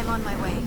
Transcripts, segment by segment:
I'm on my way.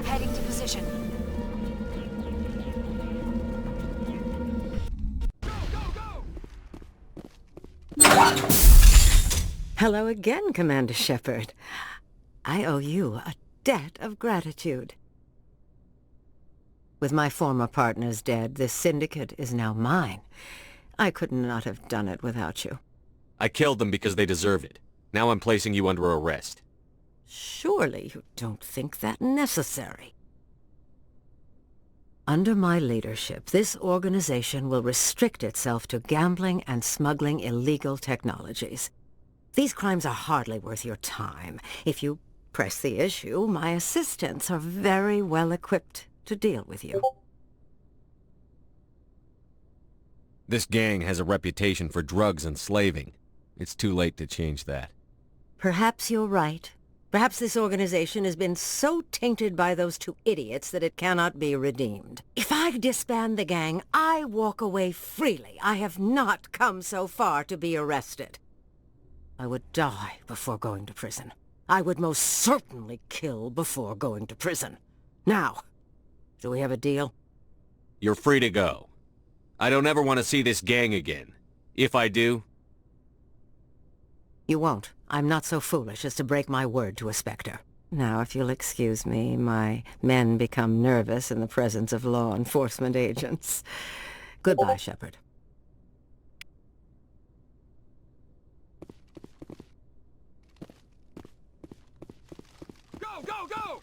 Heading to position. Hello again, Commander Shepard. I owe you a debt of gratitude. With my former partners dead, this syndicate is now mine. I could not have done it without you. I killed them because they deserve it. Now I'm placing you under arrest. Surely you don't think that necessary. Under my leadership, this organization will restrict itself to gambling and smuggling illegal technologies. These crimes are hardly worth your time. If you press the issue, my assistants are very well equipped to deal with you. This gang has a reputation for drugs and slaving. It's too late to change that. Perhaps you're right. Perhaps this organization has been so tainted by those two idiots that it cannot be redeemed. If I disband the gang, I walk away freely. I have not come so far to be arrested. I would die before going to prison. I would most certainly kill before going to prison. Now, do we have a deal? You're free to go. I don't ever want to see this gang again. If I do... You won't. I'm not so foolish as to break my word to a Spectre. Now, if you'll excuse me, my men become nervous in the presence of law enforcement agents. Goodbye, Shepard. Go, go, go!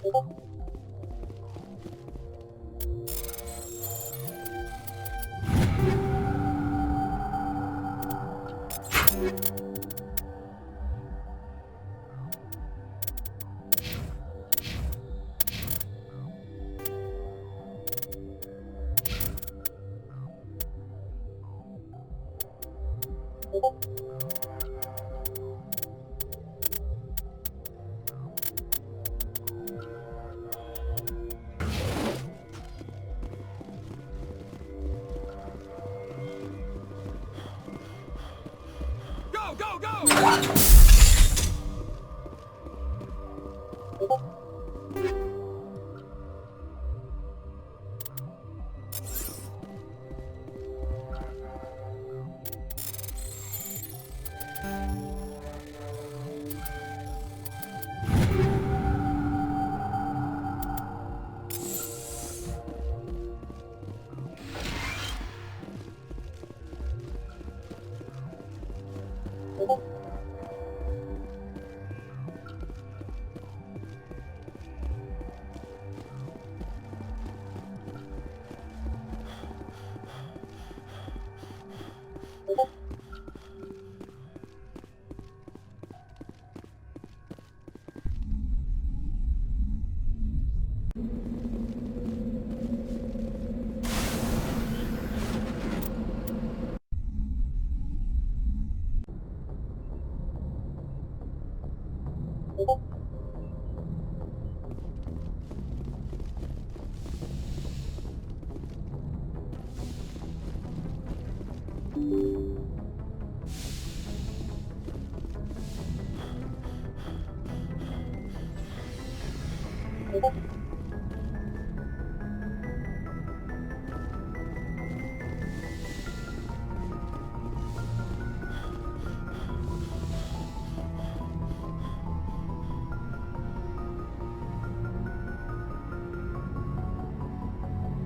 Go, go, go!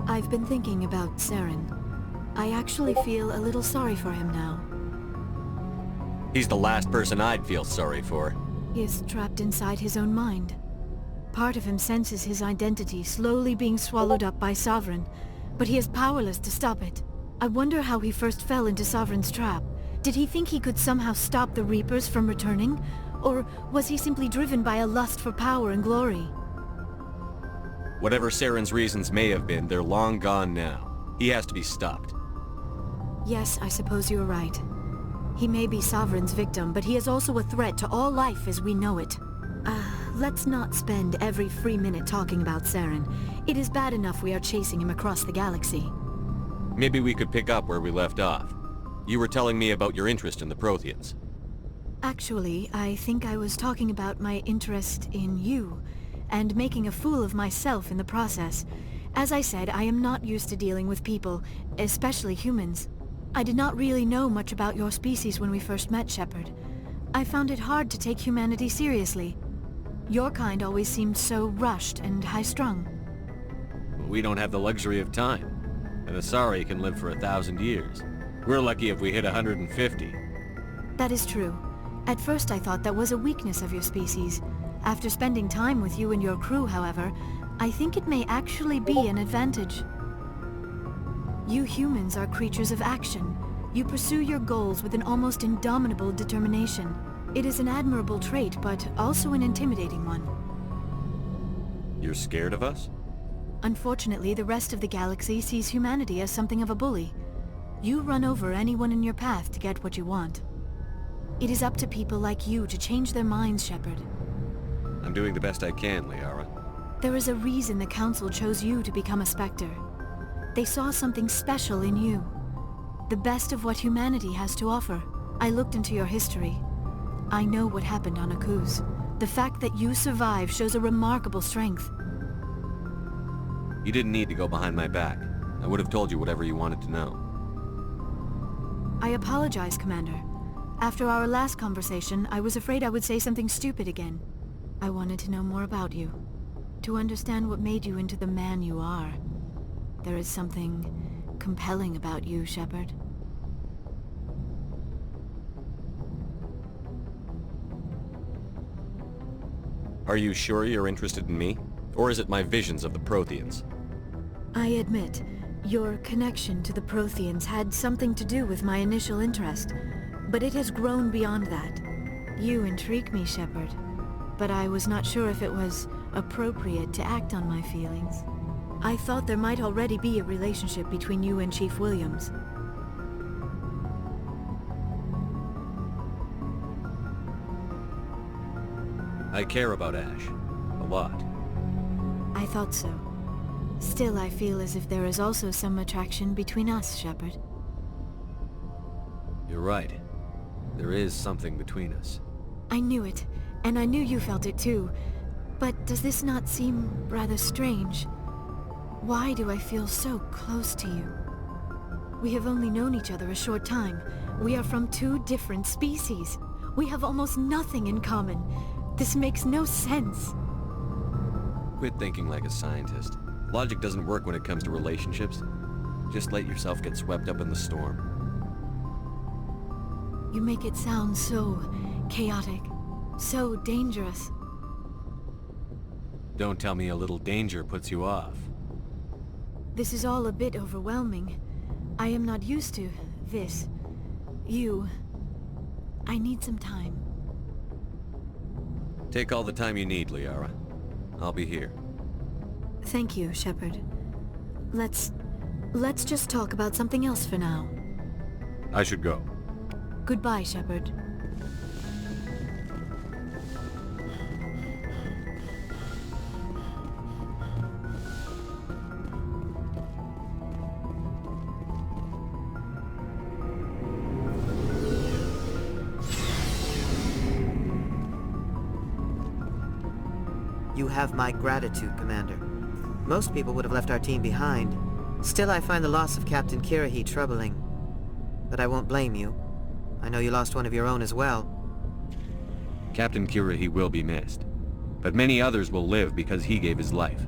I've been thinking about Saren. I actually feel a little sorry for him now. He's the last person I'd feel sorry for. He is trapped inside his own mind. Part of him senses his identity slowly being swallowed up by Sovereign, but he is powerless to stop it. I wonder how he first fell into Sovereign's trap. Did he think he could somehow stop the Reapers from returning? Or was he simply driven by a lust for power and glory? Whatever Saren's reasons may have been, they're long gone now. He has to be stopped. Yes, I suppose you're right. He may be Sovereign's victim, but he is also a threat to all life as we know it. Let's not spend every free minute talking about Saren. It is bad enough we are chasing him across the galaxy. Maybe we could pick up where we left off. You were telling me about your interest in the Protheans. Actually, I think I was talking about my interest in you, and making a fool of myself in the process. As I said, I am not used to dealing with people, especially humans. I did not really know much about your species when we first met, Shepard. I found it hard to take humanity seriously. Your kind always seemed so rushed and high-strung. We don't have the luxury of time. And the Asari can live for 1,000 years. We're lucky if we hit 150. That is true. At first I thought that was a weakness of your species. After spending time with you and your crew, however, I think it may actually be an advantage. You humans are creatures of action. You pursue your goals with an almost indomitable determination. It is an admirable trait, but also an intimidating one. You're scared of us? Unfortunately, the rest of the galaxy sees humanity as something of a bully. You run over anyone in your path to get what you want. It is up to people like you to change their minds, Shepard. I'm doing the best I can, Liara. There is a reason the Council chose you to become a Spectre. They saw something special in you. The best of what humanity has to offer. I looked into your history. I know what happened on Akuz. The fact that you survived shows a remarkable strength. You didn't need to go behind my back. I would have told you whatever you wanted to know. I apologize, Commander. After our last conversation, I was afraid I would say something stupid again. I wanted to know more about you. To understand what made you into the man you are. There is something compelling about you, Shepard. Are you sure you're interested in me? Or is it my visions of the Protheans? I admit, your connection to the Protheans had something to do with my initial interest, but it has grown beyond that. You intrigue me, Shepard, but I was not sure if it was appropriate to act on my feelings. I thought there might already be a relationship between you and Chief Williams. I care about Ash. A lot. I thought so. Still, I feel as if there is also some attraction between us, Shepard. You're right. There is something between us. I knew it, and I knew you felt it too. But does this not seem rather strange? Why do I feel so close to you? We have only known each other a short time. We are from two different species. We have almost nothing in common. This makes no sense. Quit thinking like a scientist. Logic doesn't work when it comes to relationships. Just let yourself get swept up in the storm. You make it sound so chaotic, so dangerous. Don't tell me a little danger puts you off. This is all a bit overwhelming. I am not used to this. You. I need some time. Take all the time you need, Liara. I'll be here. Thank you, Shepard. Let's just talk about something else for now. I should go. Goodbye, Shepard. You have my gratitude, Commander. Most people would have left our team behind. Still, I find the loss of Captain Kirahi troubling. But I won't blame you. I know you lost one of your own as well. Captain Kirahi will be missed. But many others will live because he gave his life.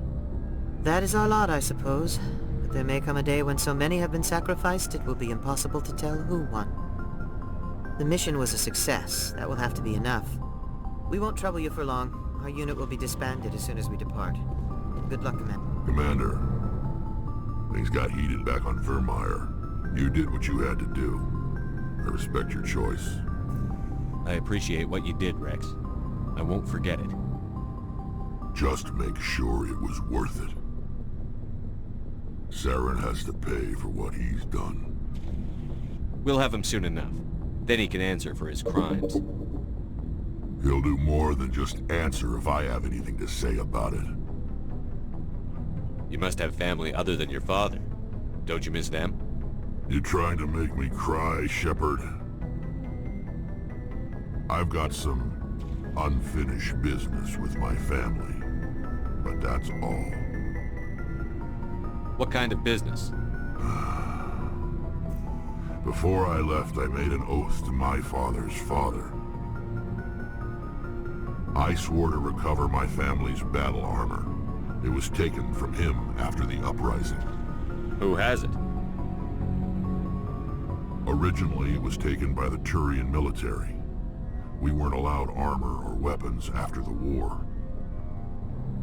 That is our lot, I suppose. But there may come a day when so many have been sacrificed, it will be impossible to tell who won. The mission was a success. That will have to be enough. We won't trouble you for long. Our unit will be disbanded as soon as we depart. Good luck, Commander. Commander, things got heated back on Vermeer. You did what you had to do. I respect your choice. I appreciate what you did, Wrex. I won't forget it. Just make sure it was worth it. Saren has to pay for what he's done. We'll have him soon enough. Then he can answer for his crimes. He'll do more than just answer if I have anything to say about it. You must have family other than your father. Don't you miss them? You trying to make me cry, Shepard? I've got some unfinished business with my family, but that's all. What kind of business? Before I left, I made an oath to my father's father. I swore to recover my family's battle armor. It was taken from him after the uprising. Who has it? Originally, it was taken by the Turian military. We weren't allowed armor or weapons after the war.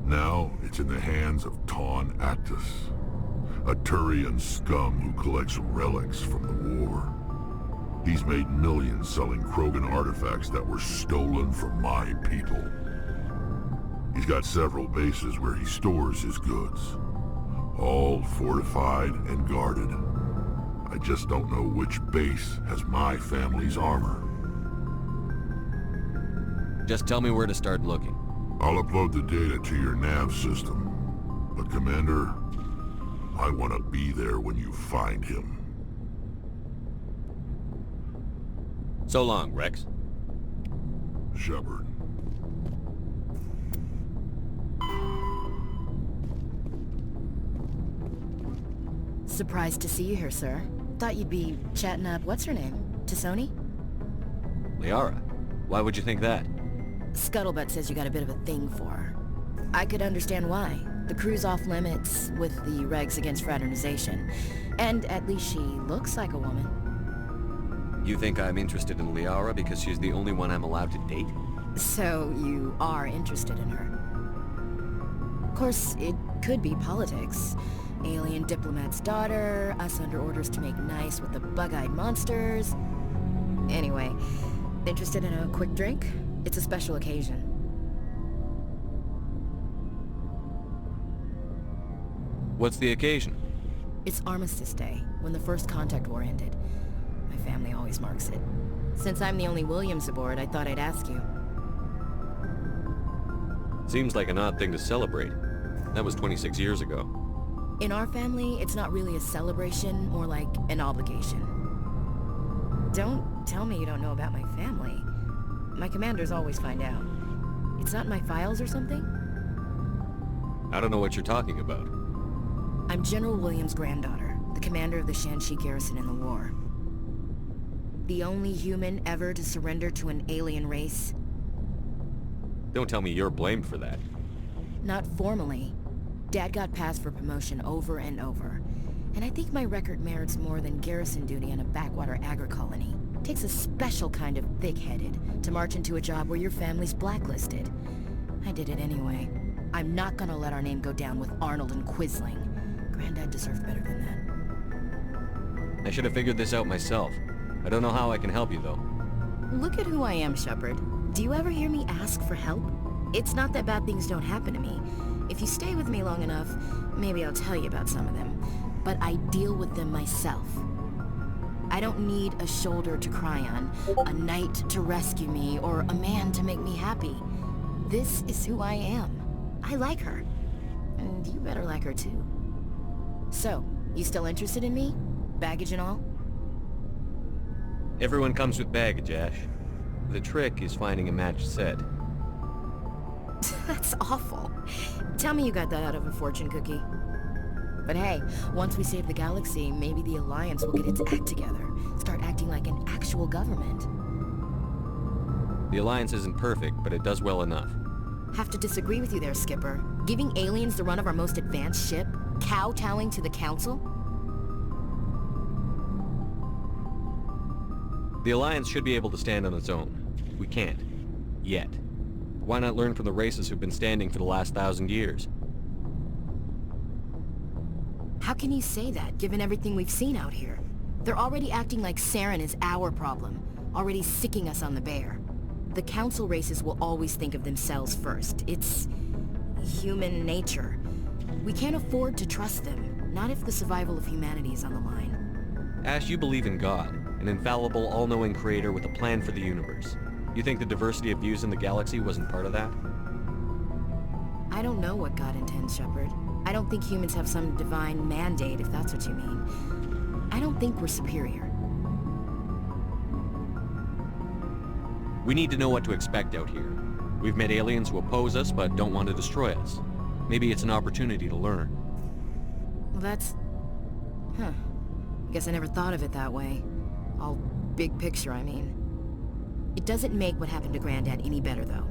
Now, it's in the hands of Taun Actus, a Turian scum who collects relics from the war. He's made millions selling Krogan artifacts that were stolen from my people. He's got several bases where he stores his goods, all fortified and guarded. I just don't know which base has my family's armor. Just tell me where to start looking. I'll upload the data to your nav system. But Commander, I want to be there when you find him. So long, Wrex. Shepard. Surprised to see you here, sir. Thought you'd be chatting up what's-her-name? Tisoni? Liara, why would you think that? Scuttlebutt says you got a bit of a thing for her. I could understand why. The crew's off limits with the regs against fraternization. And at least she looks like a woman. You think I'm interested in Liara because she's the only one I'm allowed to date? So you are interested in her? course, it could be politics. Alien diplomat's daughter, us under orders to make nice with the bug-eyed monsters. Anyway, interested in a quick drink? It's a special occasion. What's the occasion? It's Armistice Day, when the first contact war ended. My family always marks it. Since I'm the only Williams aboard, I thought I'd ask you. Seems like an odd thing to celebrate. That was 26 years ago. In our family, it's not really a celebration, more like an obligation. Don't tell me you don't know about my family. My commanders always find out. It's not in my files or something? I don't know what you're talking about. I'm General Williams' granddaughter, the commander of the Shanxi garrison in the war. The only human ever to surrender to an alien race. Don't tell me you're blamed for that. Not formally. Dad got passed for promotion over and over. And I think my record merits more than garrison duty on a backwater agri-colony. Takes a special kind of thick-headed to march into a job where your family's blacklisted. I did it anyway. I'm not gonna let our name go down with Arnold and Quisling. Granddad deserved better than that. I should have figured this out myself. I don't know how I can help you, though. Look at who I am, Shepard. Do you ever hear me ask for help? It's not that bad things don't happen to me. If you stay with me long enough, maybe I'll tell you about some of them. But I deal with them myself. I don't need a shoulder to cry on, a knight to rescue me, or a man to make me happy. This is who I am. I like her. And you better like her too. So, you still interested in me? Baggage and all? Everyone comes with baggage, Ash. The trick is finding a matched set. That's awful. Tell me you got that out of a fortune cookie. But hey, once we save the galaxy, maybe the Alliance will get its act together. Start acting like an actual government. The Alliance isn't perfect, but it does well enough. Have to disagree with you there, Skipper. Giving aliens the run of our most advanced ship? Kowtowing to the Council? The Alliance should be able to stand on its own. We can't. Yet. Why not learn from the races who've been standing for the last 1,000 years? How can you say that, given everything we've seen out here? They're already acting like Saren is our problem, already sicking us on the bear. The Council races will always think of themselves first. It's human nature. We can't afford to trust them, not if the survival of humanity is on the line. Ash, you believe in God, an infallible, all-knowing creator with a plan for the universe. You think the diversity of views in the galaxy wasn't part of that? I don't know what God intends, Shepard. I don't think humans have some divine mandate, if that's what you mean. I don't think we're superior. We need to know what to expect out here. We've met aliens who oppose us but don't want to destroy us. Maybe it's an opportunity to learn. Well, that's... Huh. Guess I never thought of it that way. All big picture, I mean. It doesn't make what happened to Granddad any better, though.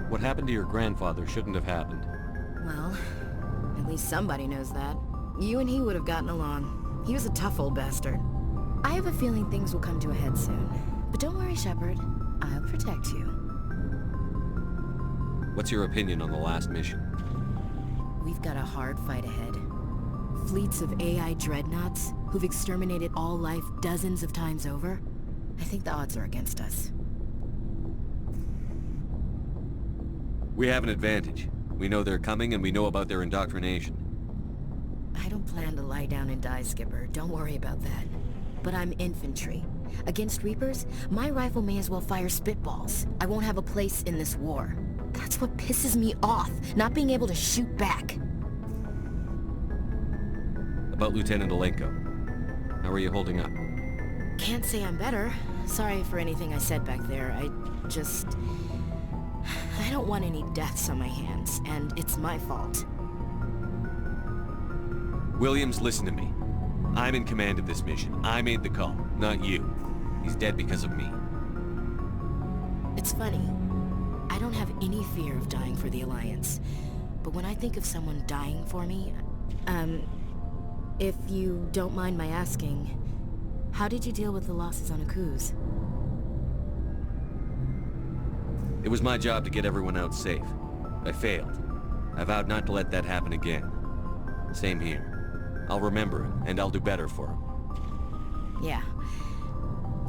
What happened to your grandfather shouldn't have happened. Well, at least somebody knows that. You and he would have gotten along. He was a tough old bastard. I have a feeling things will come to a head soon. But don't worry, Shepard. I'll protect you. What's your opinion on the last mission? We've got a hard fight ahead. Fleets of AI dreadnoughts who've exterminated all life dozens of times over. I think the odds are against us. We have an advantage. We know they're coming and we know about their indoctrination. I don't plan to lie down and die, Skipper. Don't worry about that. But I'm infantry. Against Reapers, my rifle may as well fire spitballs. I won't have a place in this war. That's what pisses me off, not being able to shoot back. About Lieutenant Alenko. How are you holding up? Can't say I'm better. Sorry for anything I said back there. I don't want any deaths on my hands, and it's my fault. Williams, listen to me. I'm in command of this mission. I made the call, not you. He's dead because of me. It's funny. I don't have any fear of dying for the Alliance. But when I think of someone dying for me, if you don't mind my asking, how did you deal with the losses on Akuz? It was my job to get everyone out safe. I failed. I vowed not to let that happen again. Same here. I'll remember him, and I'll do better for him. Yeah.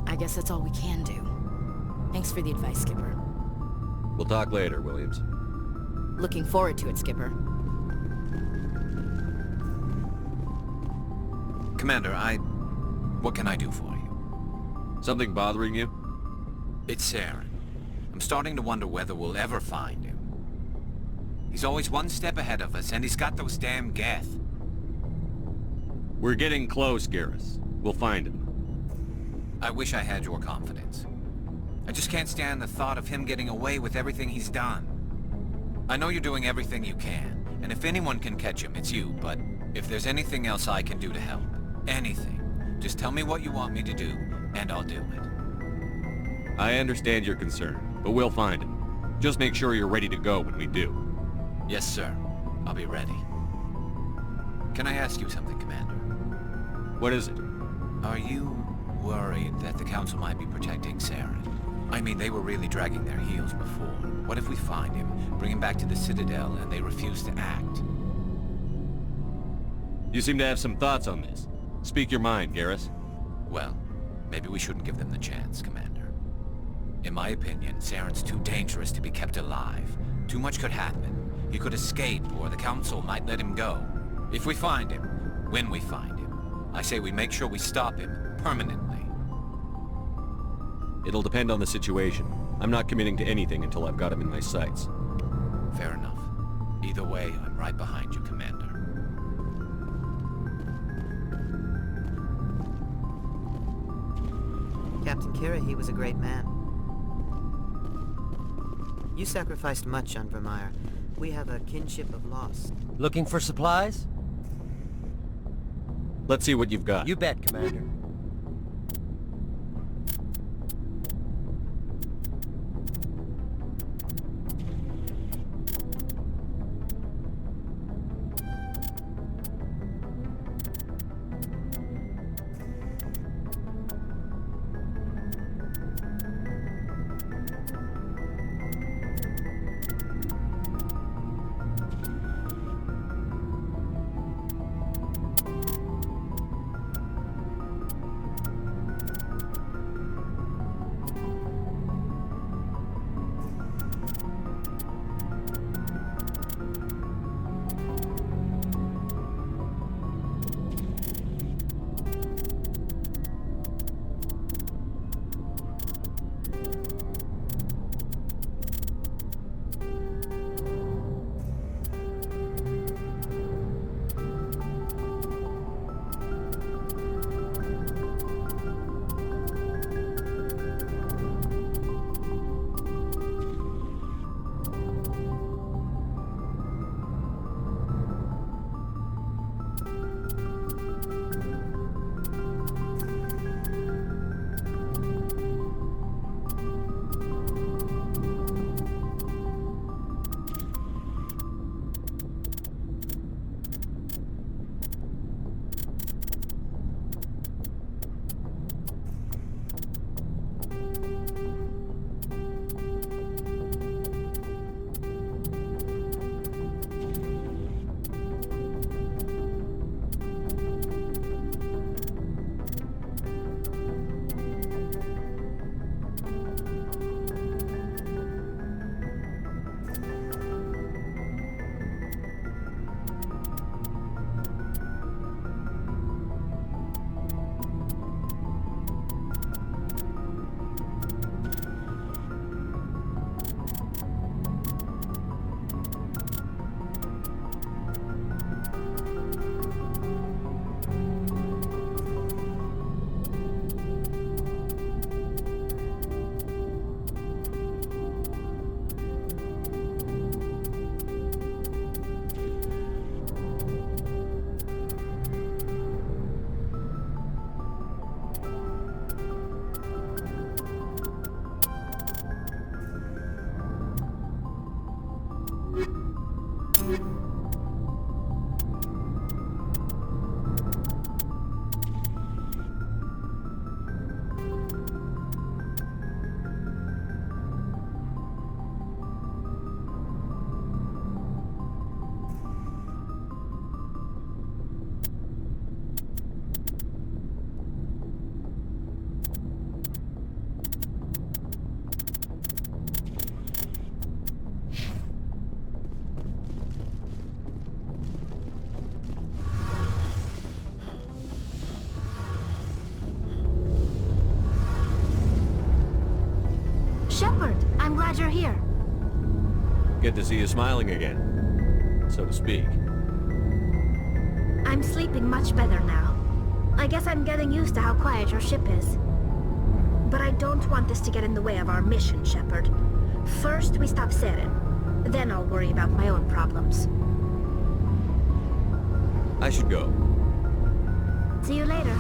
I guess that's all we can do. Thanks for the advice, Skipper. We'll talk later, Williams. Looking forward to it, Skipper. Commander, what can I do for you? Something bothering you? It's Saren. I'm starting to wonder whether we'll ever find him. He's always one step ahead of us, and he's got those damn Geth. We're getting close, Garrus. We'll find him. I wish I had your confidence. I just can't stand the thought of him getting away with everything he's done. I know you're doing everything you can, and if anyone can catch him, it's you, but if there's anything else I can do to help, anything, just tell me what you want me to do, and I'll do it. I understand your concern, but we'll find him. Just make sure you're ready to go when we do. Yes, sir. I'll be ready. Can I ask you something, Commander? What is it? Are you worried that the Council might be protecting Saren? I mean, they were really dragging their heels before. What if we find him, bring him back to the Citadel, and they refuse to act? You seem to have some thoughts on this. Speak your mind, Garrus. Well, maybe we shouldn't give them the chance, Commander. In my opinion, Saren's too dangerous to be kept alive. Too much could happen. He could escape, or the Council might let him go. If we find him, when we find him, I say we make sure we stop him, permanently. It'll depend on the situation. I'm not committing to anything until I've got him in my sights. Fair enough. Either way, I'm right behind you, Commander. Captain Kira, he was a great man. You sacrificed much on Vermeer. We have a kinship of loss. Looking for supplies? Let's see what you've got. You bet, Commander. glad you're here. Good to see you smiling again, so to speak. I'm sleeping much better now. I guess I'm getting used to how quiet your ship is. But I don't want this to get in the way of our mission, Shepard. First, we stop Saren. Then I'll worry about my own problems. I should go. See you later.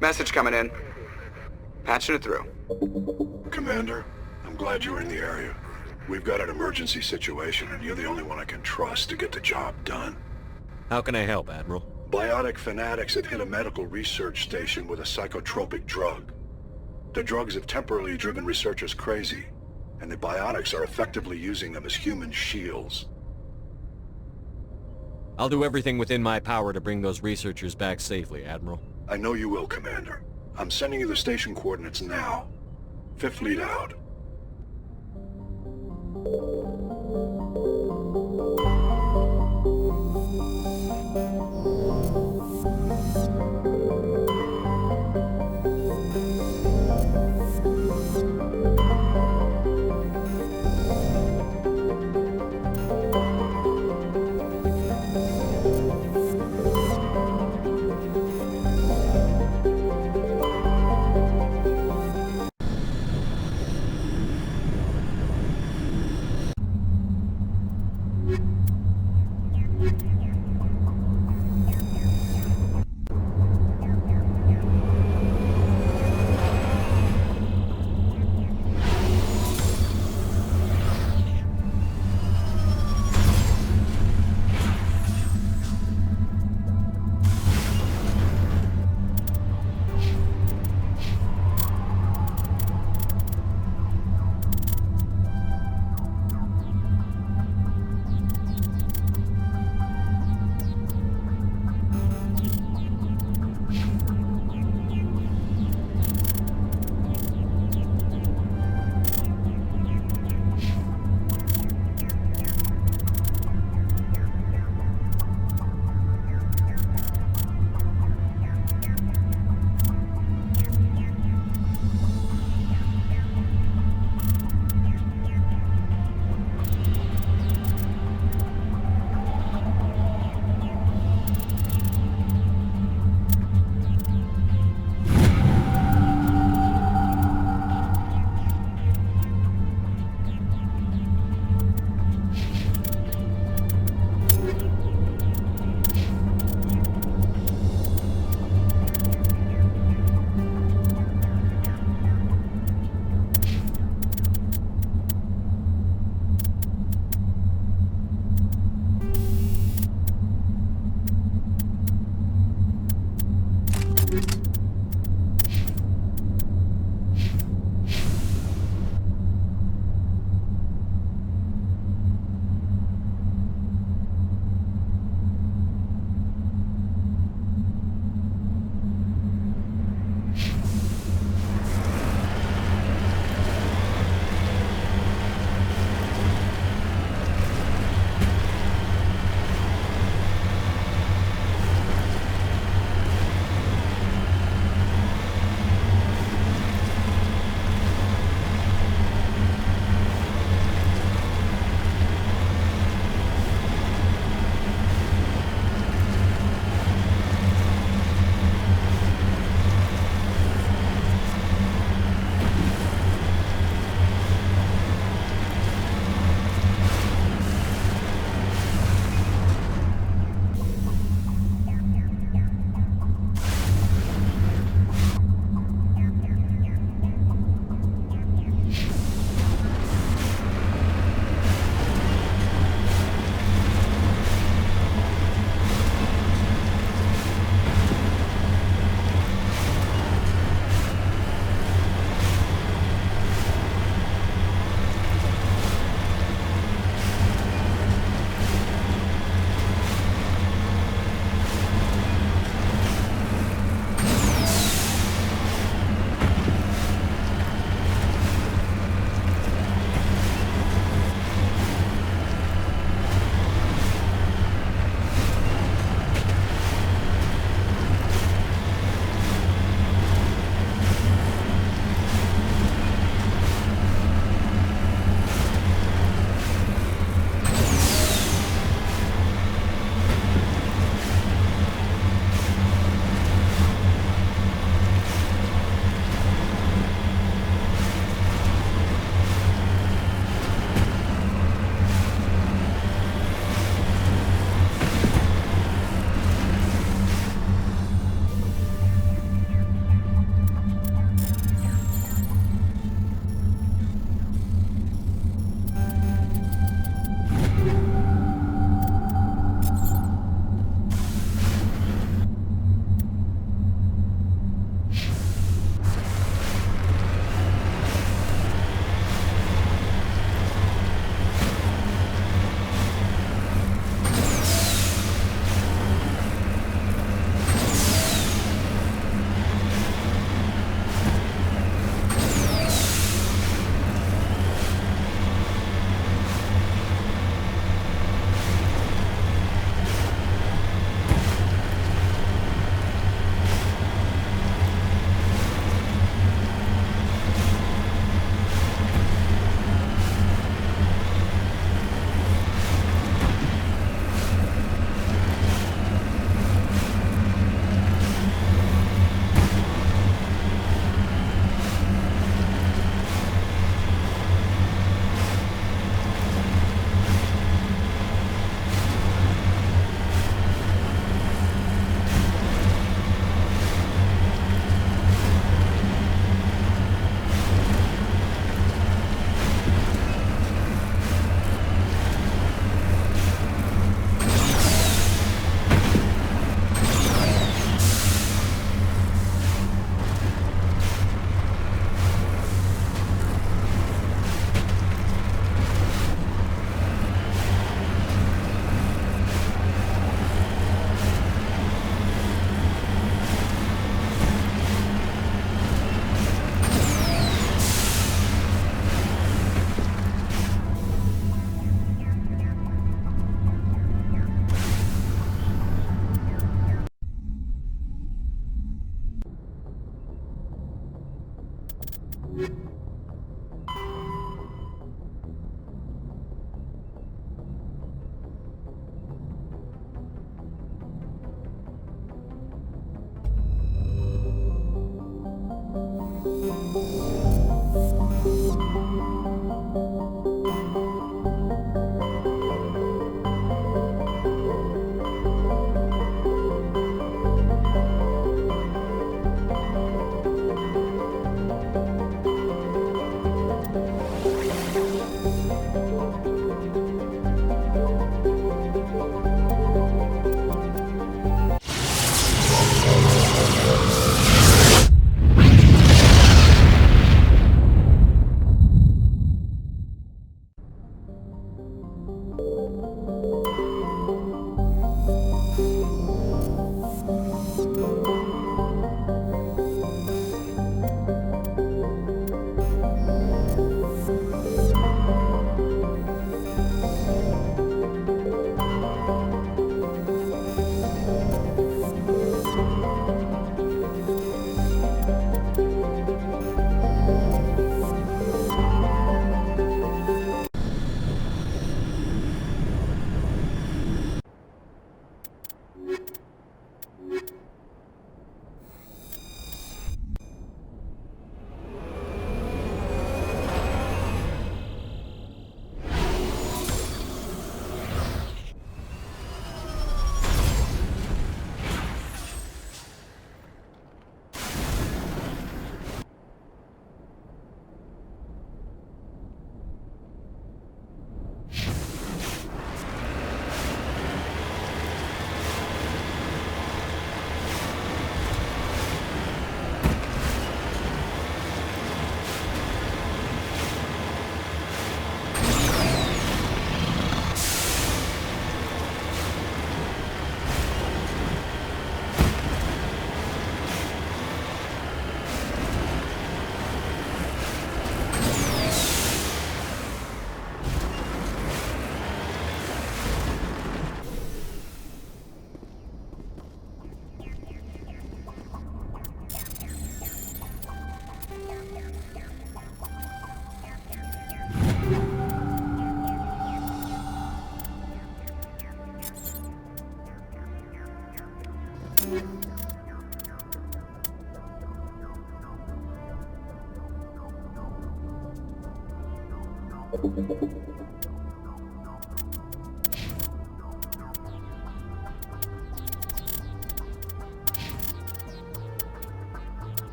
Message coming in. Patching it through. Commander, I'm glad you were in the area. We've got an emergency situation, and you're the only one I can trust to get the job done. How can I help, Admiral? Biotic fanatics have hit a medical research station with a psychotropic drug. The drugs have temporarily driven researchers crazy, and the biotics are effectively using them as human shields. I'll do everything within my power to bring those researchers back safely, Admiral. I know you will, Commander. I'm sending you the station coordinates now. Fifth Fleet out.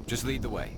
Just lead the way.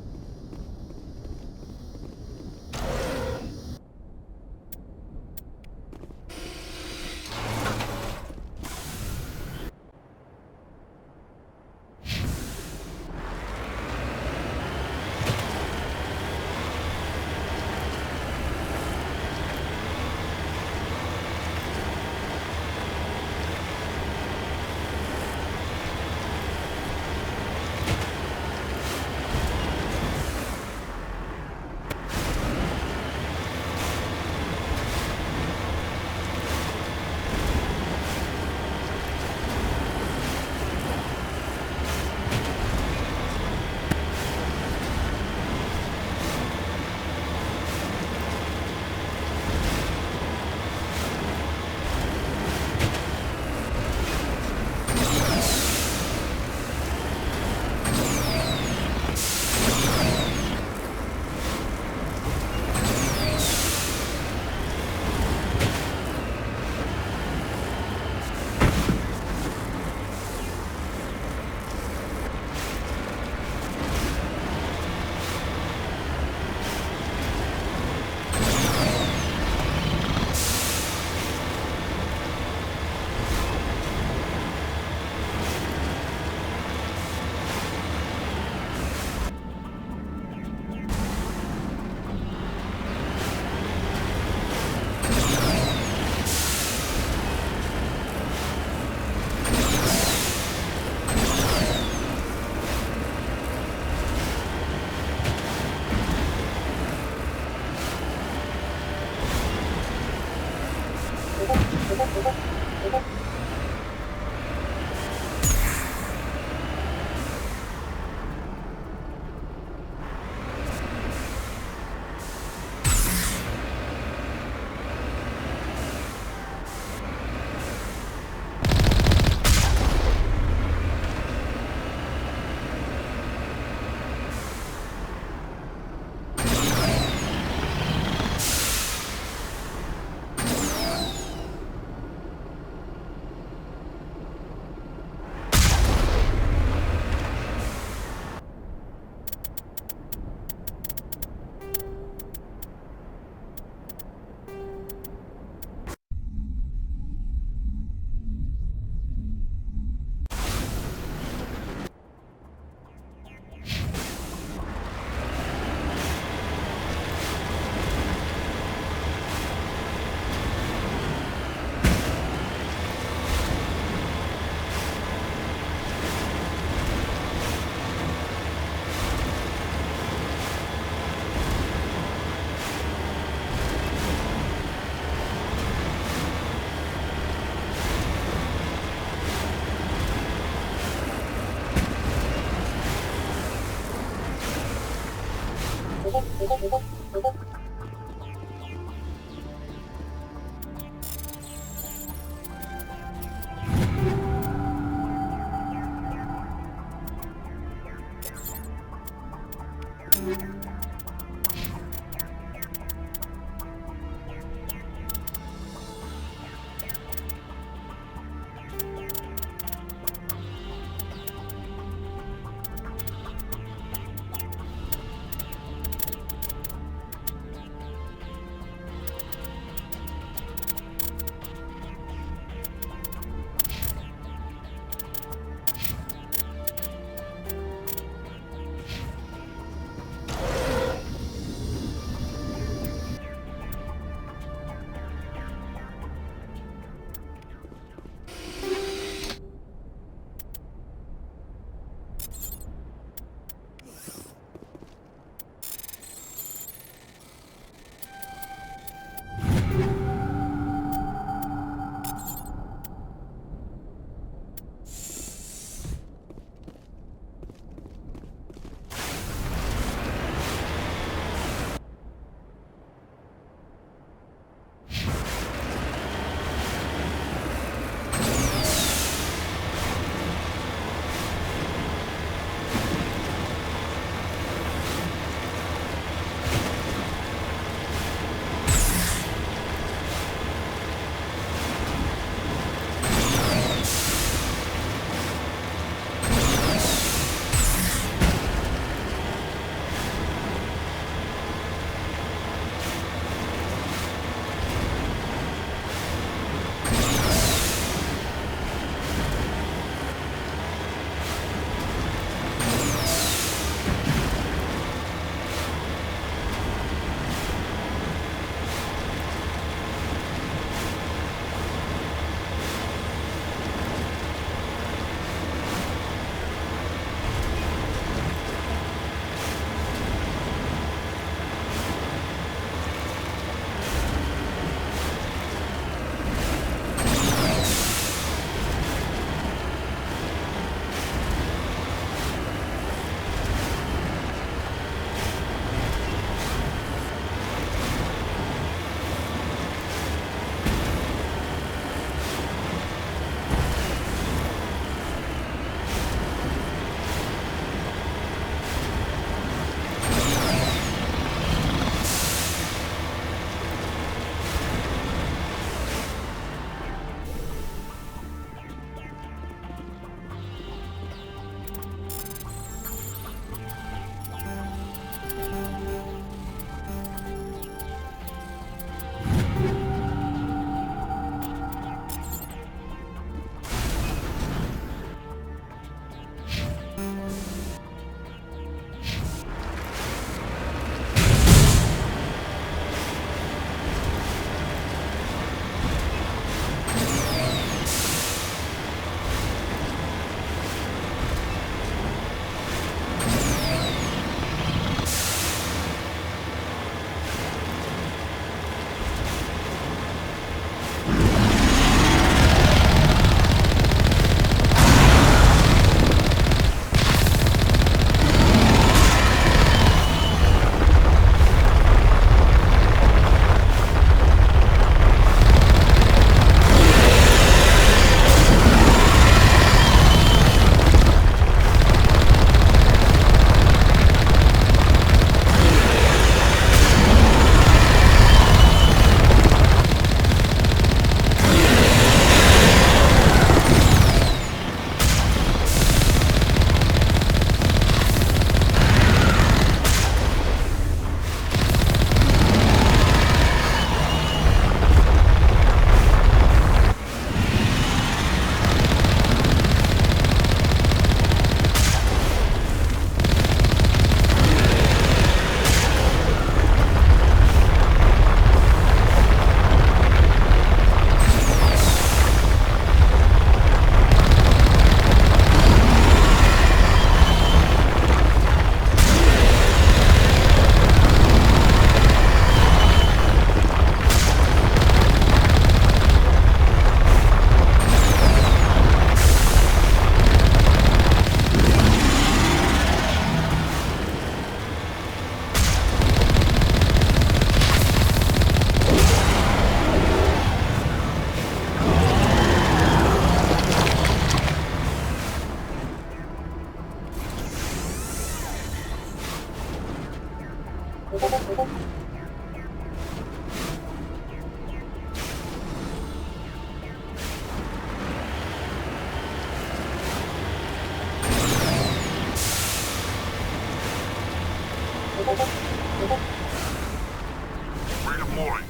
Redeploy.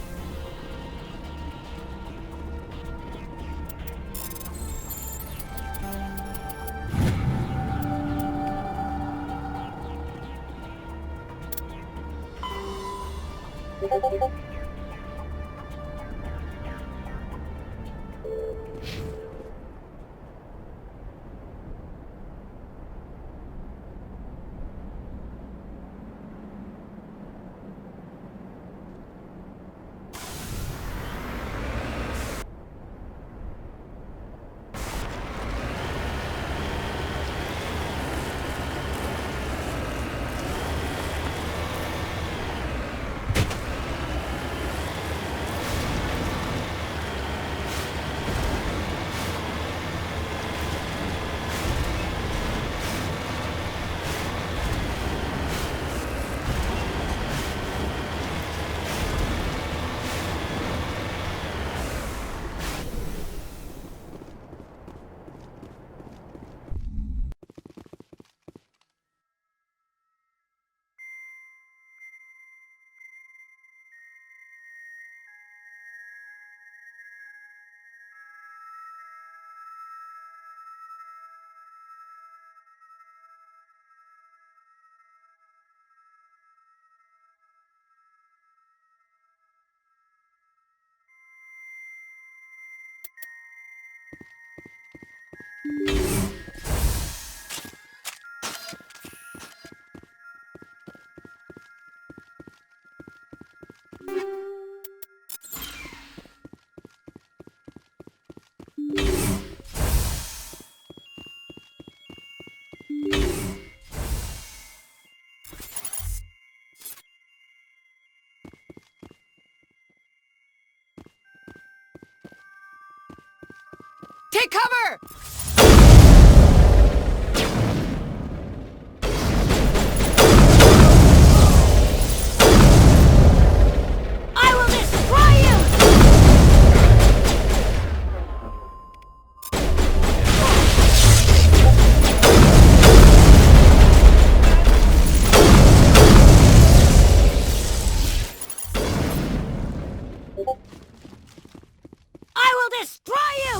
Take cover! I will destroy you! I will destroy you!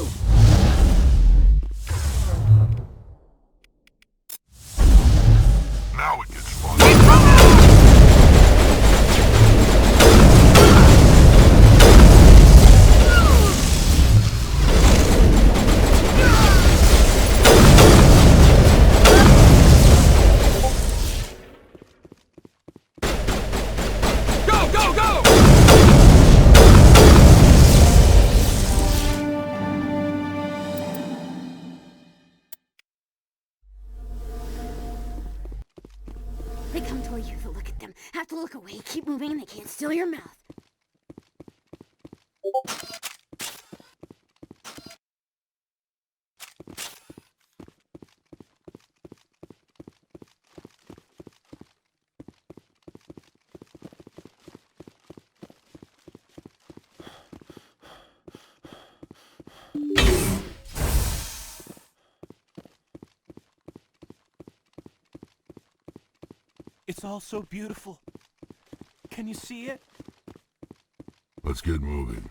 Have to look away, keep moving, and they can't steal your mouth. It's all so beautiful. Can you see it? Let's get moving.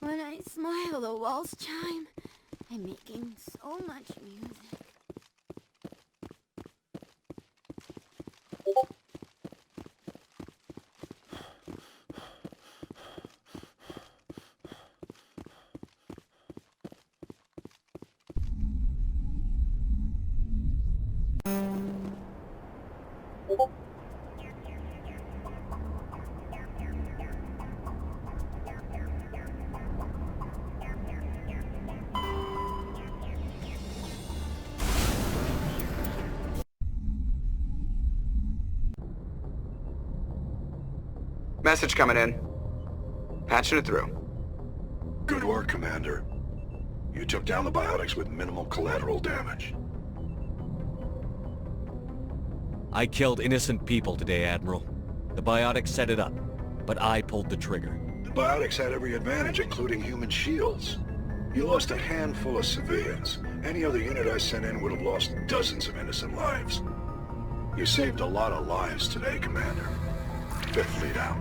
When I smile, the walls chime. I'm making so much music. Message coming in. Patching it through. Good work, Commander. You took down the biotics with minimal collateral damage. I killed innocent people today, Admiral. The biotics set it up, but I pulled the trigger. The biotics had every advantage, including human shields. You lost a handful of civilians. Any other unit I sent in would have lost dozens of innocent lives. You saved a lot of lives today, Commander. Fifth Fleet out.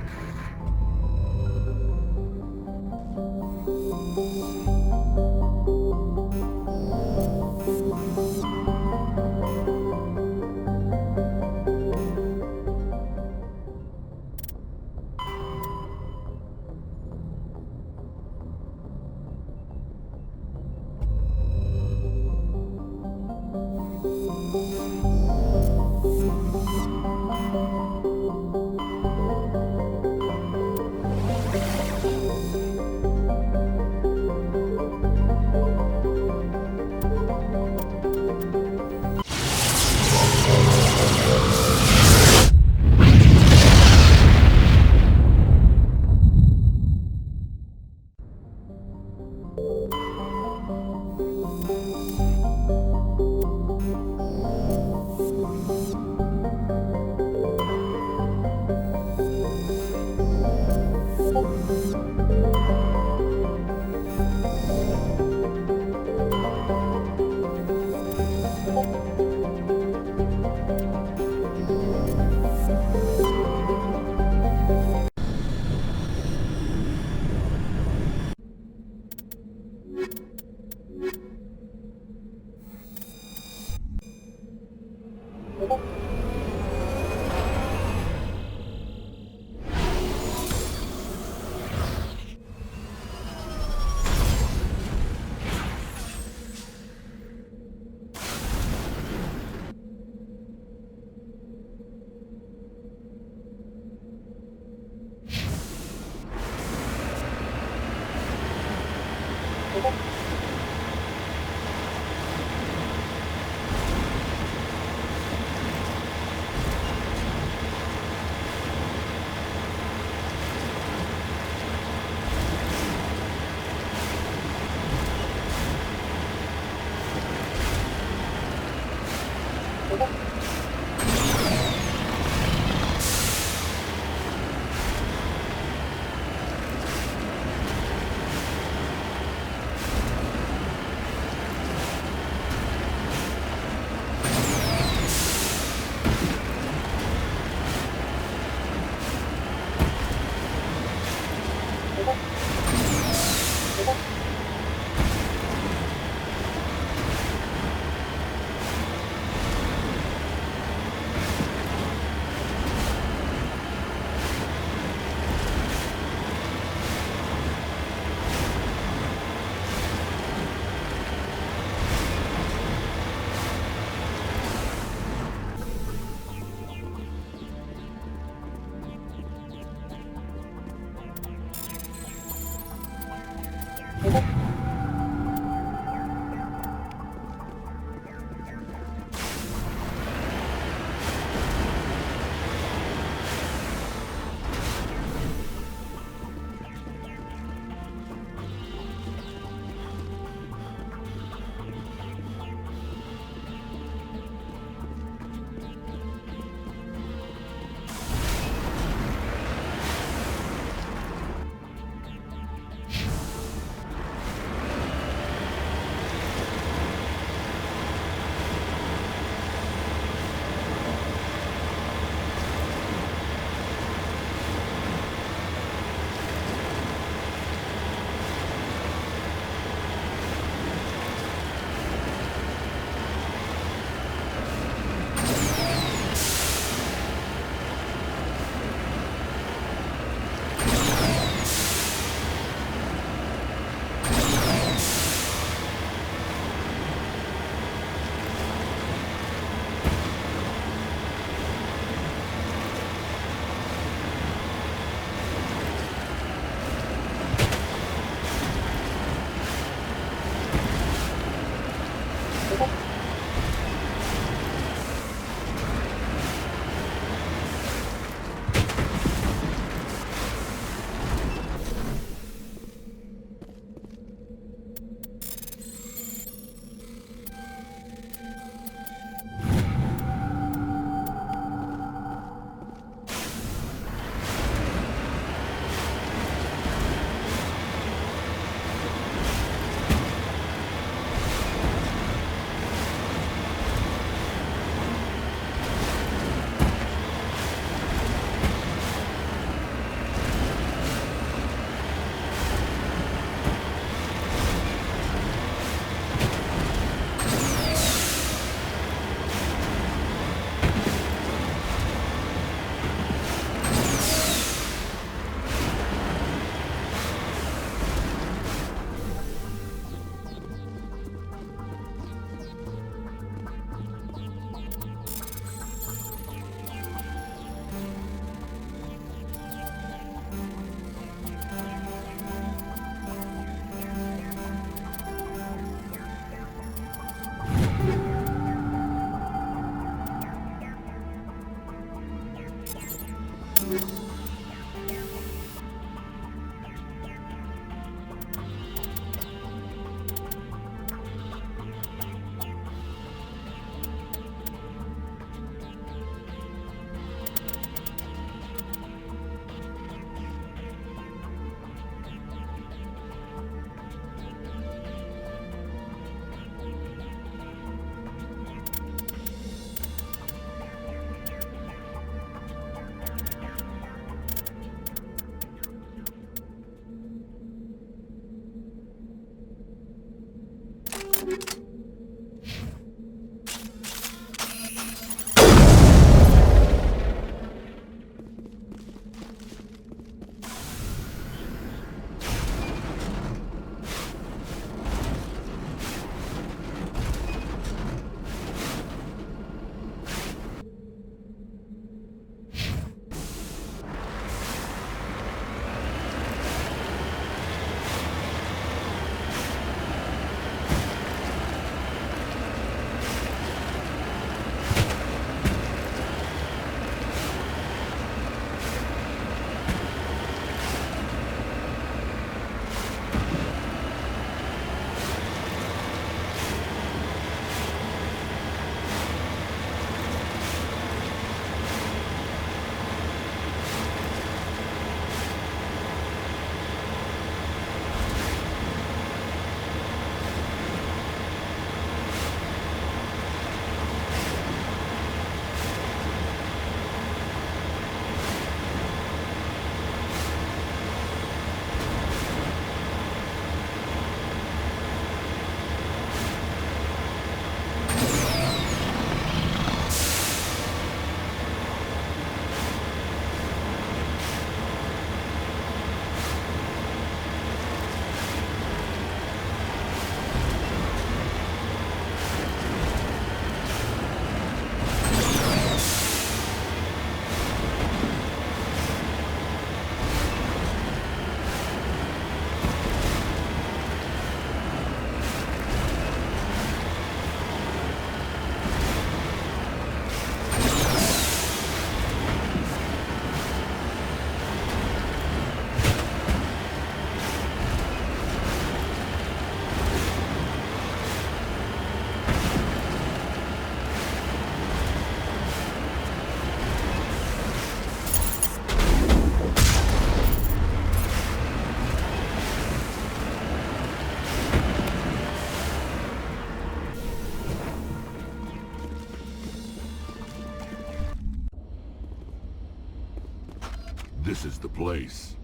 This is the place.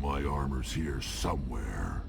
My armor's here somewhere.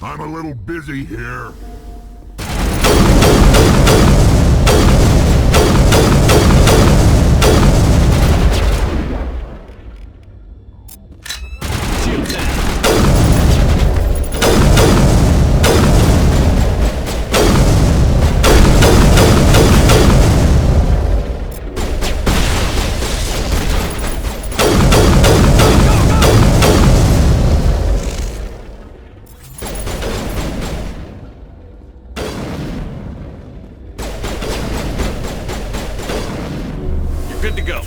I'm a little busy here. Good to go.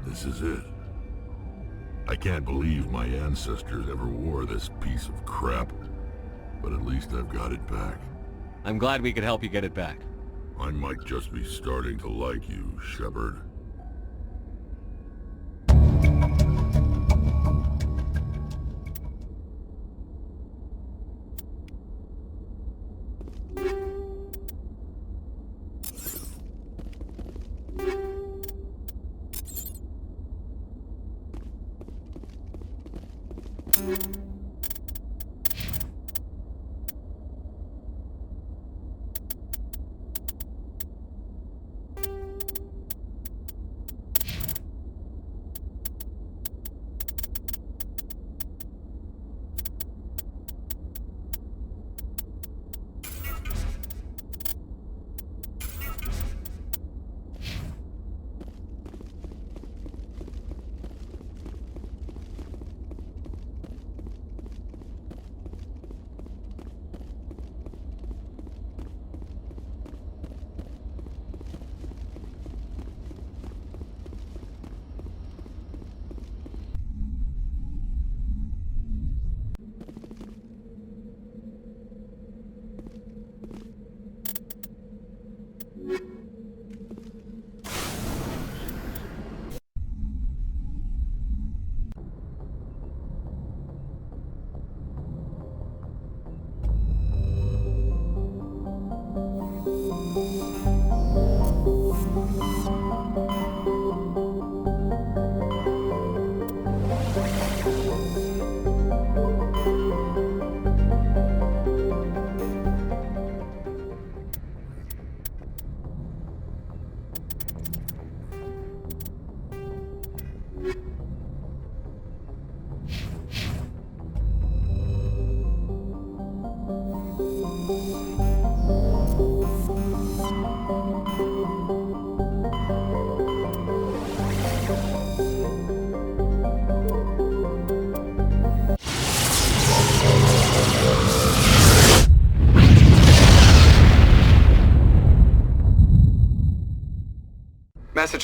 This is it. I can't believe my ancestors ever wore this piece of crap, but at least I've got it back. I'm glad we could help you get it back. I might just be starting to like you, Shepard.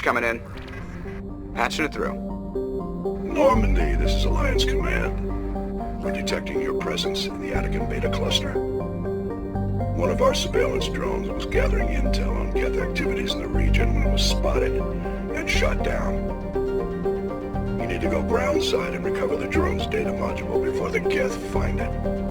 Message coming in. Patching it through. Normandy, this is Alliance Command. We're detecting your presence in the Attican Beta Cluster. One of our surveillance drones was gathering intel on Geth activities in the region when it was spotted and shot down. You need to go groundside and recover the drone's data module before the Geth find it.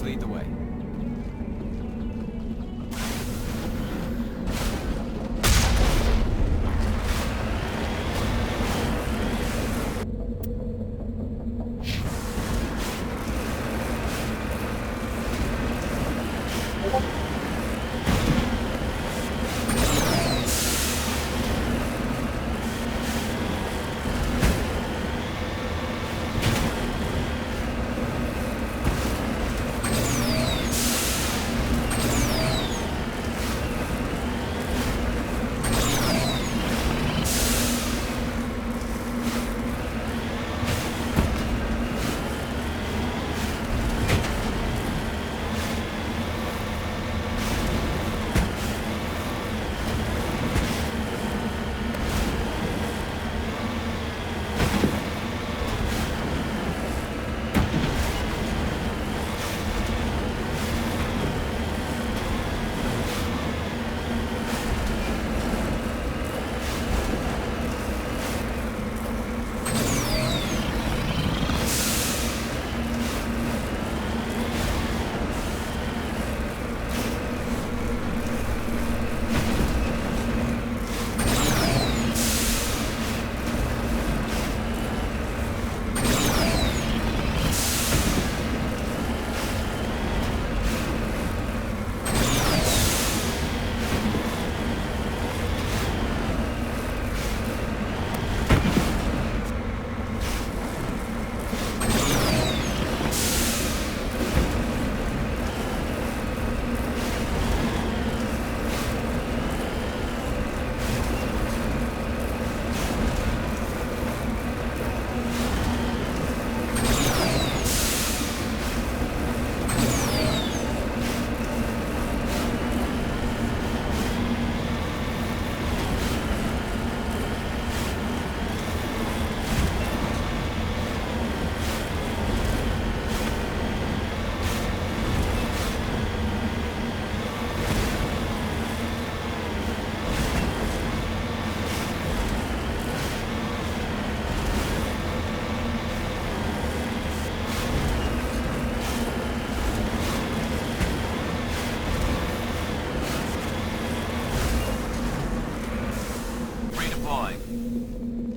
lead the way.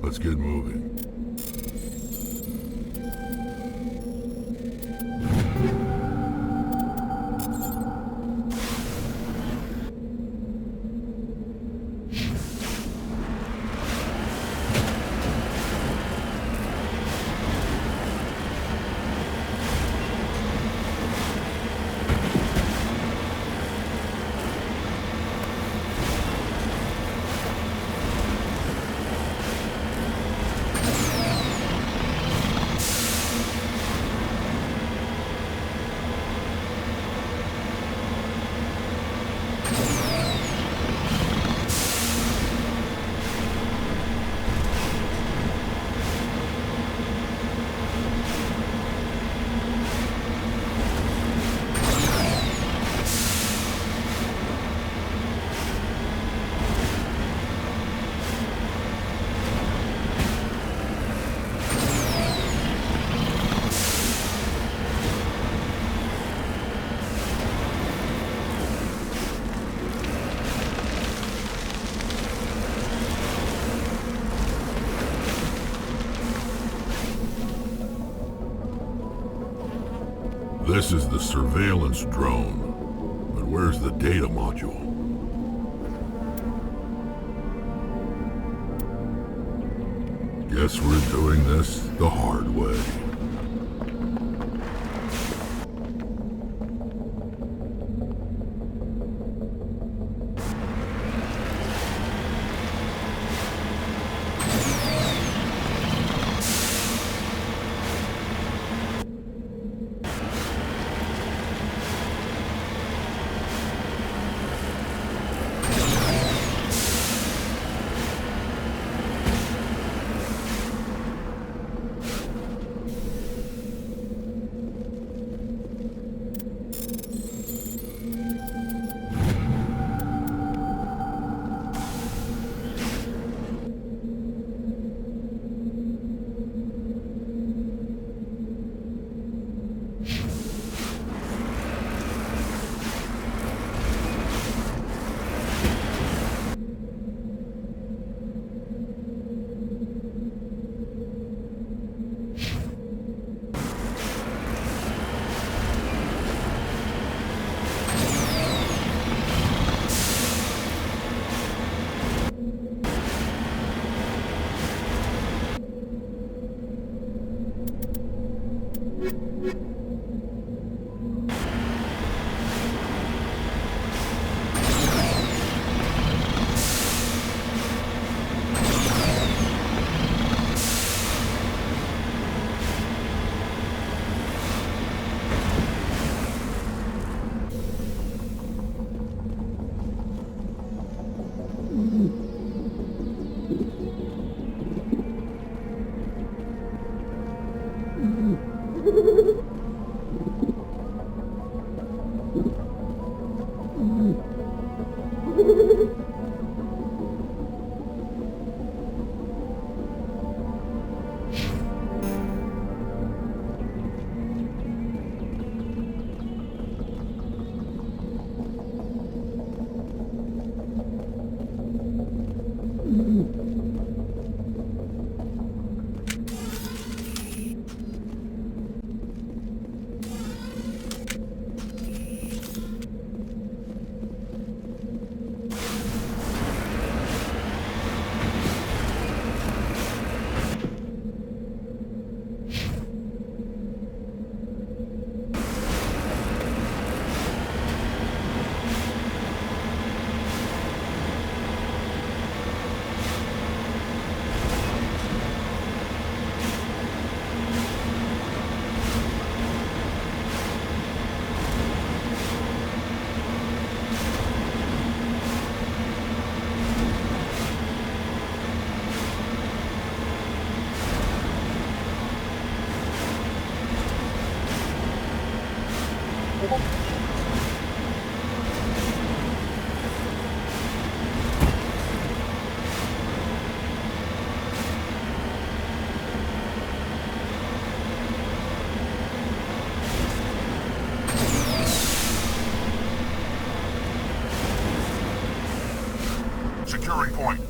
Let's get moving. This is the surveillance drone, but where's the data module? Guess we're doing this the hard way. Securing point.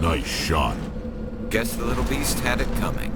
Nice shot. Guess the little beast had it coming.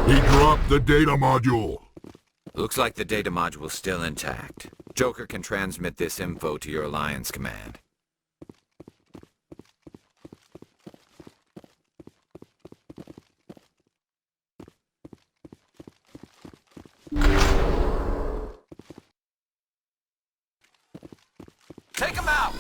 He dropped the data module. Looks like the data module's still intact. Joker can transmit this info to your Alliance command. Take him out!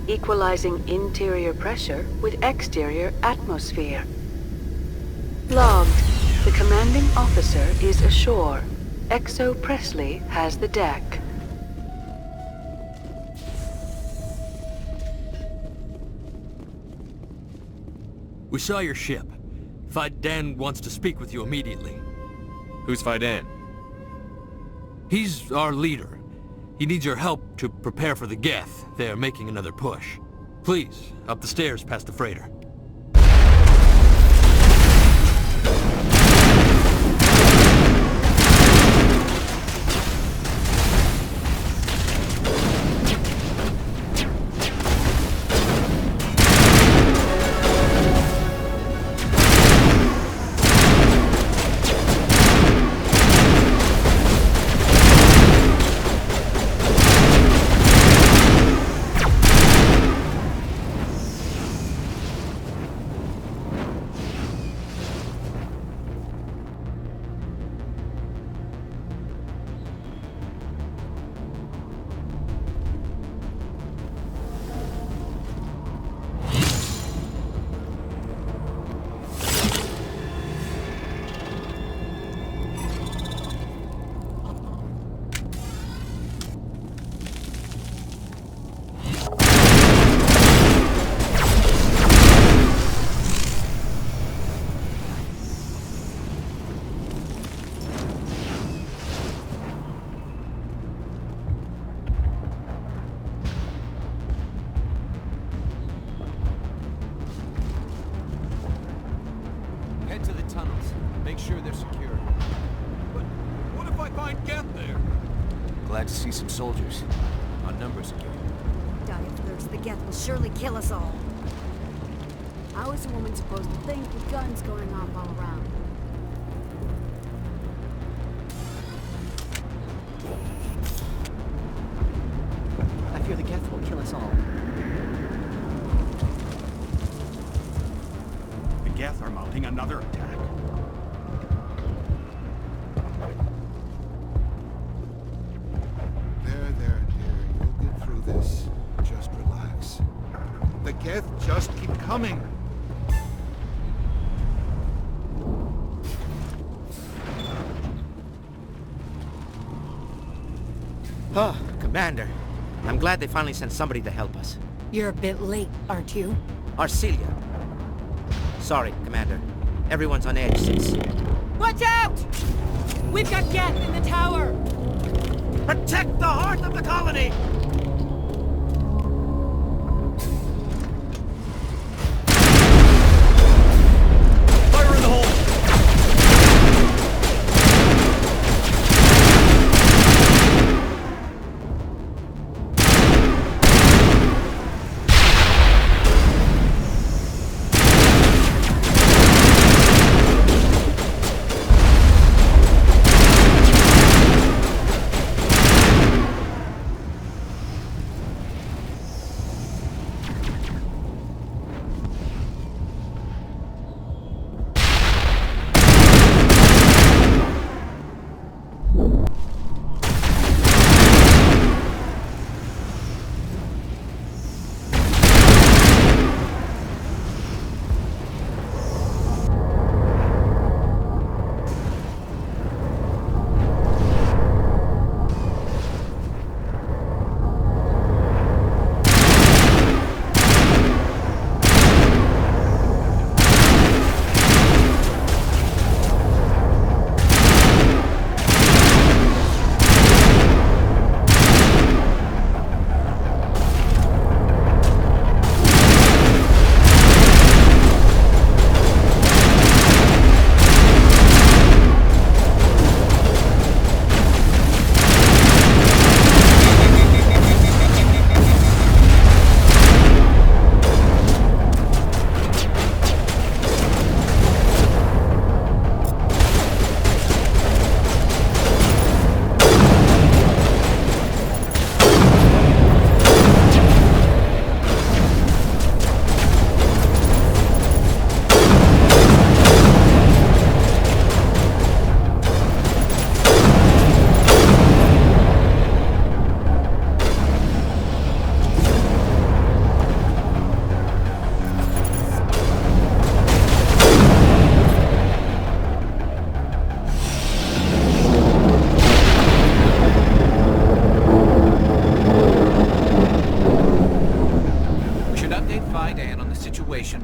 Equalizing interior pressure with exterior atmosphere. Logged. The commanding officer is ashore. Exo Presley has the deck. We saw your ship. Kaidan wants to speak with you immediately. Who's Kaidan? He's our leader. He needs your help to prepare for the Geth. They're making another push. Please, up the stairs past the freighter. some soldiers. On numbers again. Die of thirst, the Geth will surely kill us all. How is a woman supposed to think with guns going off all around? I fear the Geth will kill us all. The Geth are mounting another attack. There, dear. You'll get through this. Just relax. The Geth just keep coming. Oh, Commander. I'm glad they finally sent somebody to help us. You're a bit late, aren't you? Arcelia. Sorry, Commander. Everyone's on edge since... Watch out! We've got Geth in the tower! Protect the heart of the colony! Fire in the hole!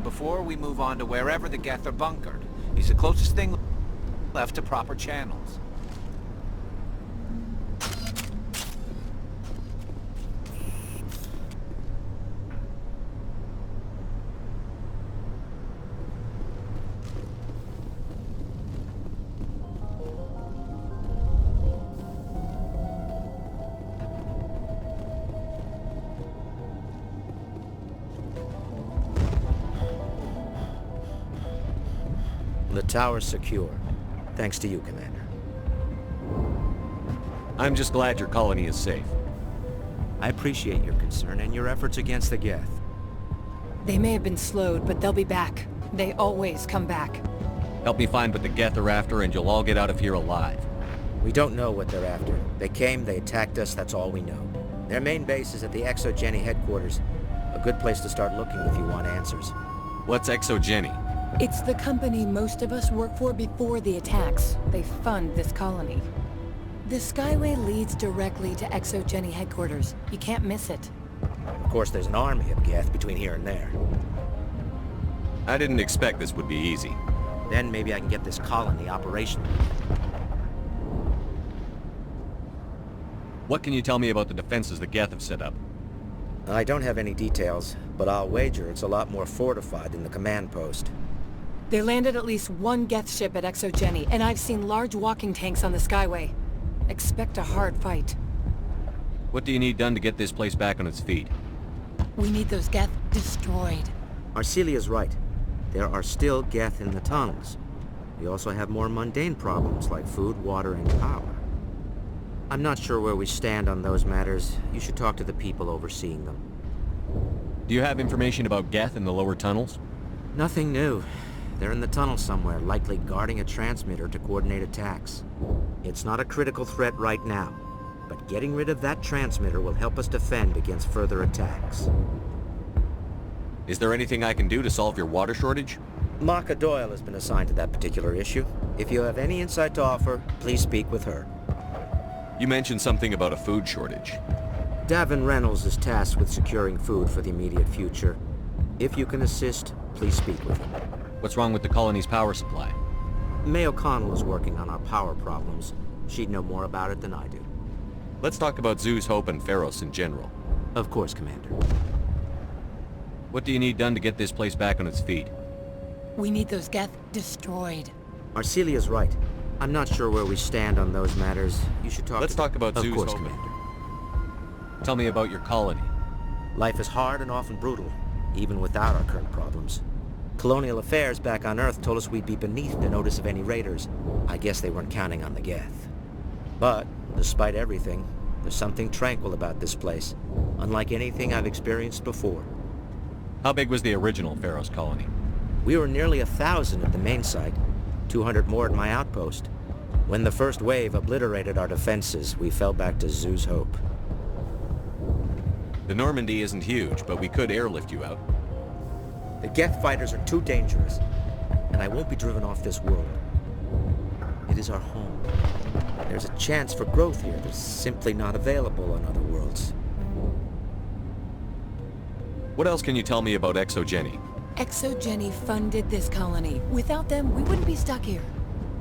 before we move on to wherever the Geth are bunkered. He's the closest thing left to proper channels. The tower's secure. Thanks to you, Commander. I'm just glad your colony is safe. I appreciate your concern and your efforts against the Geth. They may have been slowed, but they'll be back. They always come back. Help me find what the Geth are after, and you'll all get out of here alive. We don't know what they're after. They came, they attacked us, that's all we know. Their main base is at the ExoGeni headquarters. A good place to start looking if you want answers. What's ExoGeni? It's the company most of us work for before the attacks. They fund this colony. The Skyway leads directly to ExoGeni headquarters. You can't miss it. Of course, there's an army of Geth between here and there. I didn't expect this would be easy. Then maybe I can get this colony operational. What can you tell me about the defenses the Geth have set up? I don't have any details, but I'll wager it's a lot more fortified than the command post. They landed at least one Geth ship at ExoGeni, and I've seen large walking tanks on the Skyway. Expect a hard fight. What do you need done to get this place back on its feet? We need those Geth destroyed. Arcelia's right. There are still Geth in the tunnels. We also have more mundane problems like food, water, and power. I'm not sure where we stand on those matters. You should talk to the people overseeing them. Do you have information about Geth in the lower tunnels? Nothing new. They're in the tunnel somewhere, likely guarding a transmitter to coordinate attacks. It's not a critical threat right now, but getting rid of that transmitter will help us defend against further attacks. Is there anything I can do to solve your water shortage? Maka Doyle has been assigned to that particular issue. If you have any insight to offer, please speak with her. You mentioned something about a food shortage. Davin Reynolds is tasked with securing food for the immediate future. If you can assist, please speak with him. What's wrong with the colony's power supply? May O'Connell is working on our power problems. She'd know more about it than I do. Let's talk about Zeus, Hope, and Pharos in general. Of course, Commander. What do you need done to get this place back on its feet? We need those Geth destroyed. Arcelia's right. I'm not sure where we stand on those matters. You should talk Let's talk about Zeus, Of course, Hope. Commander. Tell me about your colony. Life is hard and often brutal, even without our current problems. Colonial affairs back on Earth told us we'd be beneath the notice of any raiders. I guess they weren't counting on the Geth. But, despite everything, there's something tranquil about this place, unlike anything I've experienced before. How big was the original Pharos colony? We were nearly 1,000 at the main site, 200 more at my outpost. When the first wave obliterated our defenses, we fell back to Zeus Hope. The Normandy isn't huge, but we could airlift you out. The Geth fighters are too dangerous, and I won't be driven off this world. It is our home. There's a chance for growth here that's simply not available on other worlds. What else can you tell me about ExoGeni? ExoGeni funded this colony. Without them, we wouldn't be stuck here.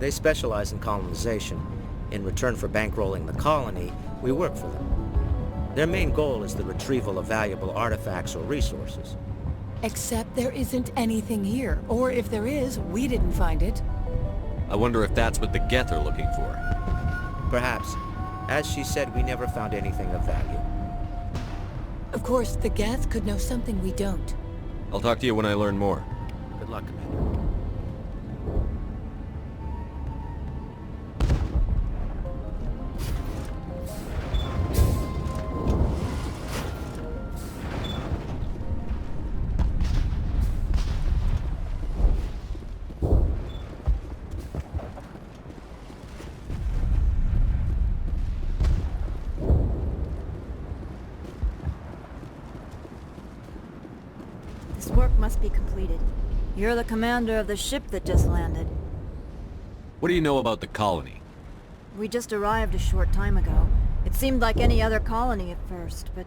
They specialize in colonization. In return for bankrolling the colony, we work for them. Their main goal is the retrieval of valuable artifacts or resources. Except there isn't anything here. Or if there is, we didn't find it. I wonder if that's what the Geth are looking for. Perhaps. As she said, we never found anything of value. Of course, the Geth could know something we don't. I'll talk to you when I learn more. Good luck, Commander. This work must be completed. You're the commander of the ship that just landed. What do you know about the colony? We just arrived a short time ago. It seemed like any other colony at first, but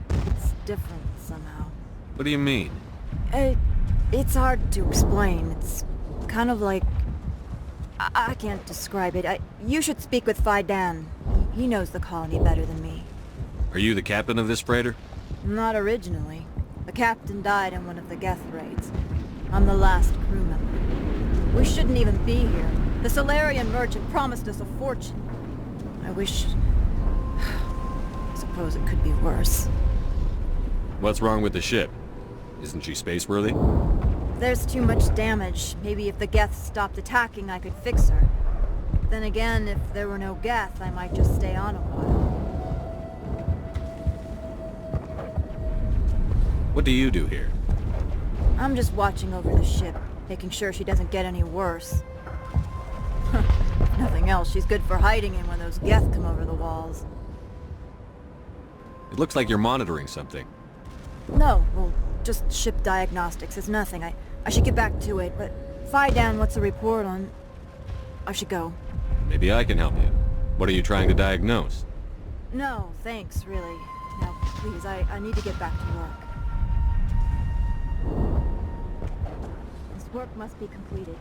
it's different somehow. What do you mean? It's hard to explain. It's kind of like... I can't describe it. You should speak with Kaidan. He knows the colony better than me. Are you the captain of this freighter? Not originally. The captain died in one of the Geth raids. I'm the last crew member. We shouldn't even be here. The Solarian merchant promised us a fortune. I wish... I suppose it could be worse. What's wrong with the ship? Isn't she spaceworthy? There's too much damage. Maybe if the Geth stopped attacking, I could fix her. Then again, if there were no Geth, I might just stay on a while. What do you do here? I'm just watching over the ship, making sure she doesn't get any worse. Nothing else, she's good for hiding in when those Geth come over the walls. It looks like you're monitoring something. No, well, just ship diagnostics. It's nothing. I should get back to it, but Kaidan, what's the report on... I should go. Maybe I can help you. What are you trying to diagnose? No, thanks, really. Now, please, I need to get back to work. This work must be completed.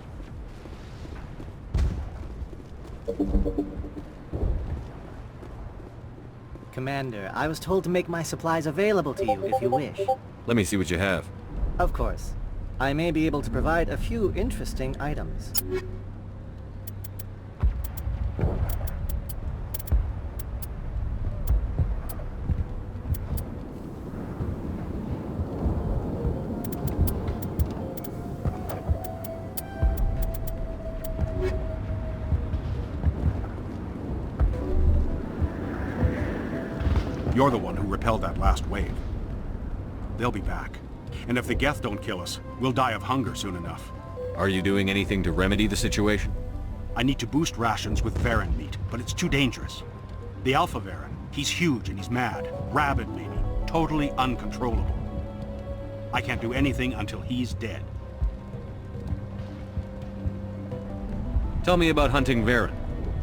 Commander, I was told to make my supplies available to you if you wish. Let me see what you have. Of course. I may be able to provide a few interesting items. You're the one who repelled that last wave. They'll be back. And if the Geth don't kill us, we'll die of hunger soon enough. Are you doing anything to remedy the situation? I need to boost rations with Varen meat, but it's too dangerous. The Alpha Varen, he's huge and he's mad. Rabid, maybe. Totally uncontrollable. I can't do anything until he's dead. Tell me about hunting Varen.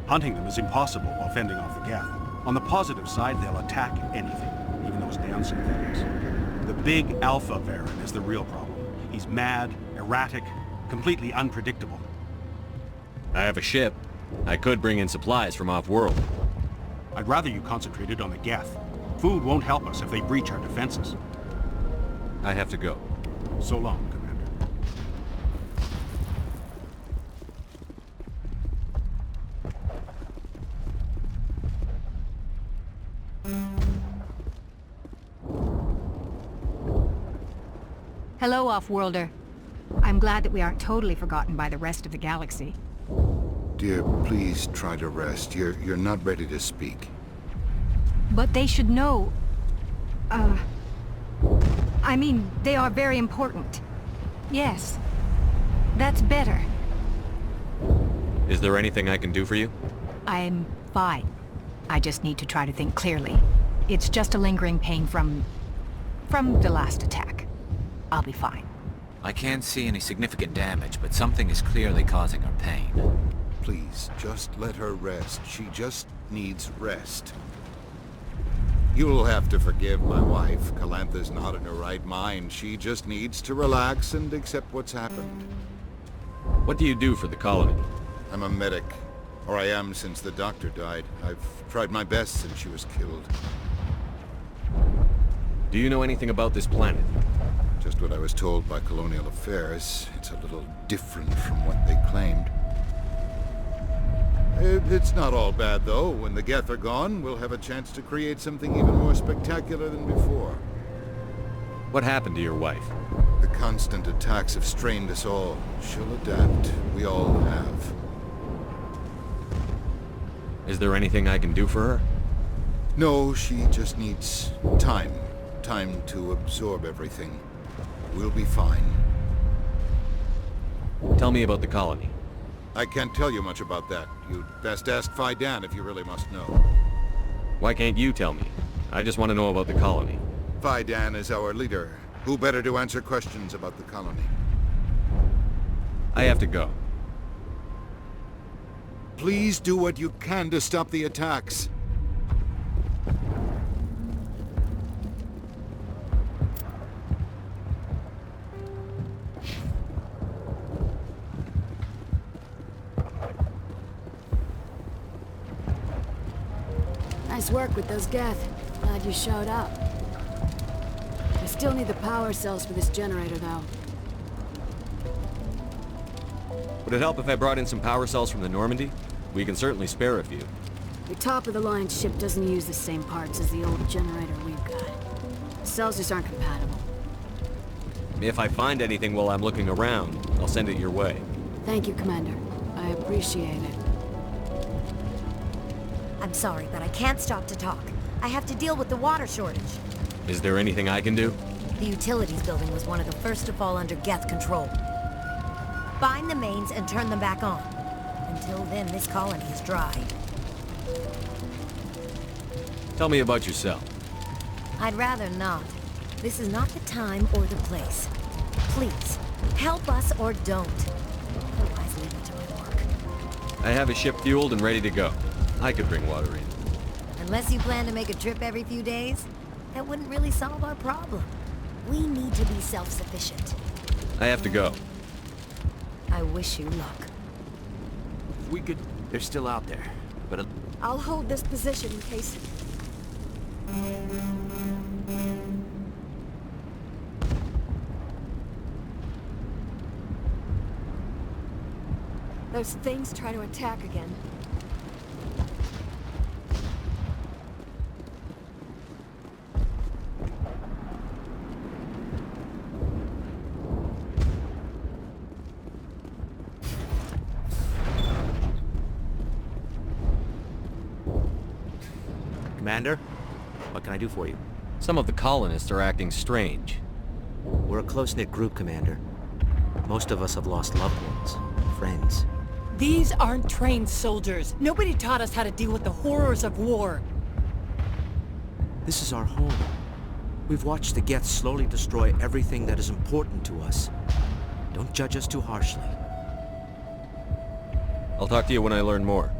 Hunting them is impossible while fending off the Geth. On the positive side, they'll attack anything, even those dancing things. The big Alpha Varen is the real problem. He's mad, erratic, completely unpredictable. I have a ship. I could bring in supplies from off-world. I'd rather you concentrated on the Geth. Food won't help us if they breach our defenses. I have to go. So long, Commander. Hello, Off-Worlder. I'm glad that we aren't totally forgotten by the rest of the galaxy. Dear, please try to rest. You're not ready to speak. But they should know... I mean, they are very important. Yes. That's better. Is there anything I can do for you? I'm fine. I just need to try to think clearly. It's just a lingering pain from the last attack. I'll be fine. I can't see any significant damage, but something is clearly causing her pain. Please, just let her rest. She just needs rest. You'll have to forgive my wife. Calantha's not in her right mind. She just needs to relax and accept what's happened. What do you do for the colony? I'm a medic. Or I am since the doctor died. I've tried my best since she was killed. Do you know anything about this planet? Just what I was told by Colonial Affairs. It's a little different from what they claimed. It's not all bad, though. When the Geth are gone, we'll have a chance to create something even more spectacular than before. What happened to your wife? The constant attacks have strained us all. She'll adapt. We all have. Is there anything I can do for her? No, she just needs time. Time to absorb everything. We'll be fine. Tell me about the colony. I can't tell you much about that. You'd best ask Kaidan if you really must know. Why can't you tell me? I just want to know about the colony. Kaidan is our leader. Who better to answer questions about the colony? I have to go. Please do what you can to stop the attacks. Nice work with those Geth. Glad you showed up. I still need the power cells for this generator, though. Would it help if I brought in some power cells from the Normandy? We can certainly spare a few. Your top-of-the-line ship doesn't use the same parts as the old generator we've got. The cells just aren't compatible. If I find anything while I'm looking around, I'll send it your way. Thank you, Commander. I appreciate it. I'm sorry, but I can't stop to talk. I have to deal with the water shortage. Is there anything I can do? The utilities building was one of the first to fall under Geth control. Find the mains and turn them back on. Until then, this colony is dry. Tell me about yourself. I'd rather not. This is not the time or the place. Please, help us or don't. Otherwise, leave me to my work. I have a ship fueled and ready to go. I could bring water in. Unless you plan to make a trip every few days, that wouldn't really solve our problem. We need to be self-sufficient. I have to go. I wish you luck. We could... They're still out there, but... I'll hold this position in case... Those things try to attack again. Commander? can I do for you? Some of the colonists are acting strange. We're a close-knit group, Commander. Most of us have lost loved ones, friends. These aren't trained soldiers. Nobody taught us how to deal with the horrors of war. This is our home. We've watched the Geth slowly destroy everything that is important to us. Don't judge us too harshly. I'll talk to you when I learn more.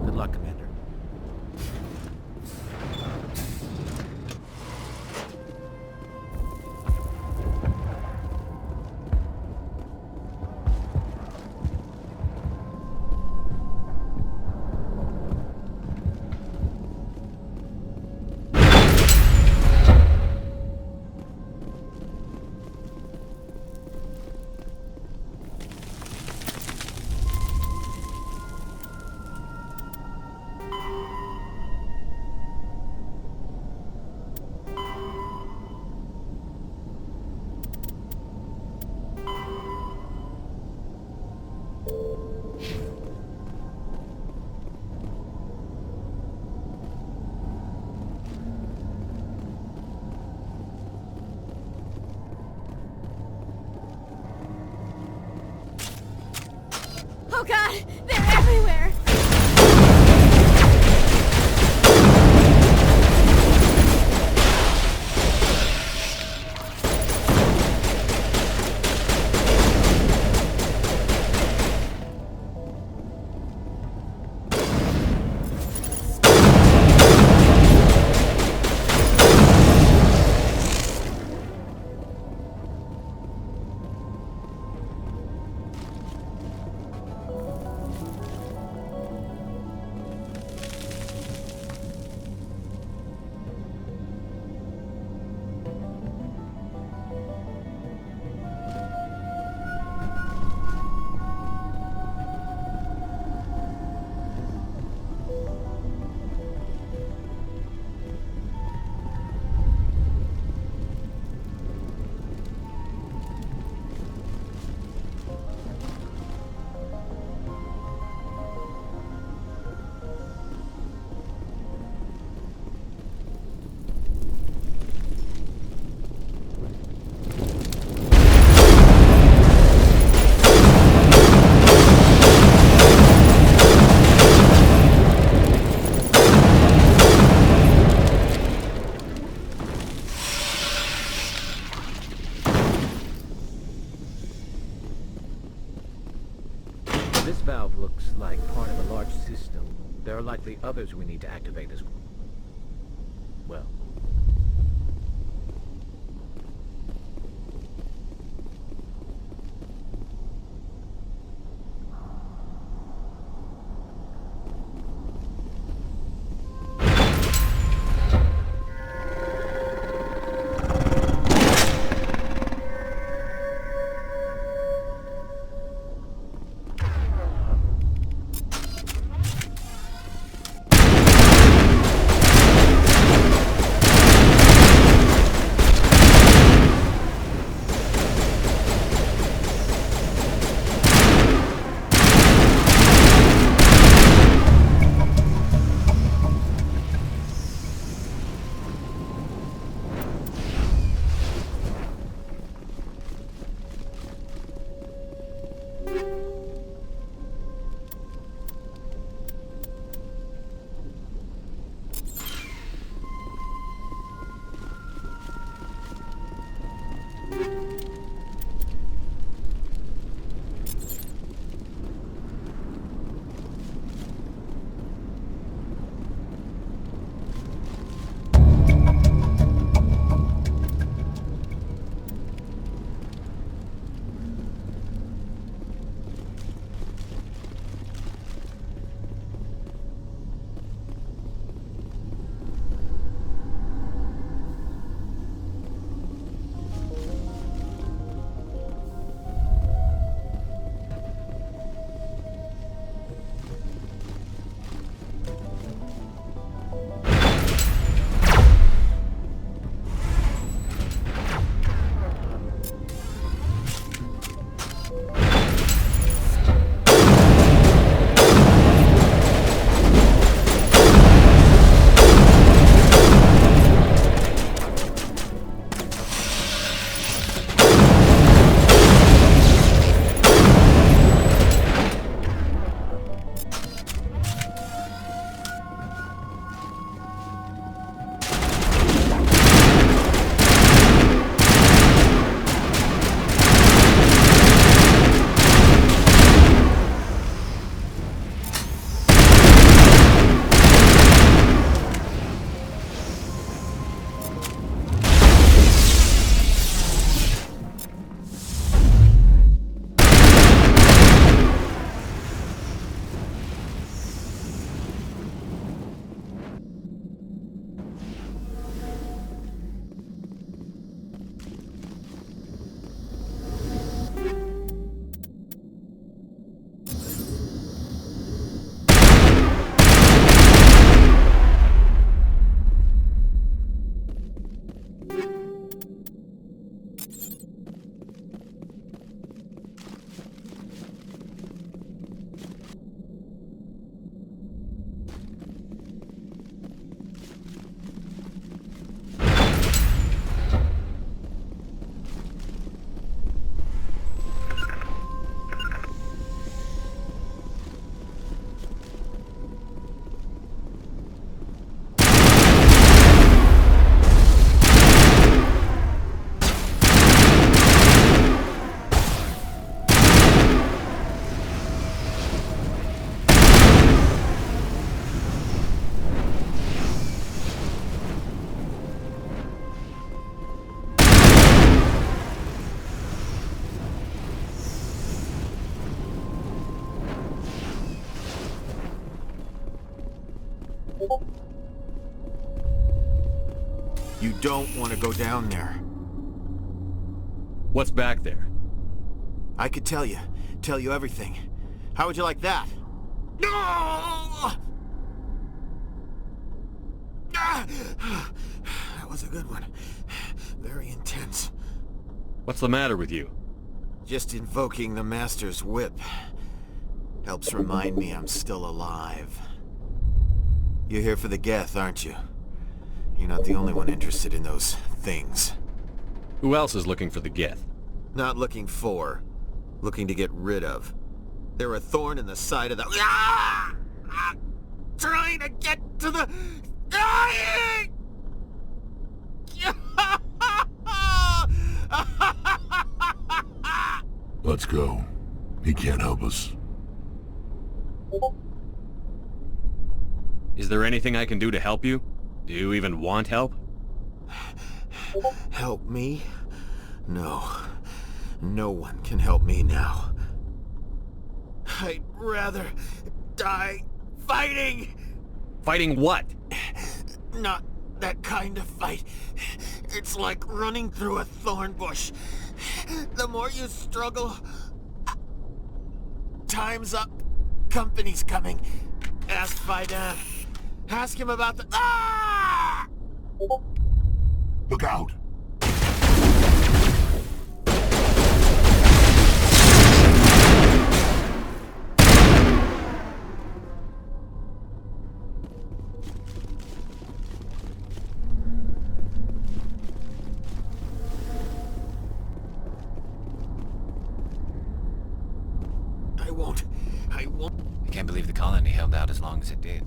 Good luck, Commander. Oh god, they're everywhere! This valve looks like part of a large system. There are likely others we need to activate as well. You don't want to go down there. What's back there? I could tell you everything. How would you like that? No! That was a good one. Very intense. What's the matter with you? Just invoking the Master's whip helps remind me I'm still alive. You're here for the Geth, aren't you? You're not the only one interested in those things. Who else is looking for the Geth? Not looking for. Looking to get rid of. They're a thorn in the side of the... Ah! Trying to get to the... Dying! Let's go. He can't help us. Is there anything I can do to help you? Do you even want help? Help me? No. No one can help me now. I'd rather die fighting! Fighting what? Not that kind of fight. It's like running through a thorn bush. The more you struggle... Time's up. Company's coming. Ask Kaidan. Ask him about the... Ah! Look out! I won't. I can't believe the colony held out as long as it did.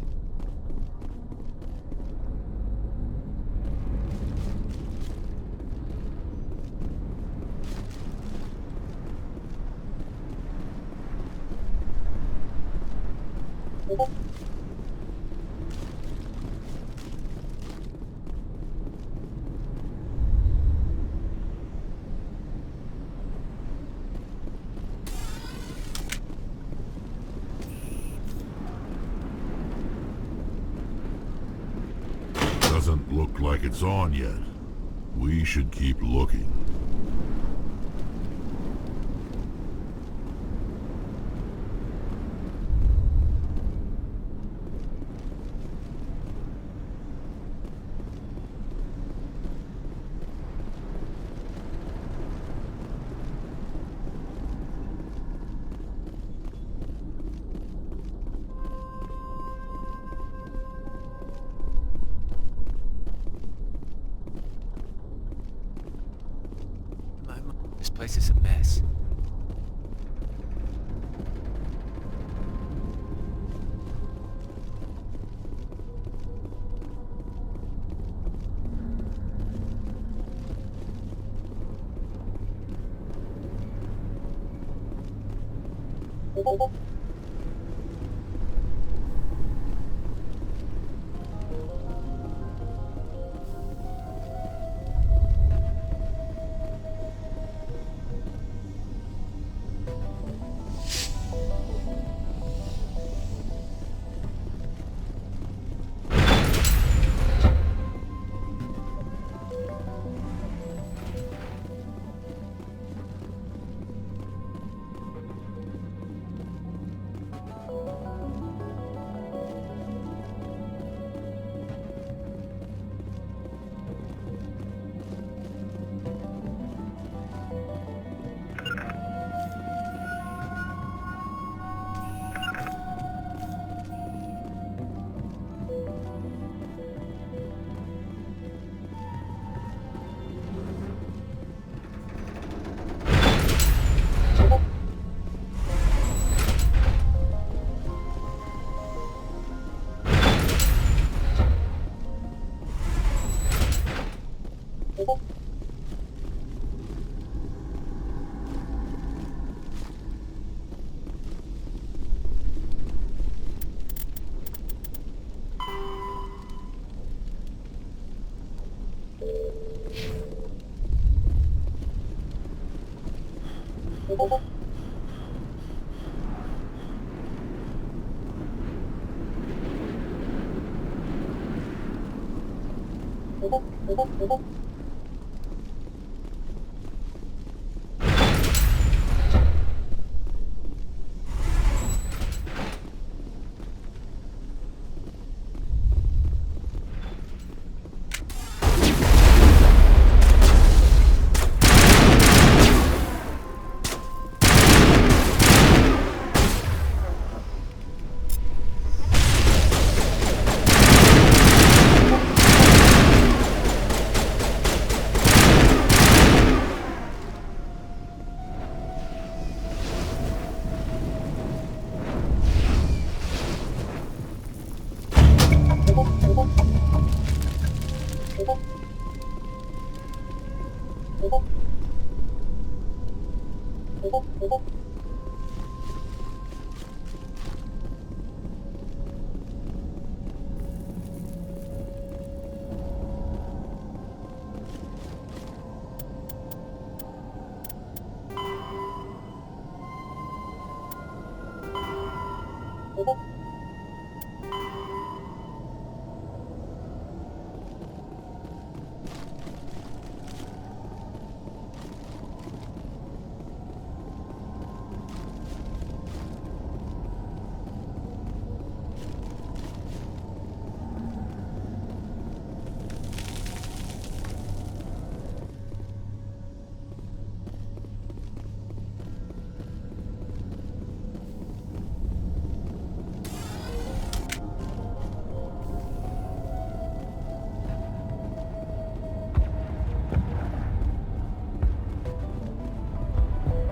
Doesn't look like it's on yet. We should keep looking. This place is a mess.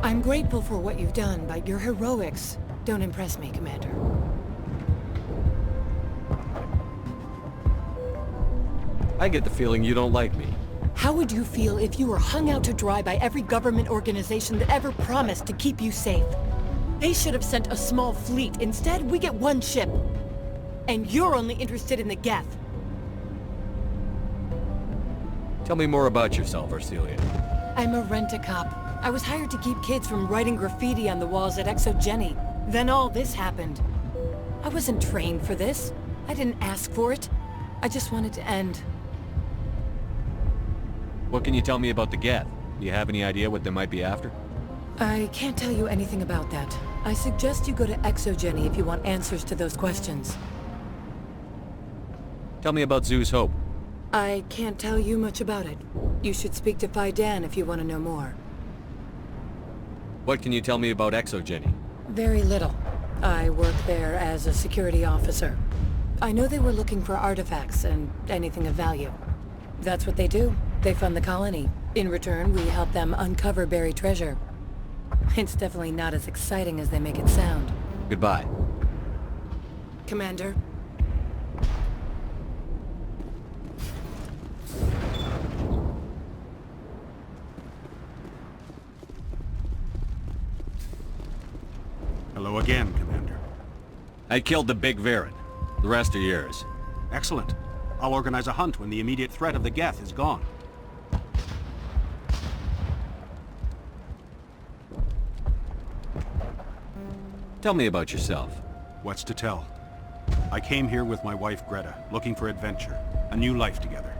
I'm grateful for what you've done, but your heroics don't impress me, Commander. I get the feeling you don't like me. How would you feel if you were hung out to dry by every government organization that ever promised to keep you safe? They should have sent a small fleet. Instead, we get one ship. And you're only interested in the Geth. Tell me more about yourself, Arcelia. I'm a rent-a-cop. I was hired to keep kids from writing graffiti on the walls at Exogeny. Then all this happened. I wasn't trained for this. I didn't ask for it. I just wanted to end. What can you tell me about the Geth? Do you have any idea what they might be after? I can't tell you anything about that. I suggest you go to Exogeny if you want answers to those questions. Tell me about Zoo's Hope. I can't tell you much about it. You should speak to Kaidan if you want to know more. What can you tell me about Exogeny? Very little. I work there as a security officer. I know they were looking for artifacts and anything of value. That's what they do. They fund the colony. In return, we help them uncover buried treasure. It's definitely not as exciting as they make it sound. Goodbye. Commander. Hello again, Commander. I killed the big Varen. The rest are yours. Excellent. I'll organize a hunt when the immediate threat of the Geth is gone. Tell me about yourself. What's to tell? I came here with my wife Greta, looking for adventure, a new life together.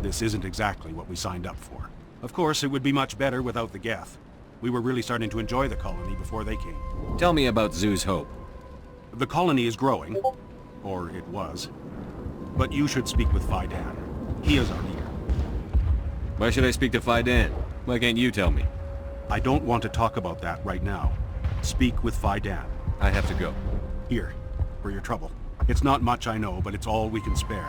This isn't exactly what we signed up for. Of course, it would be much better without the Geth. We were really starting to enjoy the colony before they came. Tell me about Zoo's Hope. The colony is growing. Or it was. But you should speak with Kaidan. He is our leader. Why should I speak to Kaidan? Why can't you tell me? I don't want to talk about that right now. Speak with Kaidan. I have to go. Here, for your trouble. It's not much, I know, but it's all we can spare.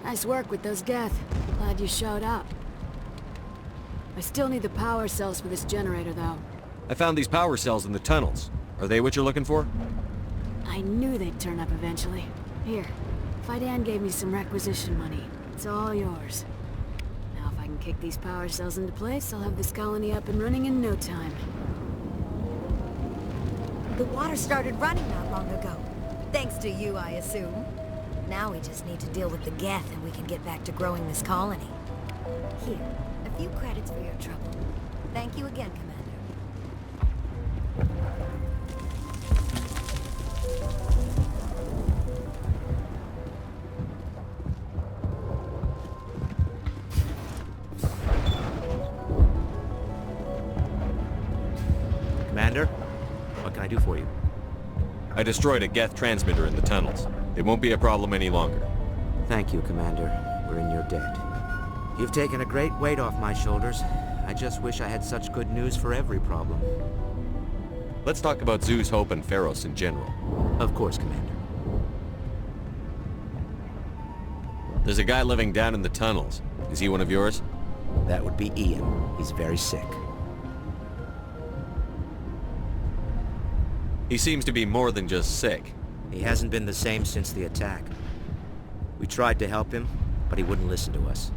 Nice work with those Geth. Glad you showed up. I still need the power cells for this generator, though. I found these power cells in the tunnels. Are they what you're looking for? I knew they'd turn up eventually. Here, Kaidan gave me some requisition money. It's all yours. Now if I can kick these power cells into place, I'll have this colony up and running in no time. The water started running not long ago. Thanks to you, I assume. Now we just need to deal with the Geth and we can get back to growing this colony. Here, a few credits for your trouble. Thank you again, Commander. Commander, what can I do for you? I destroyed a Geth transmitter in the tunnels. It won't be a problem any longer. Thank you, Commander. We're in your debt. You've taken a great weight off my shoulders. I just wish I had such good news for every problem. Let's talk about Zeus, Hope, and Pharos in general. Of course, Commander. There's a guy living down in the tunnels. Is he one of yours? That would be Ian. He's very sick. He seems to be more than just sick. He hasn't been the same since the attack. We tried to help him, but he wouldn't listen to us.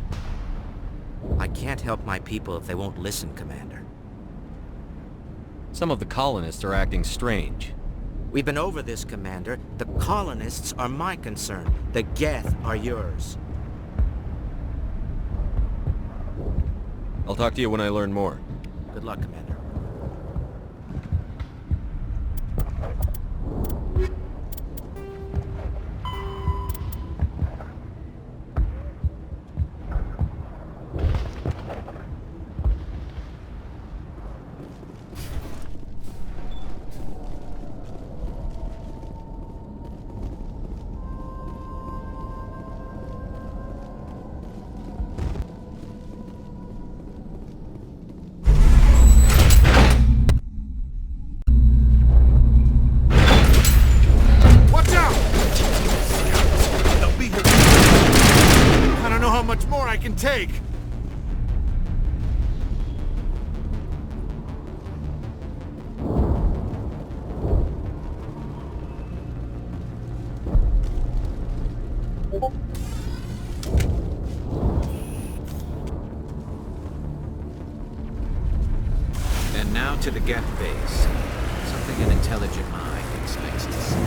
I can't help my people if they won't listen, Commander. Some of the colonists are acting strange. We've been over this, Commander. The colonists are my concern. The Geth are yours. I'll talk to you when I learn more. Good luck, Commander. Take! And now to the Geth base. Something an intelligent mind expects to see.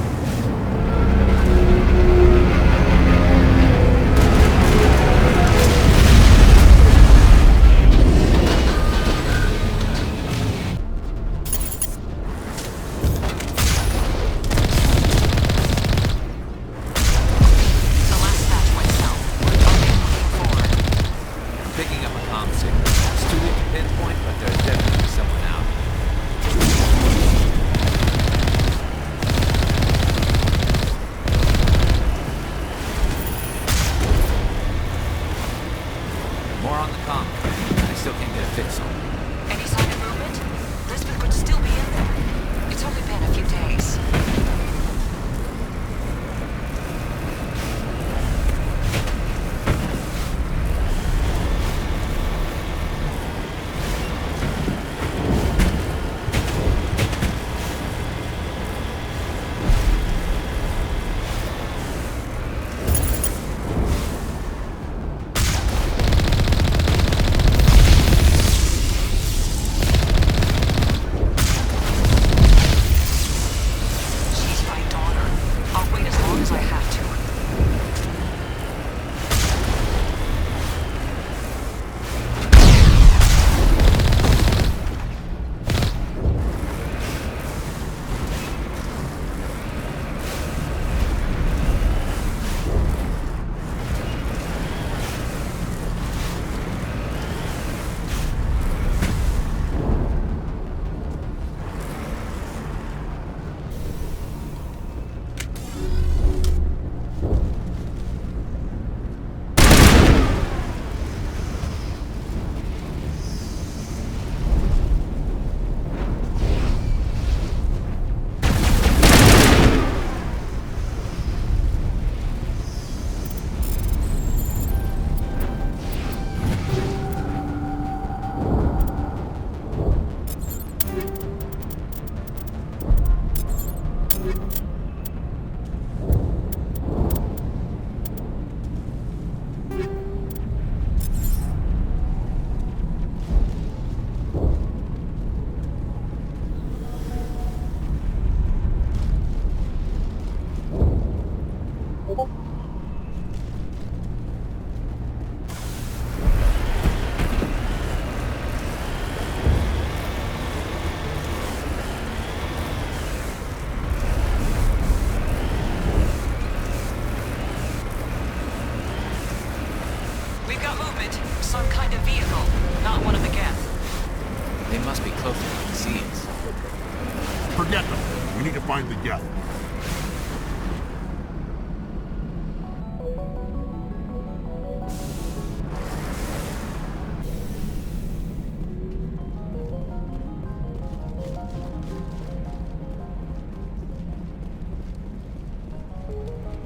close enough to see us. Forget them. We need to find the Geth.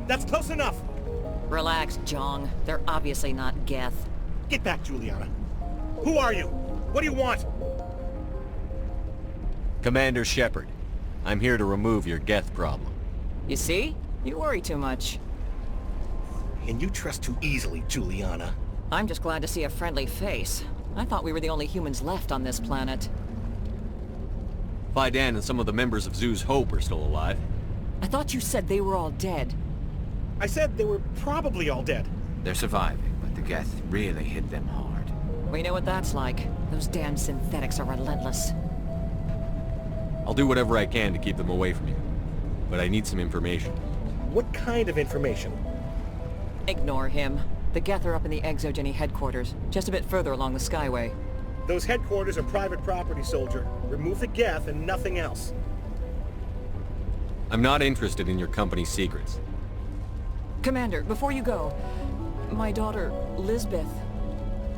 That's close enough! Relax, Jong. They're obviously not Geth. Get back, Juliana. Who are you? What do you want? Commander Shepard, I'm here to remove your Geth problem. You see? You worry too much. And you trust too easily, Juliana. I'm just glad to see a friendly face. I thought we were the only humans left on this planet. Kaidan and some of the members of Zoo's Hope are still alive. I thought you said they were all dead. I said they were probably all dead. They're surviving, but the Geth really hit them hard. We know what that's like. Those damn synthetics are relentless. I'll do whatever I can to keep them away from you. But I need some information. What kind of information? Ignore him. The Geth are up in the Exogeny headquarters, just a bit further along the Skyway. Those headquarters are private property, soldier. Remove the Geth and nothing else. I'm not interested in your company's secrets. Commander, before you go, my daughter, Lisbeth,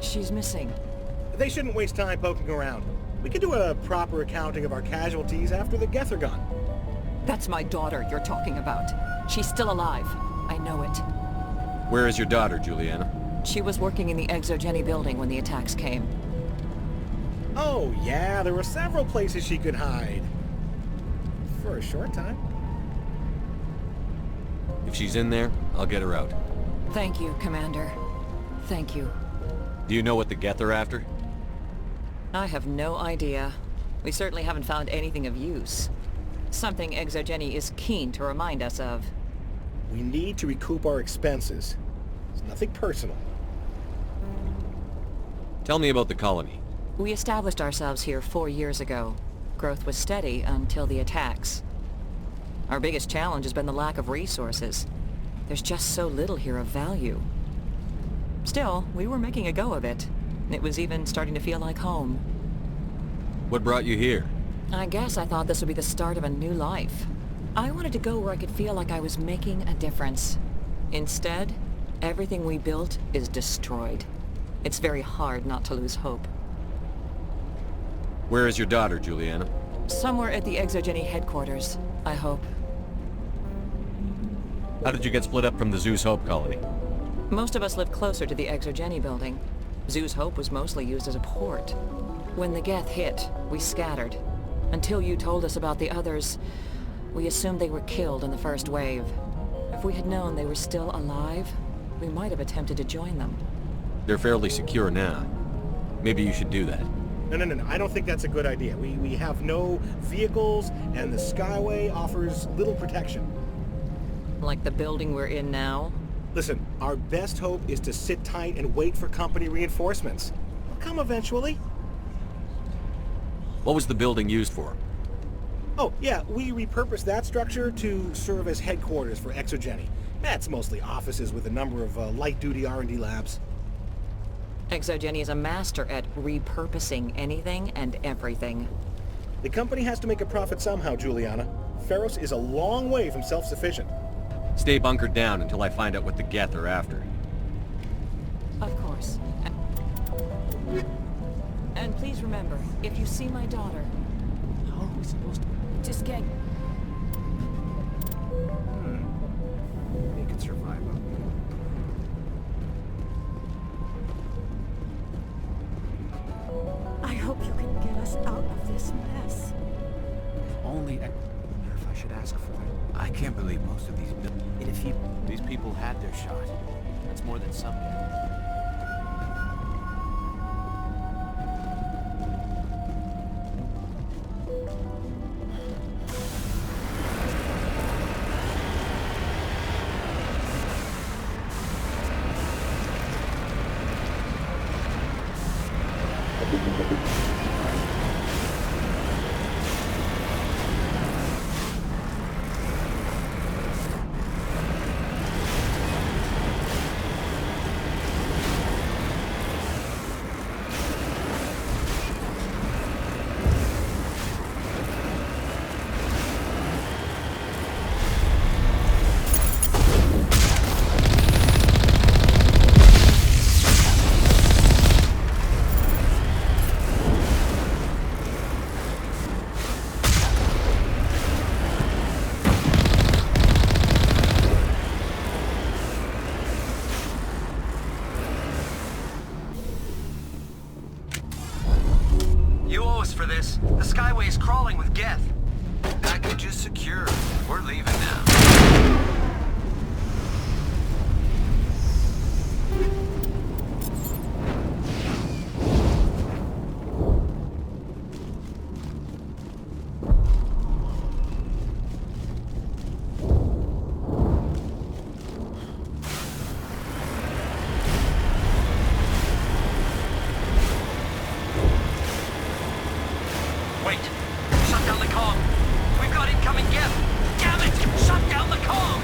she's missing. They shouldn't waste time poking around. We can do a proper accounting of our casualties after the Geth are gone. That's my daughter you're talking about. She's still alive. I know it. Where is your daughter, Juliana? She was working in the Exogeny building when the attacks came. Oh, yeah, there were several places she could hide. For a short time. If she's in there, I'll get her out. Thank you, Commander. Thank you. Do you know what the Geth are after? I have no idea. We certainly haven't found anything of use. Something Exogeny is keen to remind us of. We need to recoup our expenses. It's nothing personal. Tell me about the colony. We established ourselves here 4 years ago. Growth was steady until the attacks. Our biggest challenge has been the lack of resources. There's just so little here of value. Still, we were making a go of it. It was even starting to feel like home. What brought you here? I guess I thought this would be the start of a new life. I wanted to go where I could feel like I was making a difference. Instead, everything we built is destroyed. It's very hard not to lose hope. Where is your daughter, Juliana? Somewhere at the Exogeny headquarters, I hope. How did you get split up from the Zeus Hope colony? Most of us lived closer to the Exogeny building. Zeus Hope was mostly used as a port. When the Geth hit, we scattered. Until you told us about the others, we assumed they were killed in the first wave. If we had known they were still alive, we might have attempted to join them. They're fairly secure now. Maybe you should do that. No. I don't think that's a good idea. We have no vehicles, and the Skyway offers little protection. Like the building we're in now? Listen, our best hope is to sit tight and wait for company reinforcements. They'll come eventually. What was the building used for? Oh, yeah, we repurposed that structure to serve as headquarters for Exogeny. That's mostly offices with a number of light-duty R&D labs. Exogeny is a master at repurposing anything and everything. The company has to make a profit somehow, Juliana. Feros is a long way from self-sufficient. Stay bunkered down until I find out what the Geth are after. Of course. And please remember, if you see my daughter... How are we supposed to... Just get... They could survive up. I hope you can get us out of this mess. If only... I wonder if I should ask for them. I can't believe most of these... And if these people had their shot, that's more than some did. secure. We're leaving now. Wait! Shut down the comm! We've got incoming Geth! Damn it! Shut down the comm!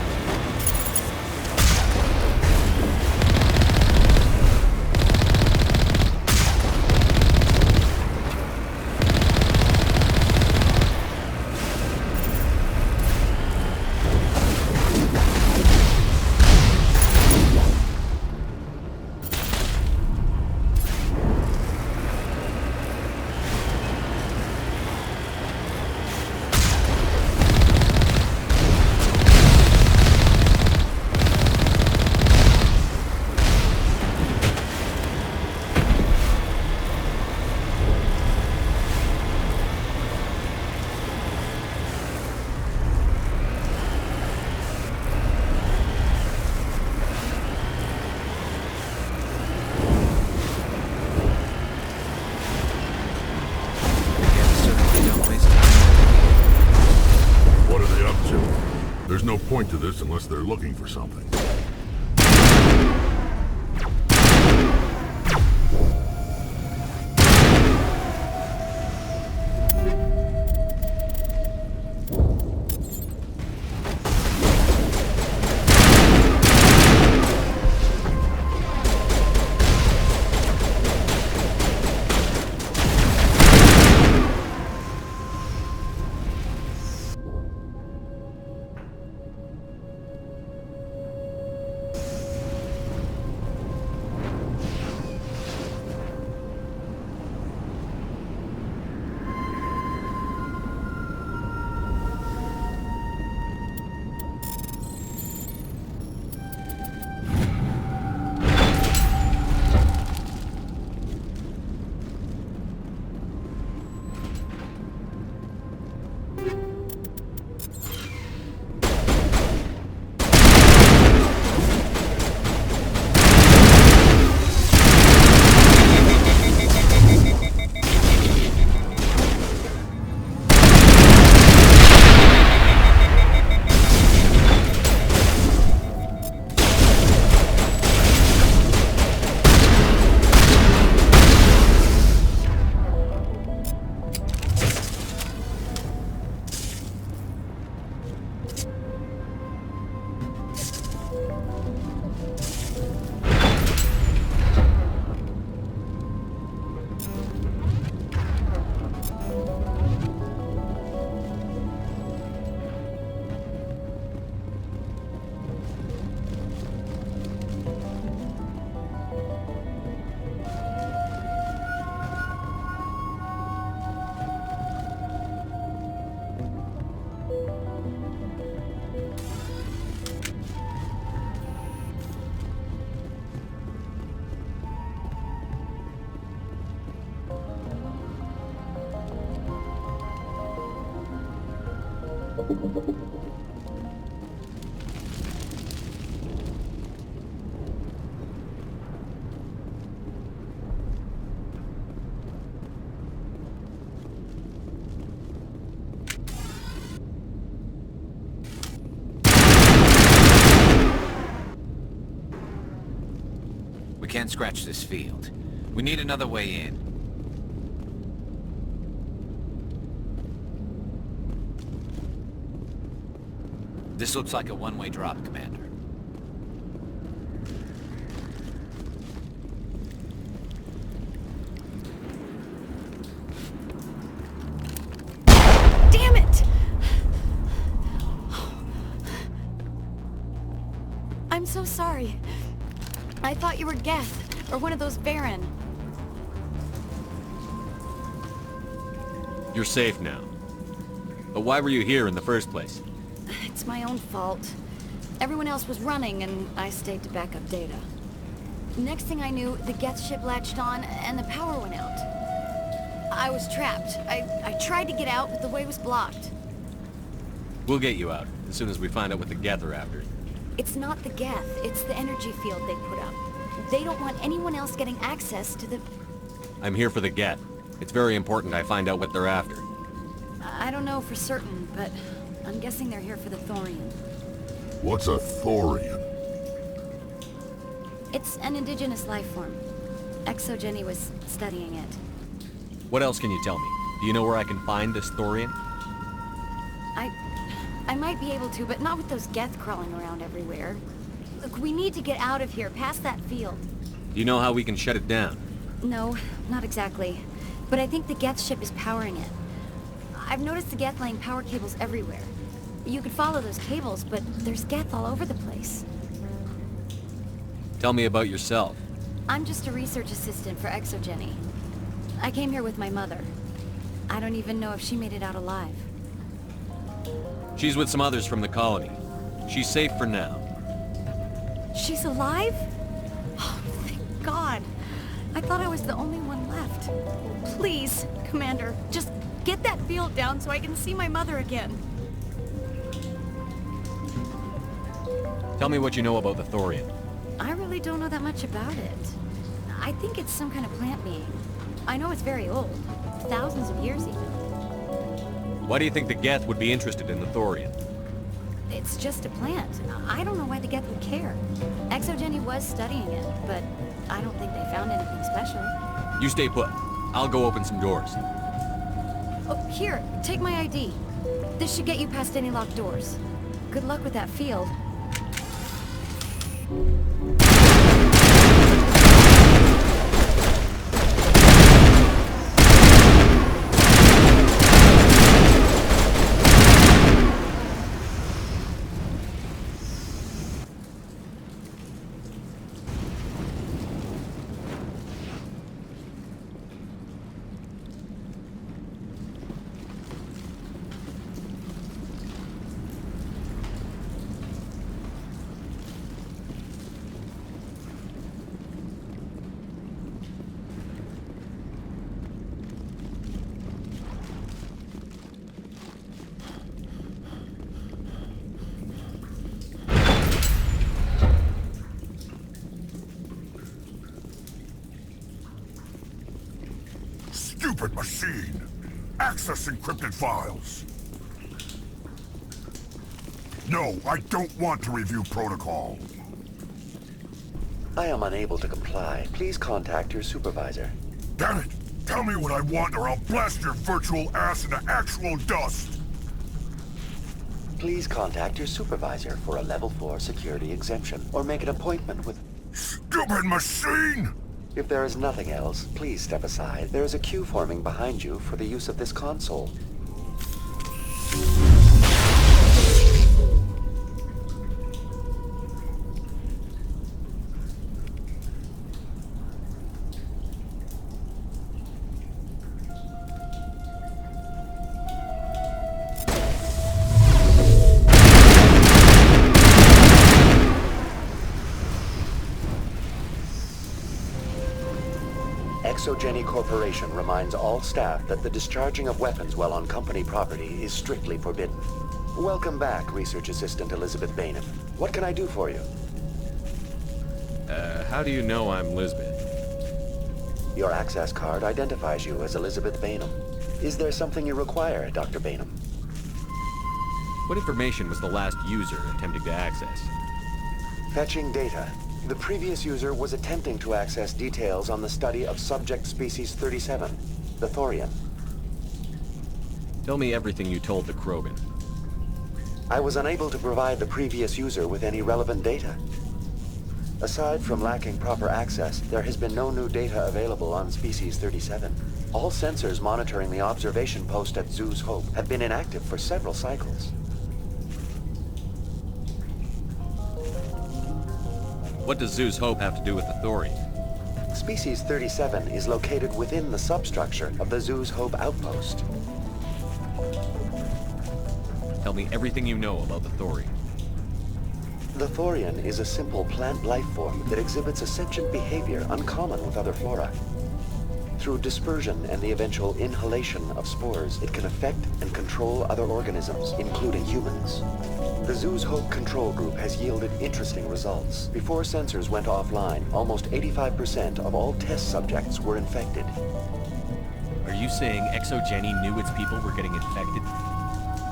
What are they up to? There's no point to this unless they're looking for something. We can't scratch this field. We need another way in. This looks like a one-way drop, Commander. Damn it! I'm so sorry. I thought you were Geth, or one of those Varen. You're safe now. But why were you here in the first place? It's my own fault. Everyone else was running, and I stayed to back up data. Next thing I knew, the Geth ship latched on, and the power went out. I was trapped. I tried to get out, but the way was blocked. We'll get you out, as soon as we find out what the Geth are after. It's not the Geth, it's the energy field they put up. They don't want anyone else getting access to the... I'm here for the Geth. It's very important I find out what they're after. I don't know for certain, but I'm guessing they're here for the Thorian. What's a Thorian? It's an indigenous life form. Exogeny was studying it. What else can you tell me? Do you know where I can find this Thorian? I might be able to, but not with those Geth crawling around everywhere. Look, we need to get out of here, past that field. Do you know how we can shut it down? No, not exactly. But I think the Geth ship is powering it. I've noticed the Geth laying power cables everywhere. You could follow those cables, but there's Geth all over the place. Tell me about yourself. I'm just a research assistant for Exogeny. I came here with my mother. I don't even know if she made it out alive. She's with some others from the colony. She's safe for now. She's alive? Oh, thank God. I thought I was the only one left. Please, Commander, just get that field down so I can see my mother again. Tell me what you know about the Thorian. I really don't know that much about it. I think it's some kind of plant being. I know it's very old. Thousands of years even. Why do you think the Geth would be interested in the Thorian? It's just a plant. I don't know why the Geth would care. Exogeny was studying it, but I don't think they found anything special. You stay put. I'll go open some doors. Oh, here, take my ID. This should get you past any locked doors. Good luck with that field. Stupid machine! Access encrypted files! No, I don't want to review protocol. I am unable to comply. Please contact your supervisor. Damn it! Tell me what I want or I'll blast your virtual ass into actual dust! Please contact your supervisor for a level 4 security exemption, or make an appointment with... Stupid machine! If there is nothing else, please step aside. There is a queue forming behind you for the use of this console. Exogeny Corporation reminds all staff that the discharging of weapons while on company property is strictly forbidden. Welcome back, Research Assistant Elizabeth Bainham. What can I do for you? How do you know I'm Lisbeth? Your access card identifies you as Elizabeth Bainham. Is there something you require, Dr. Bainham? What information was the last user attempting to access? Fetching data. The previous user was attempting to access details on the study of subject species 37, the Thorian. Tell me everything you told the Krogan. I was unable to provide the previous user with any relevant data. Aside from lacking proper access, there has been no new data available on species 37. All sensors monitoring the observation post at Zoo's Hope have been inactive for several cycles. What does Zoo's Hope have to do with the Thorian? Species 37 is located within the substructure of the Zoo's Hope outpost. Tell me everything you know about the Thorian. The Thorian is a simple plant life form that exhibits a sentient behavior uncommon with other flora. Through through dispersion and the eventual inhalation of spores, it can affect and control other organisms, including humans. The Zoo's Hope control group has yielded interesting results. Before sensors went offline, almost 85% of all test subjects were infected. Are you saying ExoGeni knew its people were getting infected?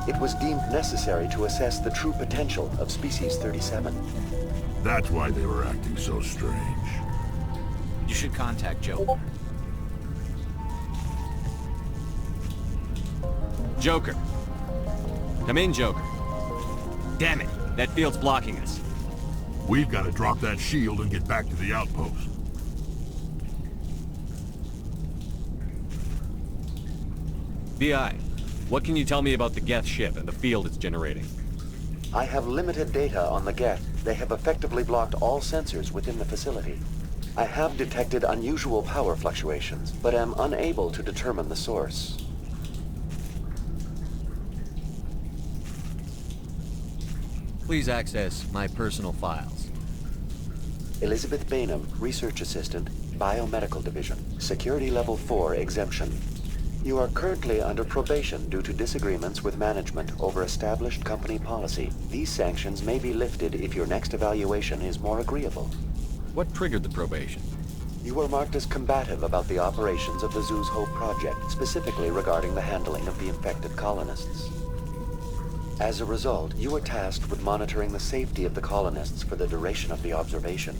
It was deemed necessary to assess the true potential of Species 37. That's why they were acting so strange. You should contact Joker. Joker. Come in, Joker. Damn it, that field's blocking us. We've got to drop that shield and get back to the outpost. VI, what can you tell me about the Geth ship and the field it's generating? I have limited data on the Geth. They have effectively blocked all sensors within the facility. I have detected unusual power fluctuations, but am unable to determine the source. Please access my personal files. Elizabeth Bainham, Research Assistant, Biomedical Division, Security Level 4 exemption. You are currently under probation due to disagreements with management over established company policy. These sanctions may be lifted if your next evaluation is more agreeable. What triggered the probation? You were marked as combative about the operations of the Zoo's Hope project, specifically regarding the handling of the infected colonists. As a result, you were tasked with monitoring the safety of the colonists for the duration of the observation.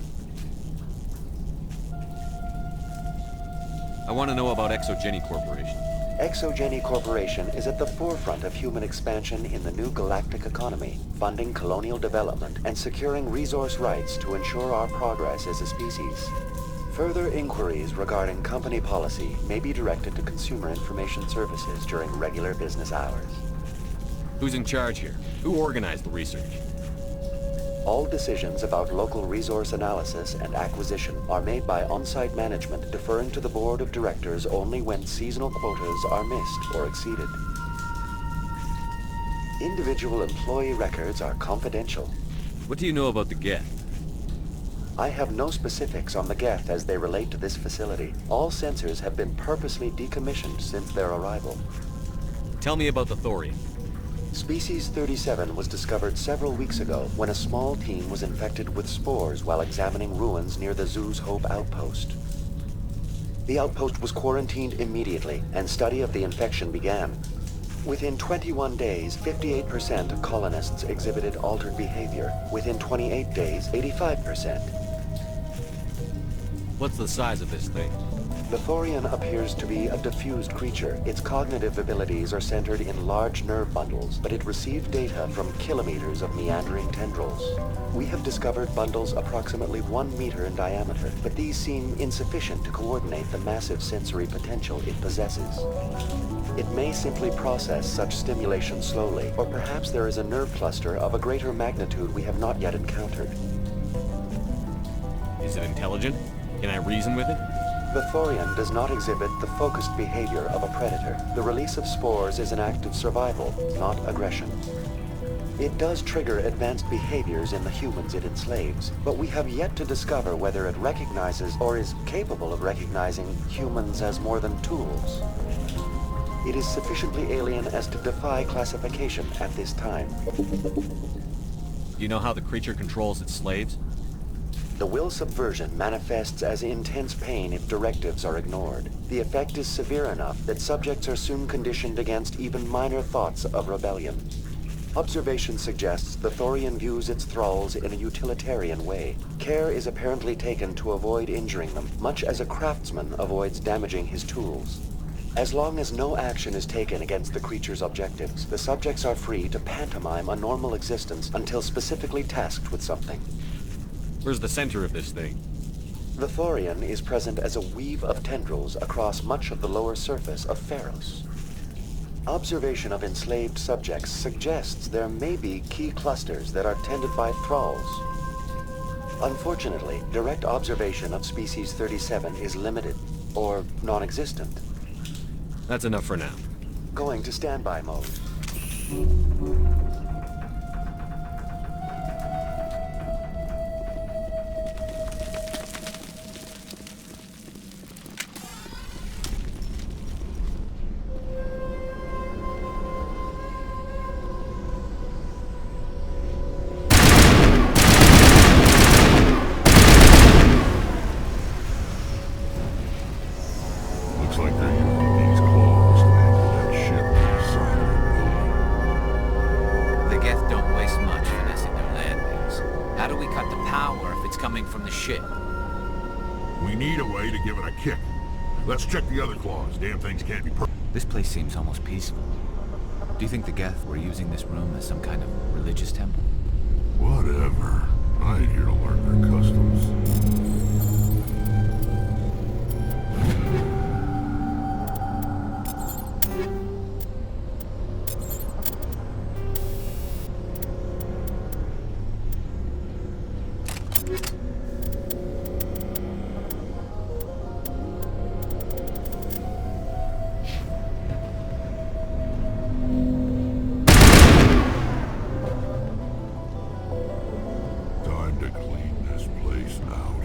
I want to know about ExoGeni Corporation. ExoGeni Corporation is at the forefront of human expansion in the new galactic economy, funding colonial development and securing resource rights to ensure our progress as a species. Further inquiries regarding company policy may be directed to Consumer Information Services during regular business hours. Who's in charge here? Who organized the research? All decisions about local resource analysis and acquisition are made by on-site management, deferring to the board of directors only when seasonal quotas are missed or exceeded. Individual employee records are confidential. What do you know about the Geth? I have no specifics on the Geth as they relate to this facility. All sensors have been purposely decommissioned since their arrival. Tell me about the thorium. Species 37 was discovered several weeks ago when a small team was infected with spores while examining ruins near the Zoo's Hope outpost. The outpost was quarantined immediately, and study of the infection began. Within 21 days, 58% of colonists exhibited altered behavior. Within 28 days, 85%. What's the size of this thing? The Thorian appears to be a diffused creature. Its cognitive abilities are centered in large nerve bundles, but it received data from kilometers of meandering tendrils. We have discovered bundles approximately 1 meter in diameter, but these seem insufficient to coordinate the massive sensory potential it possesses. It may simply process such stimulation slowly, or perhaps there is a nerve cluster of a greater magnitude we have not yet encountered. Is it intelligent? Can I reason with it? The Thorian does not exhibit the focused behavior of a predator. The release of spores is an act of survival, not aggression. It does trigger advanced behaviors in the humans it enslaves, but we have yet to discover whether it recognizes or is capable of recognizing humans as more than tools. It is sufficiently alien as to defy classification at this time. Do you know how the creature controls its slaves? The will subversion manifests as intense pain if directives are ignored. The effect is severe enough that subjects are soon conditioned against even minor thoughts of rebellion. Observation suggests the Thorian views its thralls in a utilitarian way. Care is apparently taken to avoid injuring them, much as a craftsman avoids damaging his tools. As long as no action is taken against the creature's objectives, the subjects are free to pantomime a normal existence until specifically tasked with something. Where's the center of this thing? The Thorian is present as a weave of tendrils across much of the lower surface of Pharos. Observation of enslaved subjects suggests there may be key clusters that are tended by thralls. Unfortunately, direct observation of Species 37 is limited, or non-existent. That's enough for now. Going to standby mode. How do we cut the power if it's coming from the ship? We need a way to give it a kick. Let's check the other claws. Damn things can't be perfect. This place seems almost peaceful. Do you think the Geth were using this room as some kind of religious temple? Whatever. I ain't here to learn their customs. Time to clean this place out.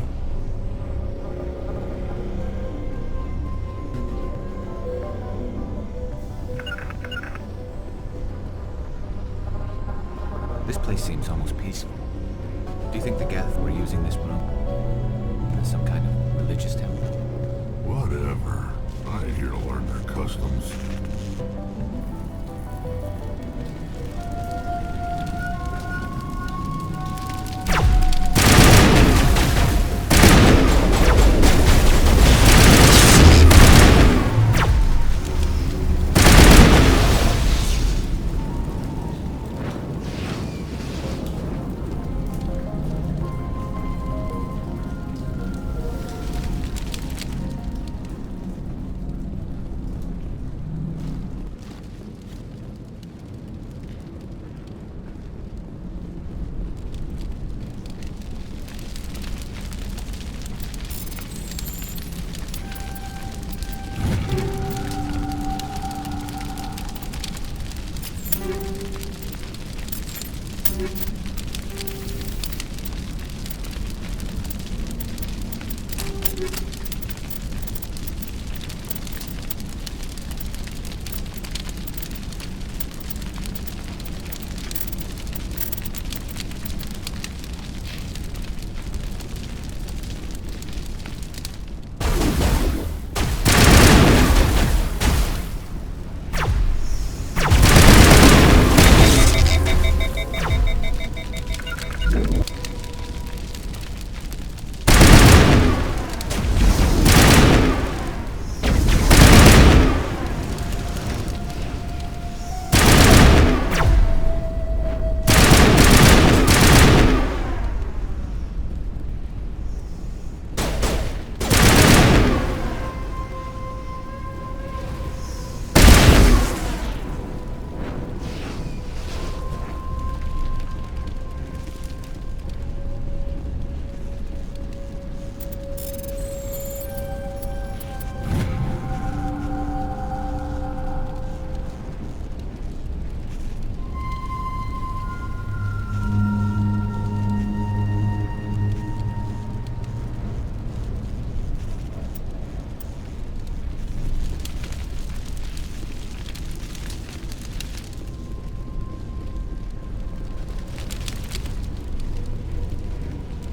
This place seems almost peaceful. Do you think the Geth were using this room as some kind of religious temple? Whatever. I ain't here to learn their customs.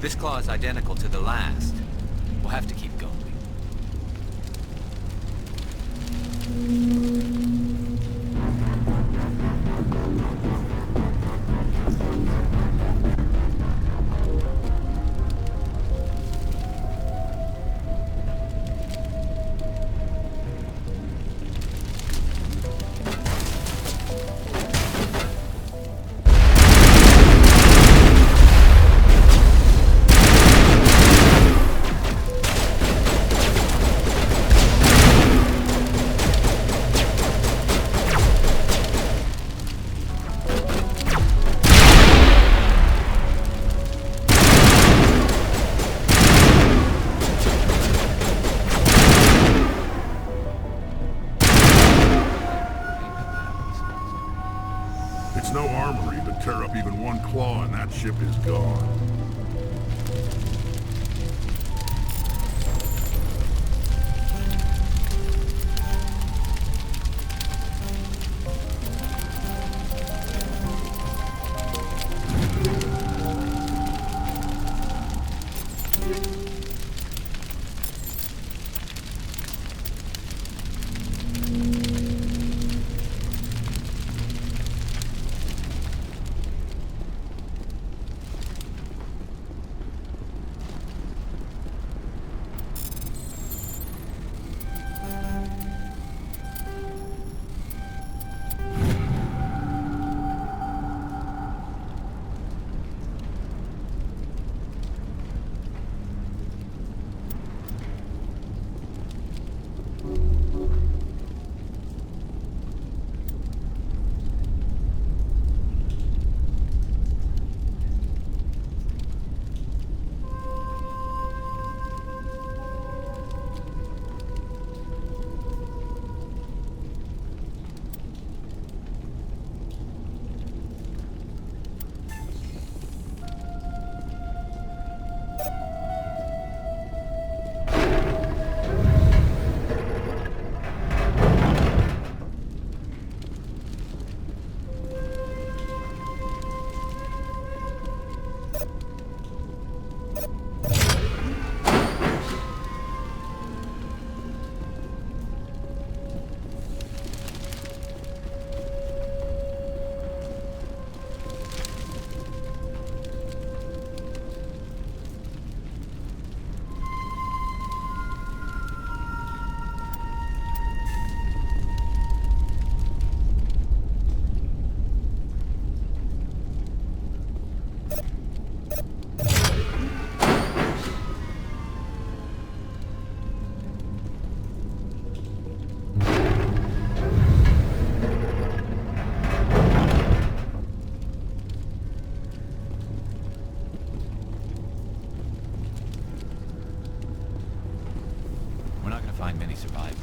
This claw is identical to the last. We'll have to keep going. It's no armory, but tear up even one claw and that ship is gone. survived.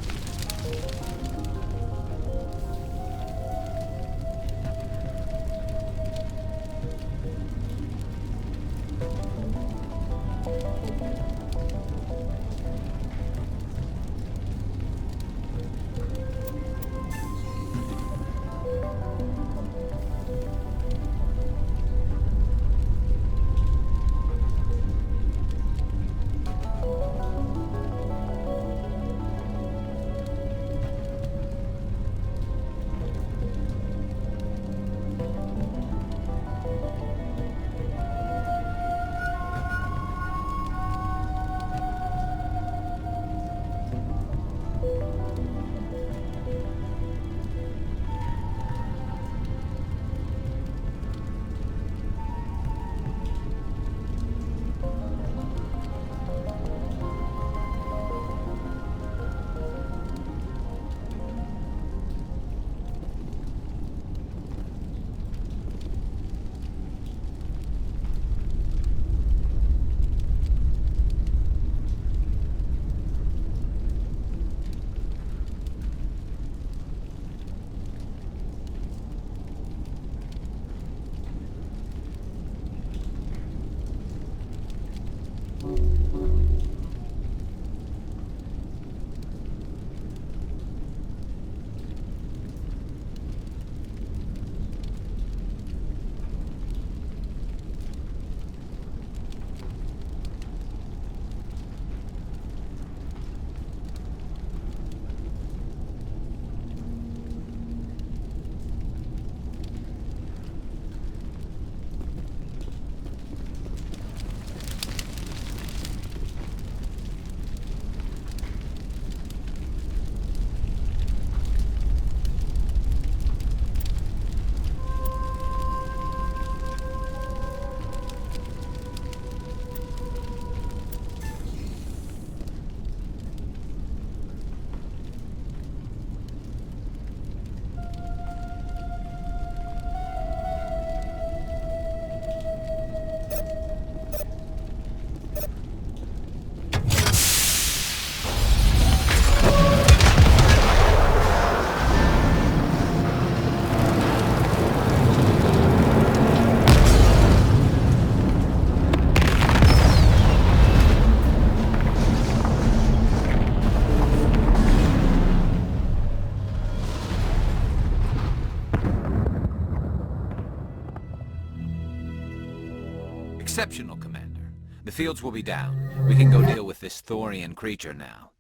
Exceptional, Commander. The fields will be down. We can go deal with this Thorian creature now.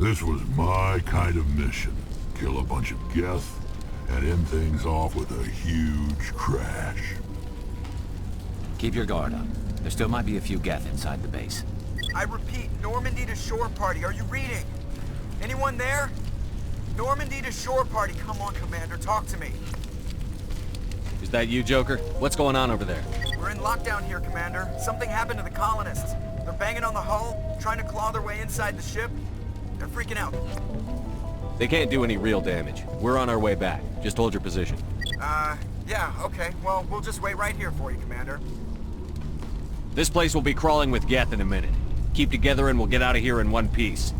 This was my kind of mission. Kill a bunch of Geth and end things off with a huge crash. Keep your guard up. There still might be a few Geth inside the base. I repeat, Normandy to shore party. Are you reading? Anyone there? Normandy to shore party. Come on, Commander. Talk to me. Is that you, Joker? What's going on over there? We're in lockdown here, Commander. Something happened to the colonists. They're banging on the hull, trying to claw their way inside the ship. They're freaking out. They can't do any real damage. We're on our way back. Just hold your position. Yeah, okay. Well, we'll just wait right here for you, Commander. This place will be crawling with Geth in a minute. Keep together and we'll get out of here in one piece.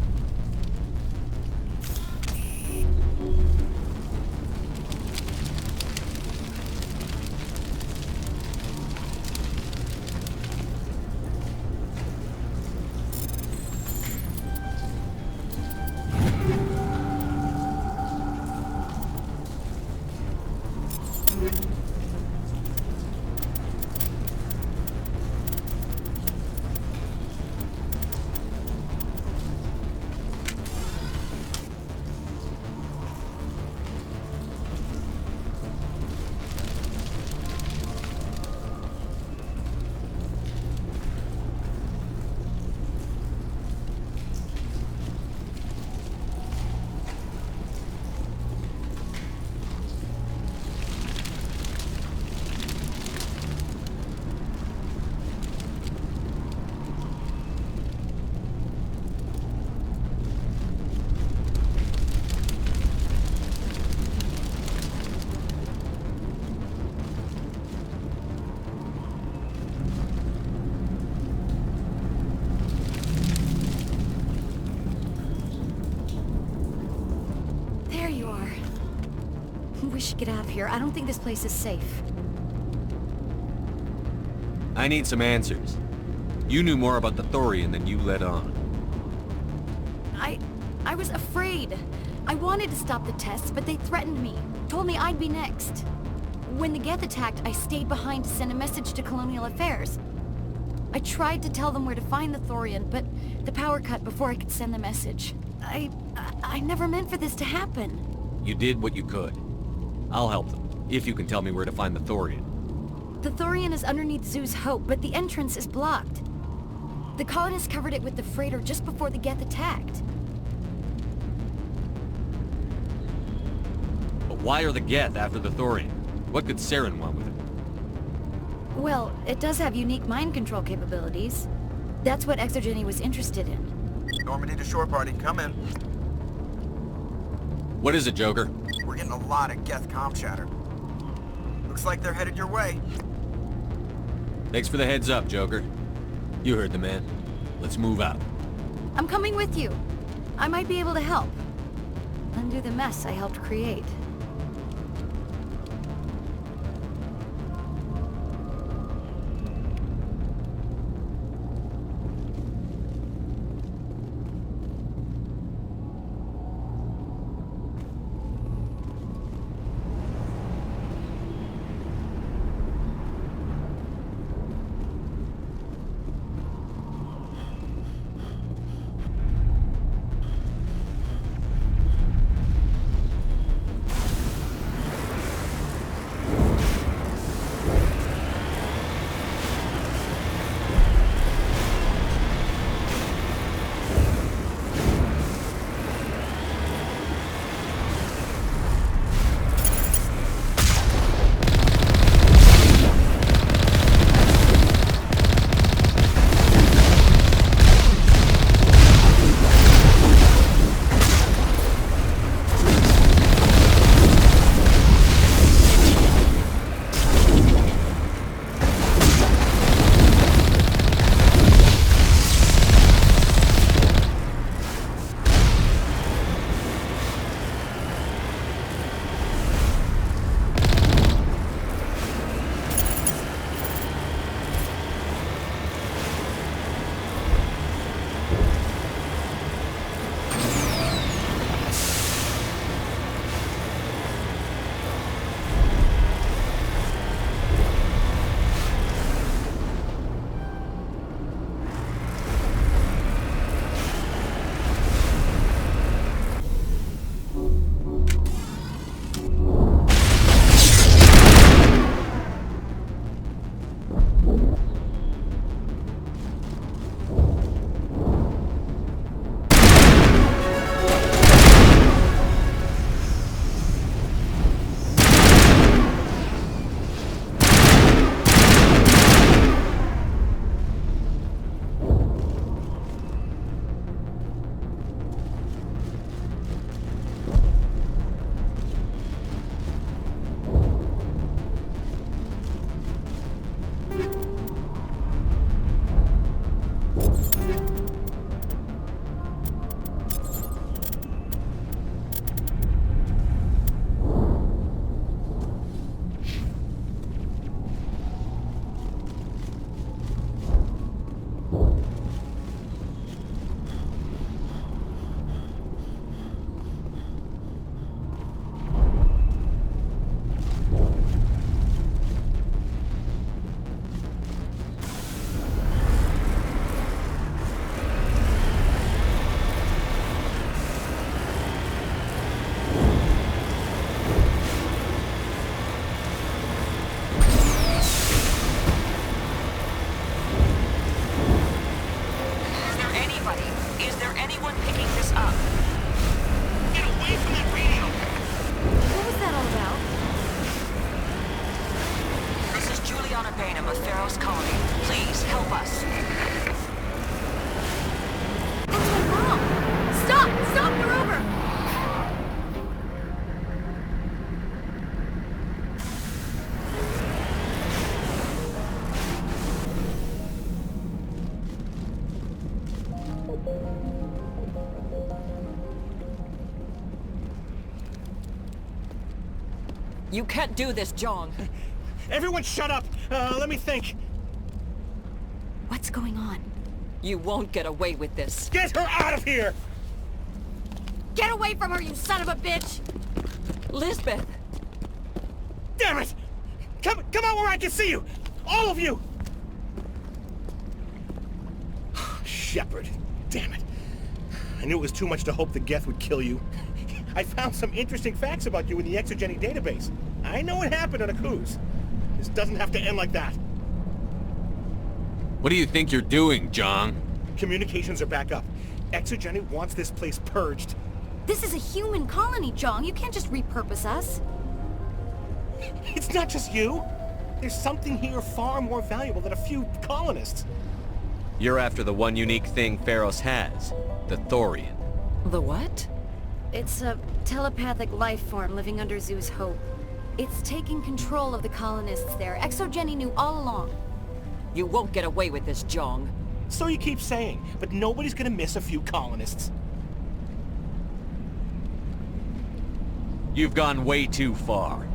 should get out of here. I don't think this place is safe. I need some answers. You knew more about the Thorian than you let on. I was afraid. I wanted to stop the tests, but they threatened me. Told me I'd be next. When the Geth attacked, I stayed behind to send a message to Colonial Affairs. I tried to tell them where to find the Thorian, but the power cut before I could send the message. I never meant for this to happen. You did what you could. I'll help them, if you can tell me where to find the Thorian. The Thorian is underneath Zoo's Hope, but the entrance is blocked. The colonists covered it with the freighter just before the Geth attacked. But why are the Geth after the Thorian? What could Saren want with it? Well, it does have unique mind control capabilities. That's what Exogeny was interested in. Normandy to shore party, come in. What is it, Joker? We're getting a lot of Geth comm chatter. Looks like they're headed your way. Thanks for the heads up, Joker. You heard the man. Let's move out. I'm coming with you. I might be able to help. Undo the mess I helped create. You can't do this, Jong. Everyone shut up! Let me think. What's going on? You won't get away with this. Get her out of here! Get away from her, you son of a bitch! Lisbeth! Damn it! Come out where I can see you! All of you! Shepard. Damn it. I knew it was too much to hope the Geth would kill you. I found some interesting facts about you in the Exogeny database. I know it happened on a cruise. This doesn't have to end like that. What do you think you're doing, Jong? Communications are back up. Exogeny wants this place purged. This is a human colony, Jong. You can't just repurpose us. It's not just you. There's something here far more valuable than a few colonists. You're after the one unique thing Pharos has, the Thorian. The what? It's a telepathic life form living under Zeus' Hope. It's taking control of the colonists there. Exogeny knew all along. You won't get away with this, Jong. So you keep saying, but nobody's gonna miss a few colonists. You've gone way too far.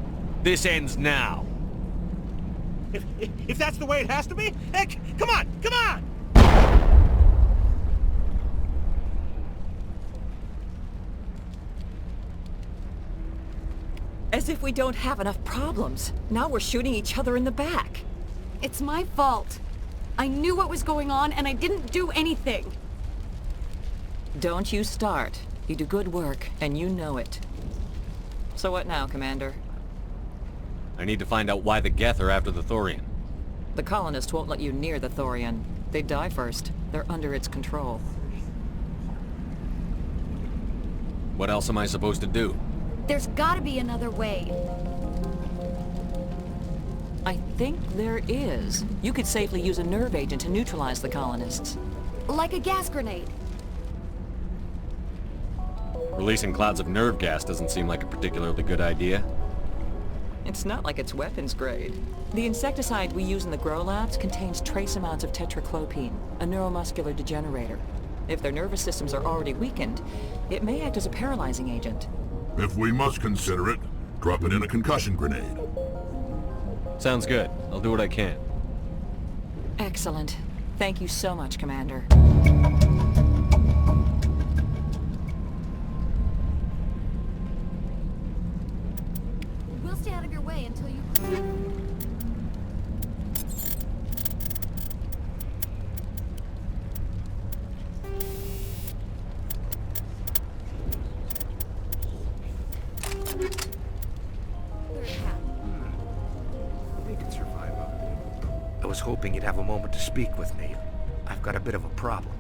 This ends now. If that's the way it has to be, heck, come on, come on! As if we don't have enough problems. Now we're shooting each other in the back. It's my fault. I knew what was going on, and I didn't do anything. Don't you start. You do good work, and you know it. So what now, Commander? I need to find out why the Geth are after the Thorian. The colonists won't let you near the Thorian. They die first. They're under its control. What else am I supposed to do? There's gotta be another way. I think there is. You could safely use a nerve agent to neutralize the colonists. Like a gas grenade. Releasing clouds of nerve gas doesn't seem like a particularly good idea. It's not like it's weapons grade. The insecticide we use in the grow labs contains trace amounts of tetraclopine, a neuromuscular degenerator. If their nervous systems are already weakened, it may act as a paralyzing agent. If we must consider it, drop it in a concussion grenade. Sounds good. I'll do what I can. Excellent. Thank you so much, Commander. We'll stay out of your way until you... We can survive up. I was hoping you'd have a moment to speak with me. I've got a bit of a problem.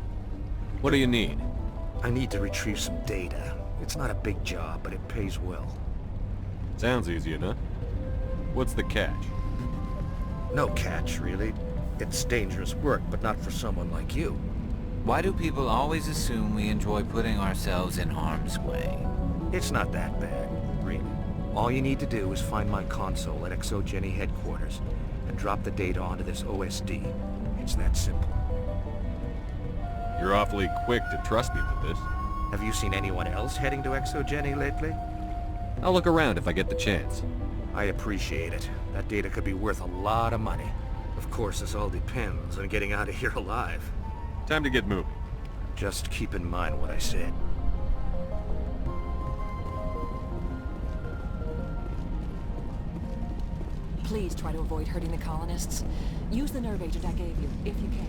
What do you need? I need to retrieve some data. It's not a big job, but it pays well. Sounds easy enough. What's the catch? No catch, really. It's dangerous work, but not for someone like you. Why do people always assume we enjoy putting ourselves in harm's way? It's not that bad, really. All you need to do is find my console at Exogeny headquarters and drop the data onto this OSD. It's that simple. You're awfully quick to trust me with this. Have you seen anyone else heading to Exogeny lately? I'll look around if I get the chance. I appreciate it. That data could be worth a lot of money. Of course, this all depends on getting out of here alive. Time to get moving. Just keep in mind what I said. Please try to avoid hurting the colonists. Use the nerve agent I gave you, if you can.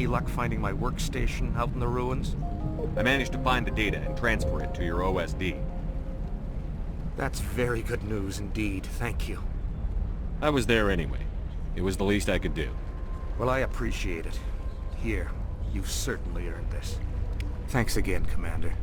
any luck finding my workstation out in the ruins? I managed to find the data and transfer it to your OSD. That's very good news indeed, thank you. I was there anyway. It was the least I could do. Well, I appreciate it. Here, you've certainly earned this. Thanks again, Commander.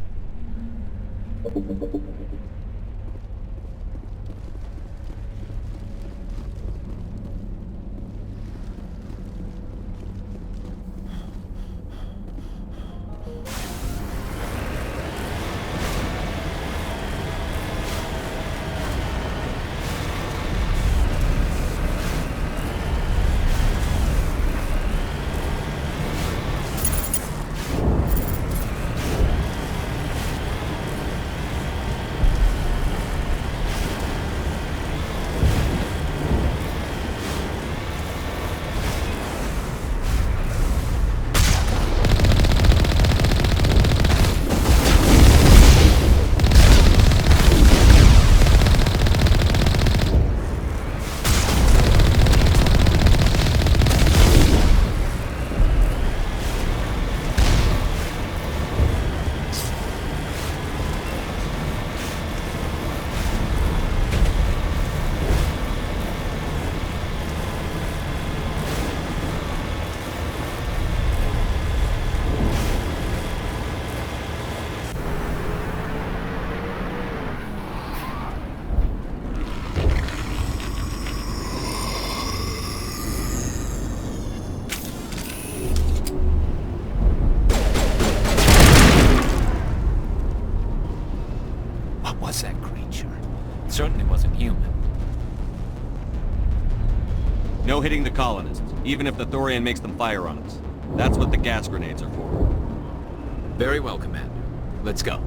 Certainly wasn't human. No hitting the colonists, even if the Thorian makes them fire on us. That's what the gas grenades are for. Very well, Commander. Let's go.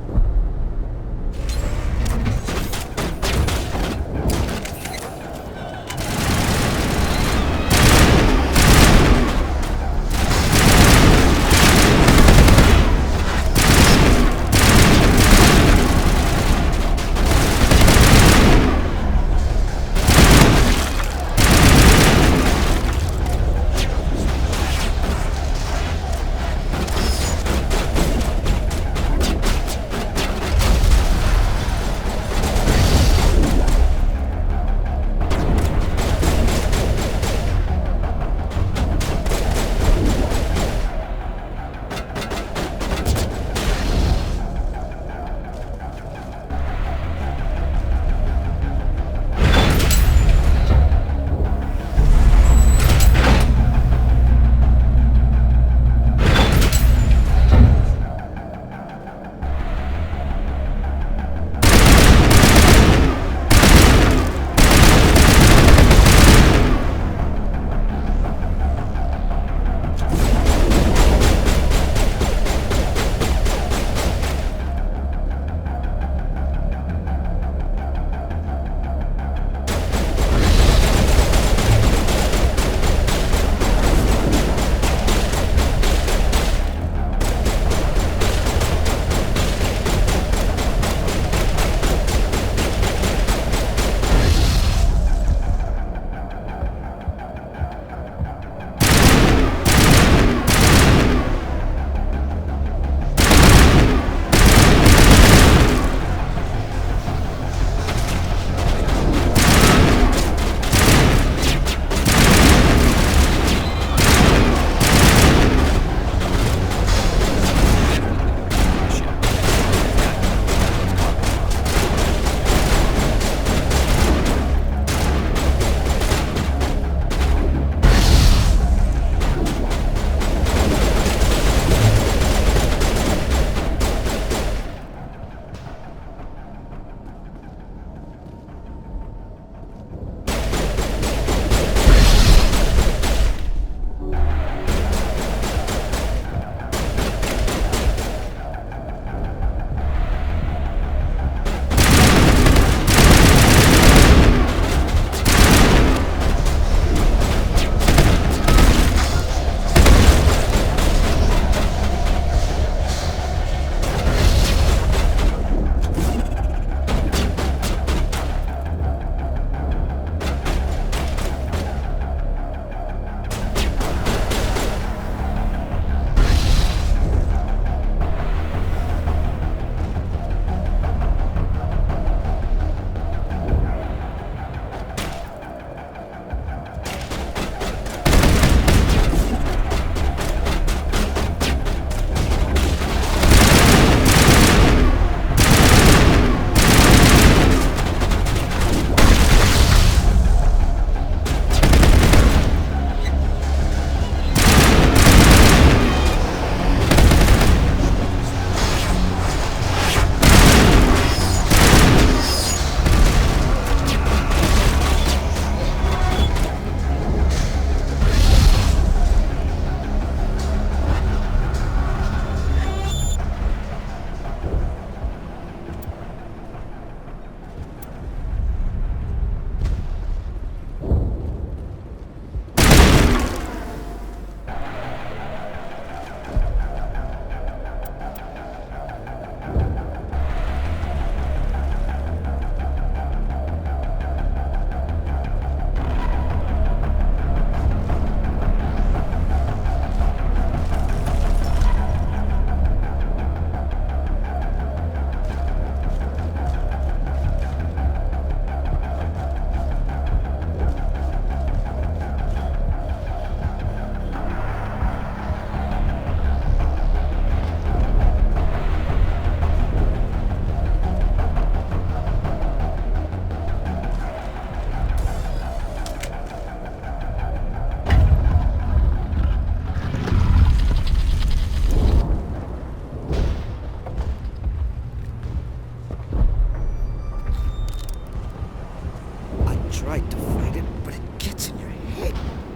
right to fight it, but it gets in your head.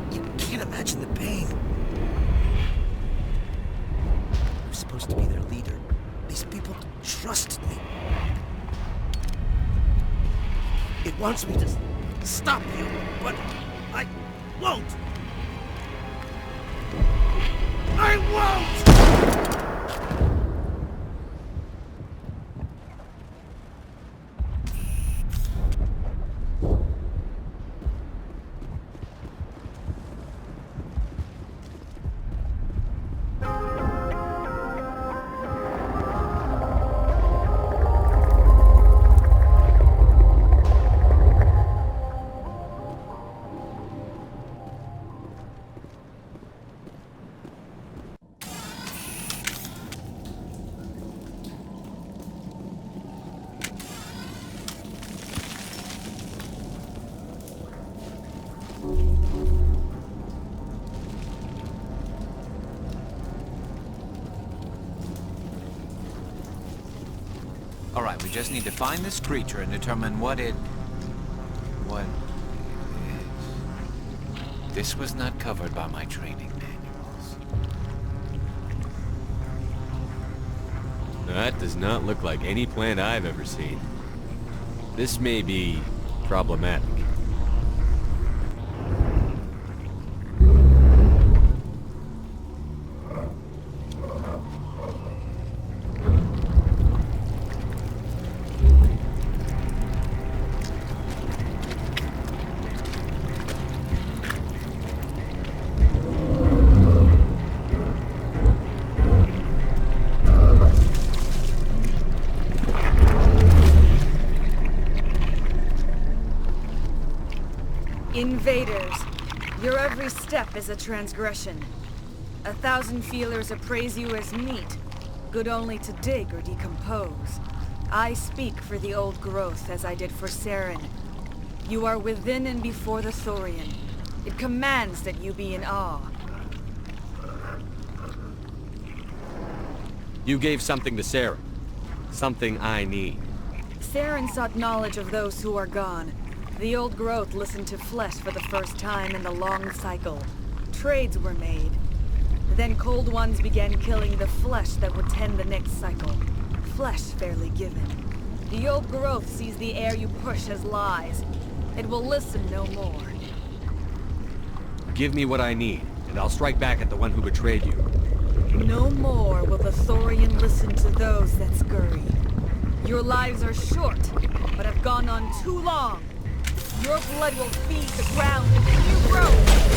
You can't imagine the pain. I'm supposed to be their leader. These people trusted me. It wants me to stop you, but I won't. I won't! Alright, we just need to find this creature and determine what it is. This was not covered by my training manuals. That does not look like any plant I've ever seen. This may be problematic. Invaders, your every step is a transgression. 1,000 feelers appraise you as meat, good only to dig or decompose. I speak for the old growth as I did for Saren. You are within and before the Thorian. It commands that you be in awe. You gave something to Sarah. Something I need. Saren sought knowledge of those who are gone. The old growth listened to flesh for the first time in the long cycle. Trades were made. Then cold ones began killing the flesh that would tend the next cycle. Flesh fairly given. The old growth sees the air you push as lies. It will listen no more. Give me what I need, and I'll strike back at the one who betrayed you. No more will the Thorian listen to those that scurry. Your lives are short, but have gone on too long. Your blood will feed the ground and new growth.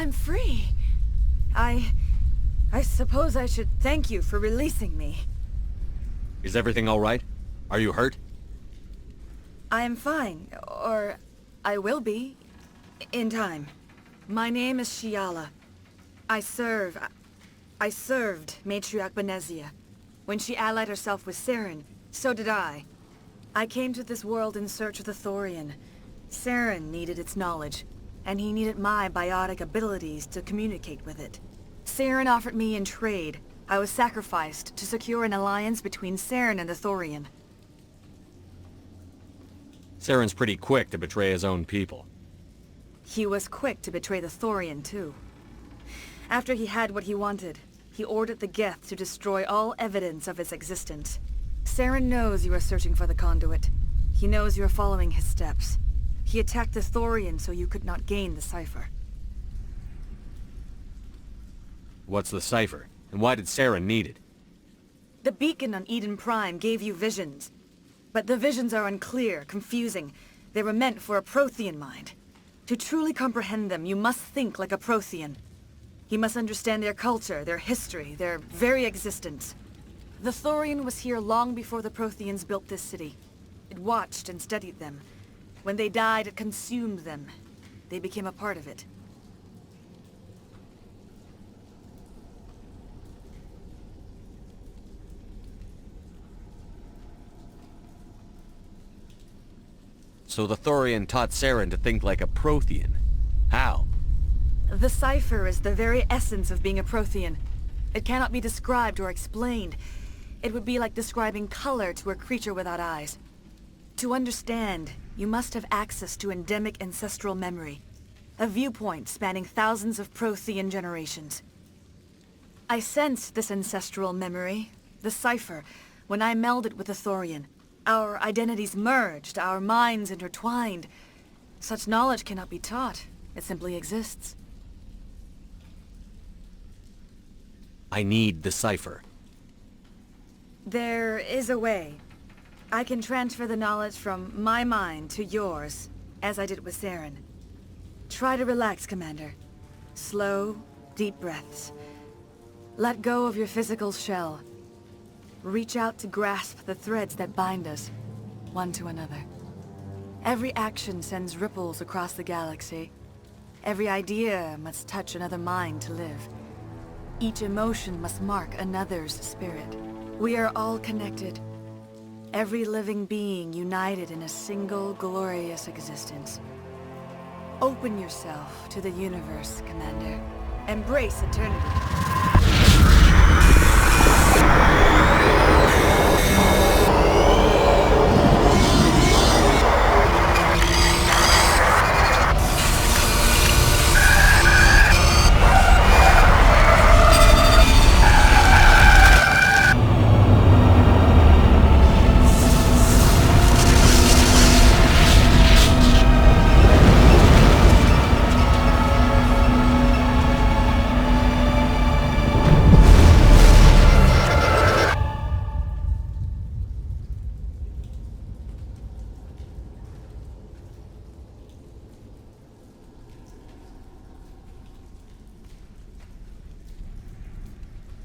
I'm free. I suppose I should thank you for releasing me. Is everything all right? Are you hurt? I am fine, or I will be, in time. My name is Shiala. I served Matriarch Benezia. When she allied herself with Saren, so did I. I came to this world in search of the Thorian. Saren needed its knowledge, and he needed my biotic abilities to communicate with it. Saren offered me in trade. I was sacrificed to secure an alliance between Saren and the Thorian. Saren's pretty quick to betray his own people. He was quick to betray the Thorian, too. After he had what he wanted, he ordered the Geth to destroy all evidence of its existence. Saren knows you are searching for the conduit. He knows you are following his steps. He attacked the Thorian so you could not gain the cipher. What's the cipher? And why did Saren need it? The beacon on Eden Prime gave you visions. But the visions are unclear, confusing. They were meant for a Prothean mind. To truly comprehend them, you must think like a Prothean. You must understand their culture, their history, their very existence. The Thorian was here long before the Protheans built this city. It watched and studied them. When they died, it consumed them. They became a part of it. So the Thorian taught Saren to think like a Prothean. How? The cipher is the very essence of being a Prothean. It cannot be described or explained. It would be like describing color to a creature without eyes. To understand, you must have access to endemic ancestral memory. A viewpoint spanning thousands of Prothean generations. I sensed this ancestral memory, the cipher, when I melded with the Thorian. Our identities merged, our minds intertwined. Such knowledge cannot be taught. It simply exists. I need the cipher. There is a way. I can transfer the knowledge from my mind to yours, as I did with Saren. Try to relax, Commander. Slow, deep breaths. Let go of your physical shell. Reach out to grasp the threads that bind us, one to another. Every action sends ripples across the galaxy. Every idea must touch another mind to live. Each emotion must mark another's spirit. We are all connected. Every living being united in a single glorious existence. Open yourself to the universe, Commander. Embrace eternity.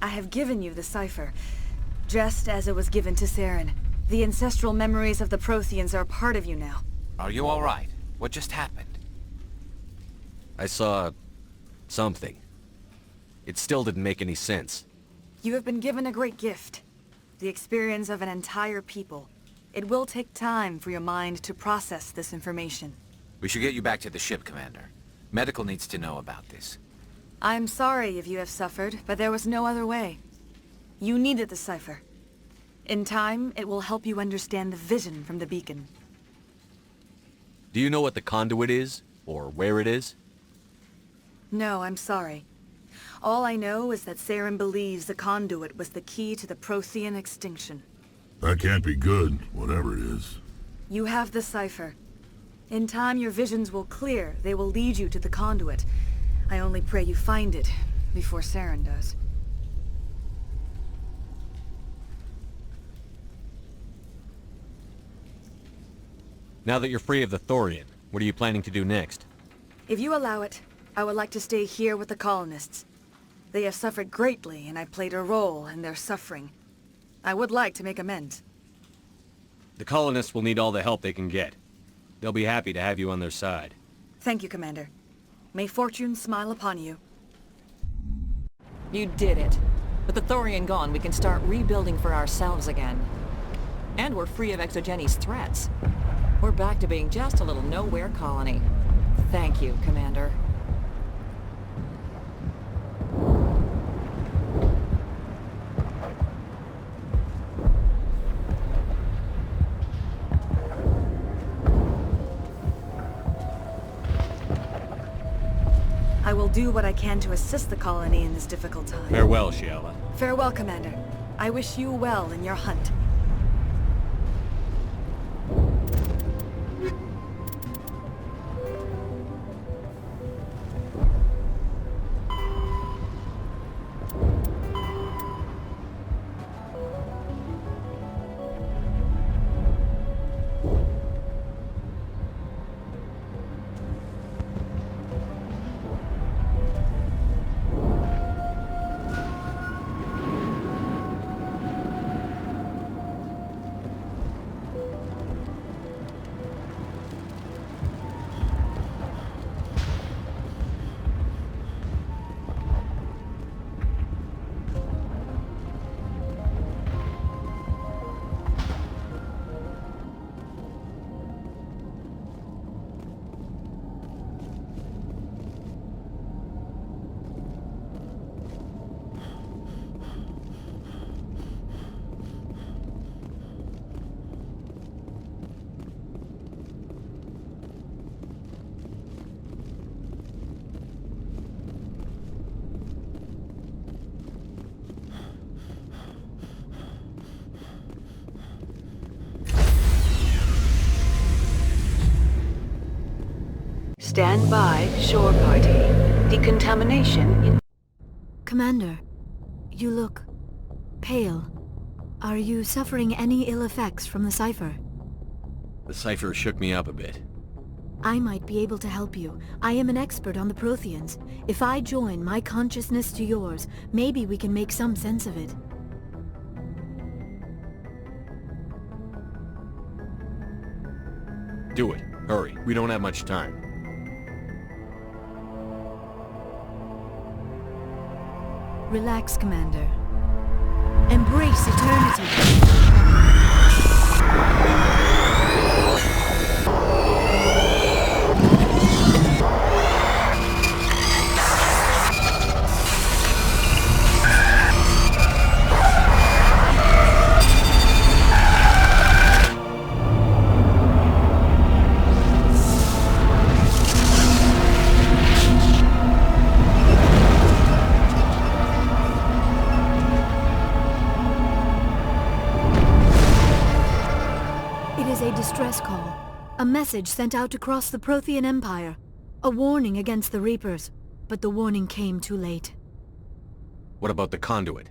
I have given you the cipher, just as it was given to Saren. The ancestral memories of the Protheans are part of you now. Are you all right? What just happened? I saw... something. It still didn't make any sense. You have been given a great gift. The experience of an entire people. It will take time for your mind to process this information. We should get you back to the ship, Commander. Medical needs to know about this. I'm sorry if you have suffered, but there was no other way. You needed the cipher. In time, it will help you understand the vision from the beacon. Do you know what the conduit is? Or where it is? No, I'm sorry. All I know is that Saren believes the conduit was the key to the Prothean extinction. That can't be good, whatever it is. You have the cipher. In time, your visions will clear. They will lead you to the conduit. I only pray you find it before Saren does. Now that you're free of the Thorian, what are you planning to do next? If you allow it, I would like to stay here with the colonists. They have suffered greatly, and I played a role in their suffering. I would like to make amends. The colonists will need all the help they can get. They'll be happy to have you on their side. Thank you, Commander. May fortune smile upon you. You did it. With the Thorian gone, we can start rebuilding for ourselves again. And we're free of Exogeni's threats. We're back to being just a little nowhere colony. Thank you, Commander. I will do what I can to assist the colony in this difficult time. Farewell, Shiala. Farewell, Commander. I wish you well in your hunt. Stand by, shore party. Decontamination in... Commander, you look pale. Are you suffering any ill effects from the cipher? The cipher shook me up a bit. I might be able to help you. I am an expert on the Protheans. If I join my consciousness to yours, maybe we can make some sense of it. Do it. Hurry. We don't have much time. Relax, Commander. Embrace eternity. Distress call. A message sent out across the Prothean Empire. A warning against the Reapers. But the warning came too late. What about the conduit?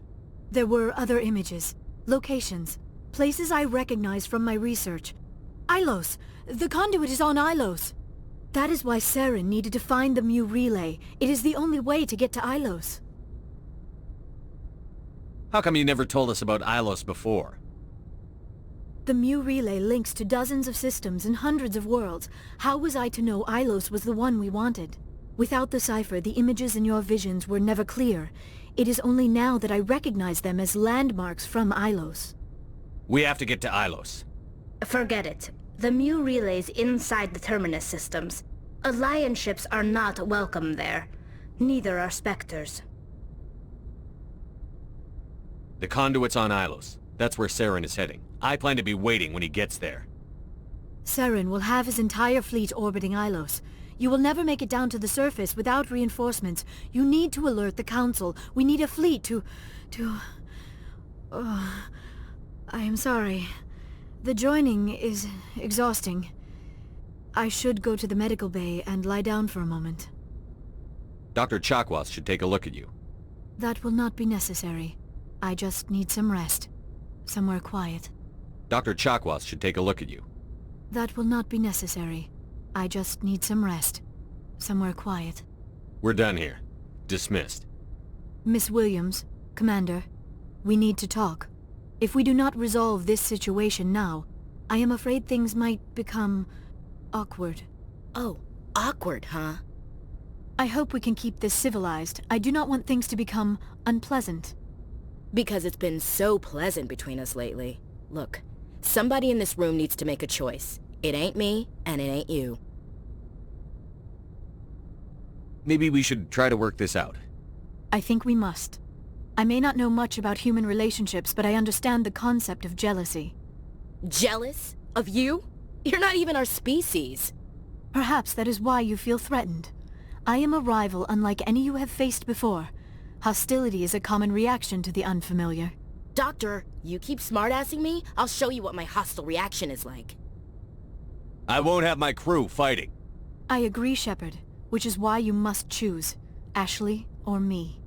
There were other images, locations, places I recognized from my research. Ilos! The conduit is on Ilos! That is why Saren needed to find the Mu relay. It is the only way to get to Ilos. How come you never told us about Ilos before? The Mu relay links to dozens of systems and hundreds of worlds. How was I to know Ilos was the one we wanted? Without the cipher, the images in your visions were never clear. It is only now that I recognize them as landmarks from Ilos. We have to get to Ilos. Forget it. The Mu relay's inside the Terminus systems. Alliance ships are not welcome there. Neither are Spectres. The conduit's on Ilos. That's where Saren is heading. I plan to be waiting when he gets there. Saren will have his entire fleet orbiting Ilos. You will never make it down to the surface without reinforcements. You need to alert the Council. We need a fleet to... Oh, I am sorry. The joining is exhausting. I should go to the medical bay and lie down for a moment. Dr. Chakwas should take a look at you. That will not be necessary. I just need some rest. Somewhere quiet. Dr. Chakwas should take a look at you. That will not be necessary. I just need some rest. Somewhere quiet. We're done here. Dismissed. Miss Williams, Commander, we need to talk. If we do not resolve this situation now, I am afraid things might become awkward. Oh, awkward, huh? I hope we can keep this civilized. I do not want things to become unpleasant. Because it's been so pleasant between us lately. Look, somebody in this room needs to make a choice. It ain't me, and it ain't you. Maybe we should try to work this out. I think we must. I may not know much about human relationships, but I understand the concept of jealousy. Jealous? Of you? You're not even our species. Perhaps that is why you feel threatened. I am a rival unlike any you have faced before. Hostility is a common reaction to the unfamiliar. Doctor, you keep smartassing me, I'll show you what my hostile reaction is like. I won't have my crew fighting. I agree, Shepard, which is why you must choose. Ashley or me.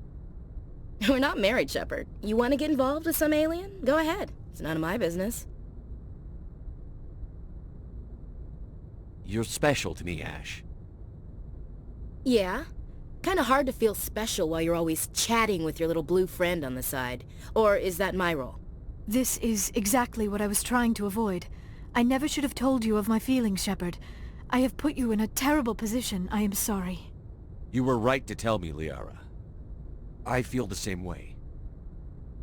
We're not married, Shepard. You want to get involved with some alien? Go ahead. It's none of my business. You're special to me, Ash. Yeah. Kinda hard to feel special while you're always chatting with your little blue friend on the side. Or is that my role? This is exactly what I was trying to avoid. I never should have told you of my feelings, Shepard. I have put you in a terrible position. I am sorry. You were right to tell me, Liara. I feel the same way.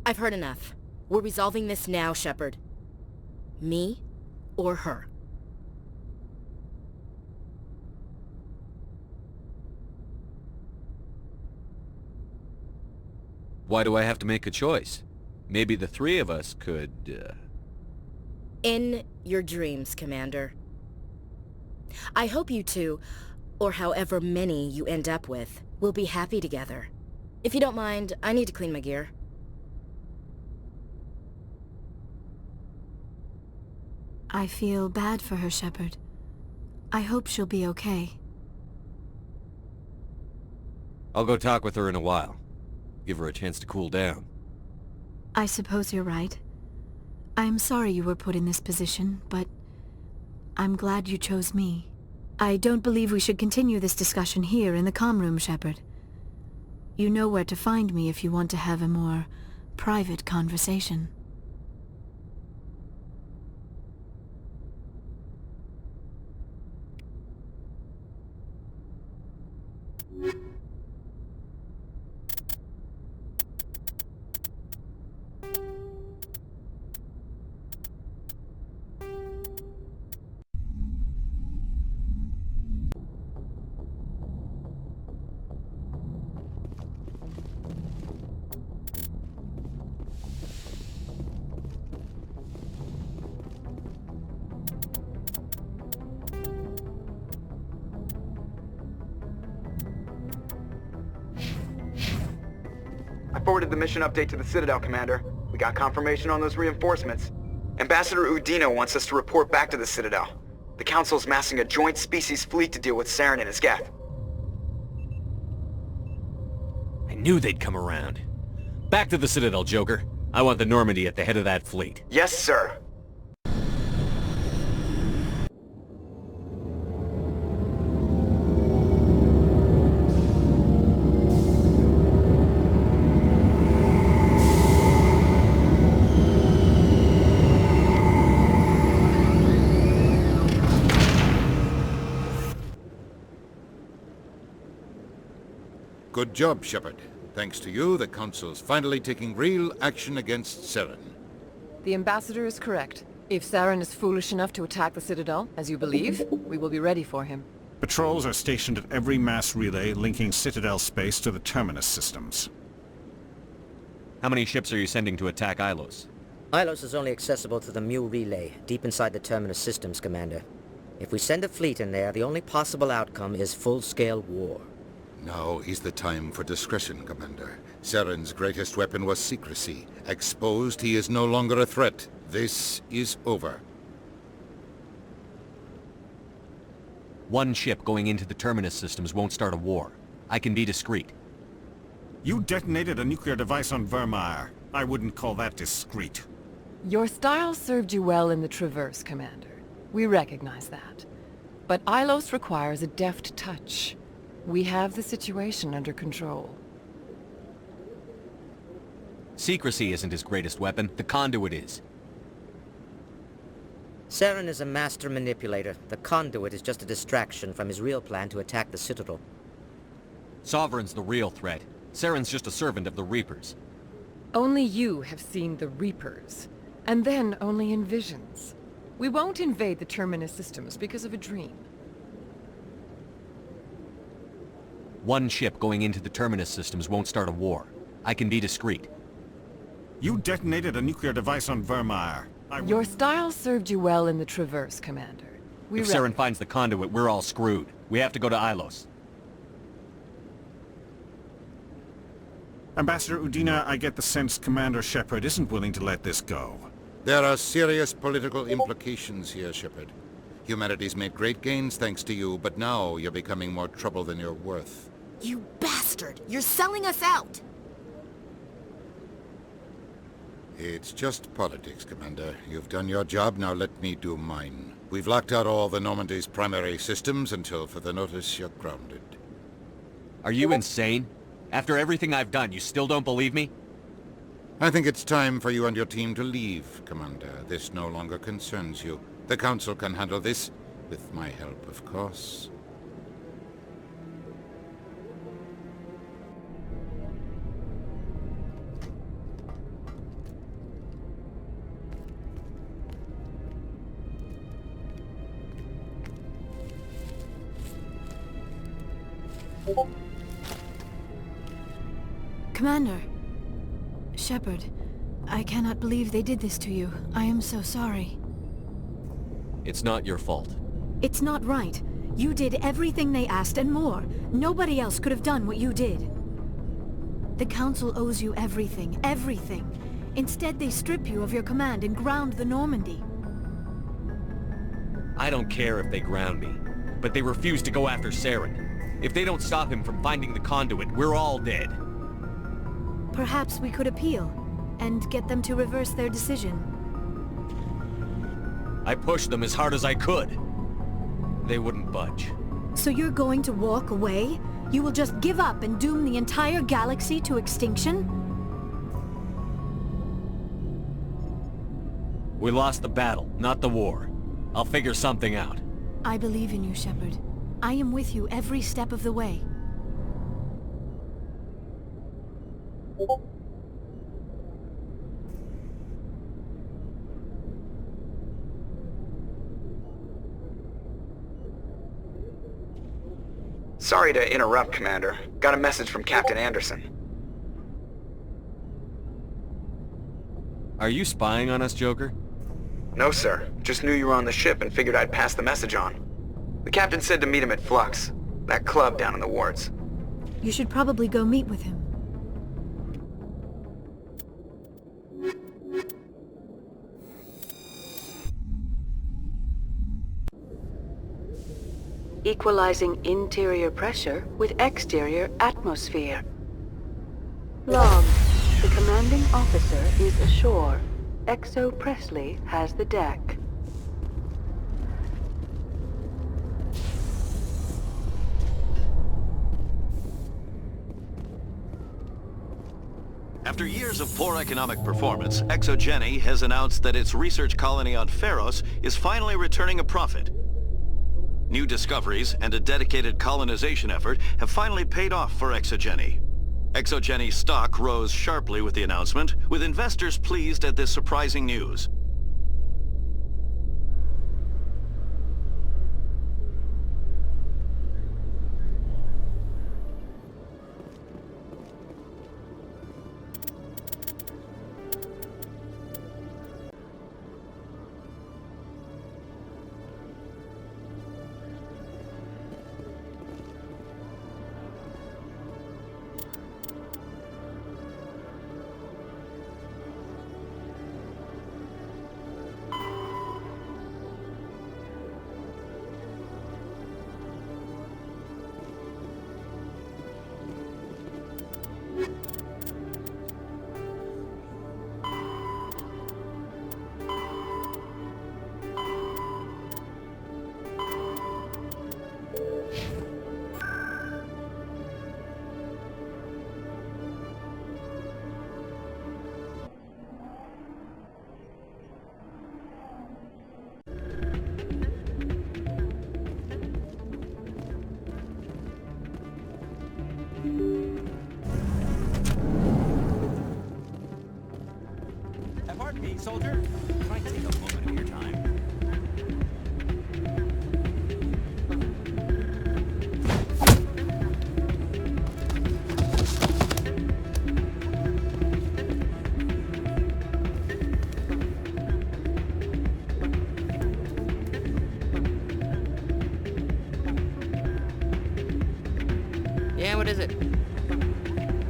I've heard enough. We're resolving this now, Shepard. Me or her. Why do I have to make a choice? Maybe the three of us could, In your dreams, Commander. I hope you two, or however many you end up with, will be happy together. If you don't mind, I need to clean my gear. I feel bad for her, Shepard. I hope she'll be okay. I'll go talk with her in a while. Give her a chance to cool down. I suppose you're right. I'm sorry you were put in this position, but I'm glad you chose me. I don't believe we should continue this discussion here in the comm room, Shepard. You know where to find me if you want to have a more private conversation. I forwarded the mission update to the Citadel, Commander. We got confirmation on those reinforcements. Ambassador Udina wants us to report back to the Citadel. The Council's massing a joint species fleet to deal with Saren and his Geth. I knew they'd come around. Back to the Citadel, Joker. I want the Normandy at the head of that fleet. Yes, sir. Good job, Shepard. Thanks to you, the Council's finally taking real action against Saren. The Ambassador is correct. If Saren is foolish enough to attack the Citadel, as you believe, we will be ready for him. Patrols are stationed at every mass relay linking Citadel space to the Terminus systems. How many ships are you sending to attack Ilos? Ilos is only accessible to the Mu relay, deep inside the Terminus systems, Commander. If we send a fleet in there, the only possible outcome is full-scale war. Now is the time for discretion, Commander. Saren's greatest weapon was secrecy. Exposed, he is no longer a threat. This is over. One ship going into the Terminus systems won't start a war. I can be discreet. You detonated a nuclear device on Vermeer. I wouldn't call that discreet. Your style served you well in the Traverse, Commander. We recognize that. But Ilos requires a deft touch. We have the situation under control. Secrecy isn't his greatest weapon. The conduit is. Saren is a master manipulator. The conduit is just a distraction from his real plan to attack the Citadel. Sovereign's the real threat. Saren's just a servant of the Reapers. Only you have seen the Reapers, and then only in visions. We won't invade the Terminus systems because of a dream. One ship going into the Terminus systems won't start a war. I can be discreet. You detonated a nuclear device on Vermeer. Your style served you well in the Traverse, Commander. If Saren finds the conduit, we're all screwed. We have to go to Ilos. Ambassador Udina, I get the sense Commander Shepard isn't willing to let this go. There are serious political implications here, Shepard. Humanity's made great gains thanks to you, but now you're becoming more trouble than you're worth. You bastard! You're selling us out! It's just politics, Commander. You've done your job, now let me do mine. We've locked out all the Normandy's primary systems until further notice you're grounded. Are you insane? After everything I've done, you still don't believe me? I think it's time for you and your team to leave, Commander. This no longer concerns you. The Council can handle this, with my help, of course. Commander. Shepard, I cannot believe they did this to you. I am so sorry. It's not your fault. It's not right. You did everything they asked and more. Nobody else could have done what you did. The Council owes you everything, everything. Instead, they strip you of your command and ground the Normandy. I don't care if they ground me, but they refuse to go after Saren. If they don't stop him from finding the conduit, we're all dead. Perhaps we could appeal, and get them to reverse their decision. I pushed them as hard as I could. They wouldn't budge. So you're going to walk away? You will just give up and doom the entire galaxy to extinction? We lost the battle, not the war. I'll figure something out. I believe in you, Shepard. I am with you every step of the way. Sorry to interrupt, Commander. Got a message from Captain Anderson. Are you spying on us, Joker? No, sir. Just knew you were on the ship and figured I'd pass the message on. The captain said to meet him at Flux, that club down in the wards. You should probably go meet with him. Equalizing interior pressure with exterior atmosphere. Log. The commanding officer is ashore. Exo Presley has the deck. After years of poor economic performance, ExoGeni has announced that its research colony on Pharos is finally returning a profit. New discoveries and a dedicated colonization effort have finally paid off for ExoGeni. ExoGeni's stock rose sharply with the announcement, with investors pleased at this surprising news. Hey, soldier, can I take a moment of your time? Yeah, what is it?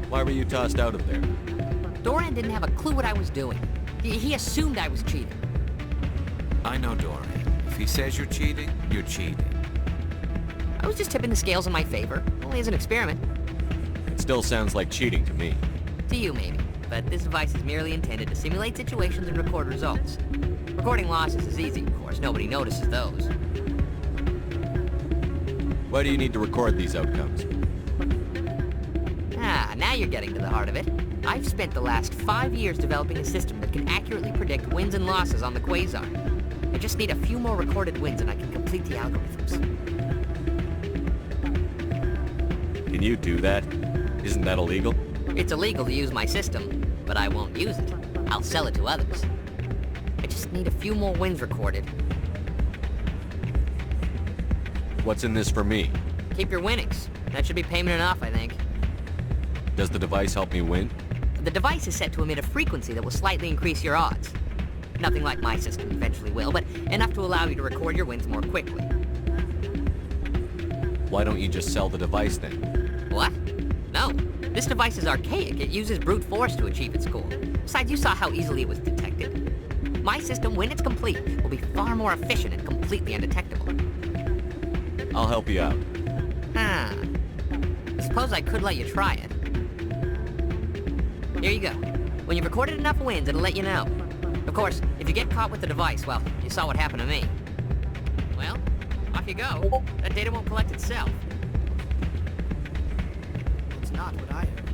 Why were you tossed out of there? Doran didn't have a clue what I was doing. He assumed I was cheating. I know Doran. If he says you're cheating, you're cheating. I was just tipping the scales in my favor, only as an experiment. It still sounds like cheating to me. To you, maybe. But this device is merely intended to simulate situations and record results. Recording losses is easy, of course. Nobody notices those. Why do you need to record these outcomes? Ah, now you're getting to the heart of it. I've spent the last 5 years developing a system that can accurately predict wins and losses on the Quasar. I just need a few more recorded wins and I can complete the algorithms. Can you do that? Isn't that illegal? It's illegal to use my system, but I won't use it. I'll sell it to others. I just need a few more wins recorded. What's in this for me? Keep your winnings. That should be payment enough, I think. Does the device help me win? The device is set to emit a frequency that will slightly increase your odds. Nothing like my system eventually will, but enough to allow you to record your wins more quickly. Why don't you just sell the device then? What? No. This device is archaic. It uses brute force to achieve its goal. Besides, you saw how easily it was detected. My system, when it's complete, will be far more efficient and completely undetectable. I'll help you out. I suppose I could let you try it. Here you go. When you've recorded enough wins, it'll let you know. Of course, if you get caught with the device, well, you saw what happened to me. Well, off you go. That data won't collect itself. It's not what I heard.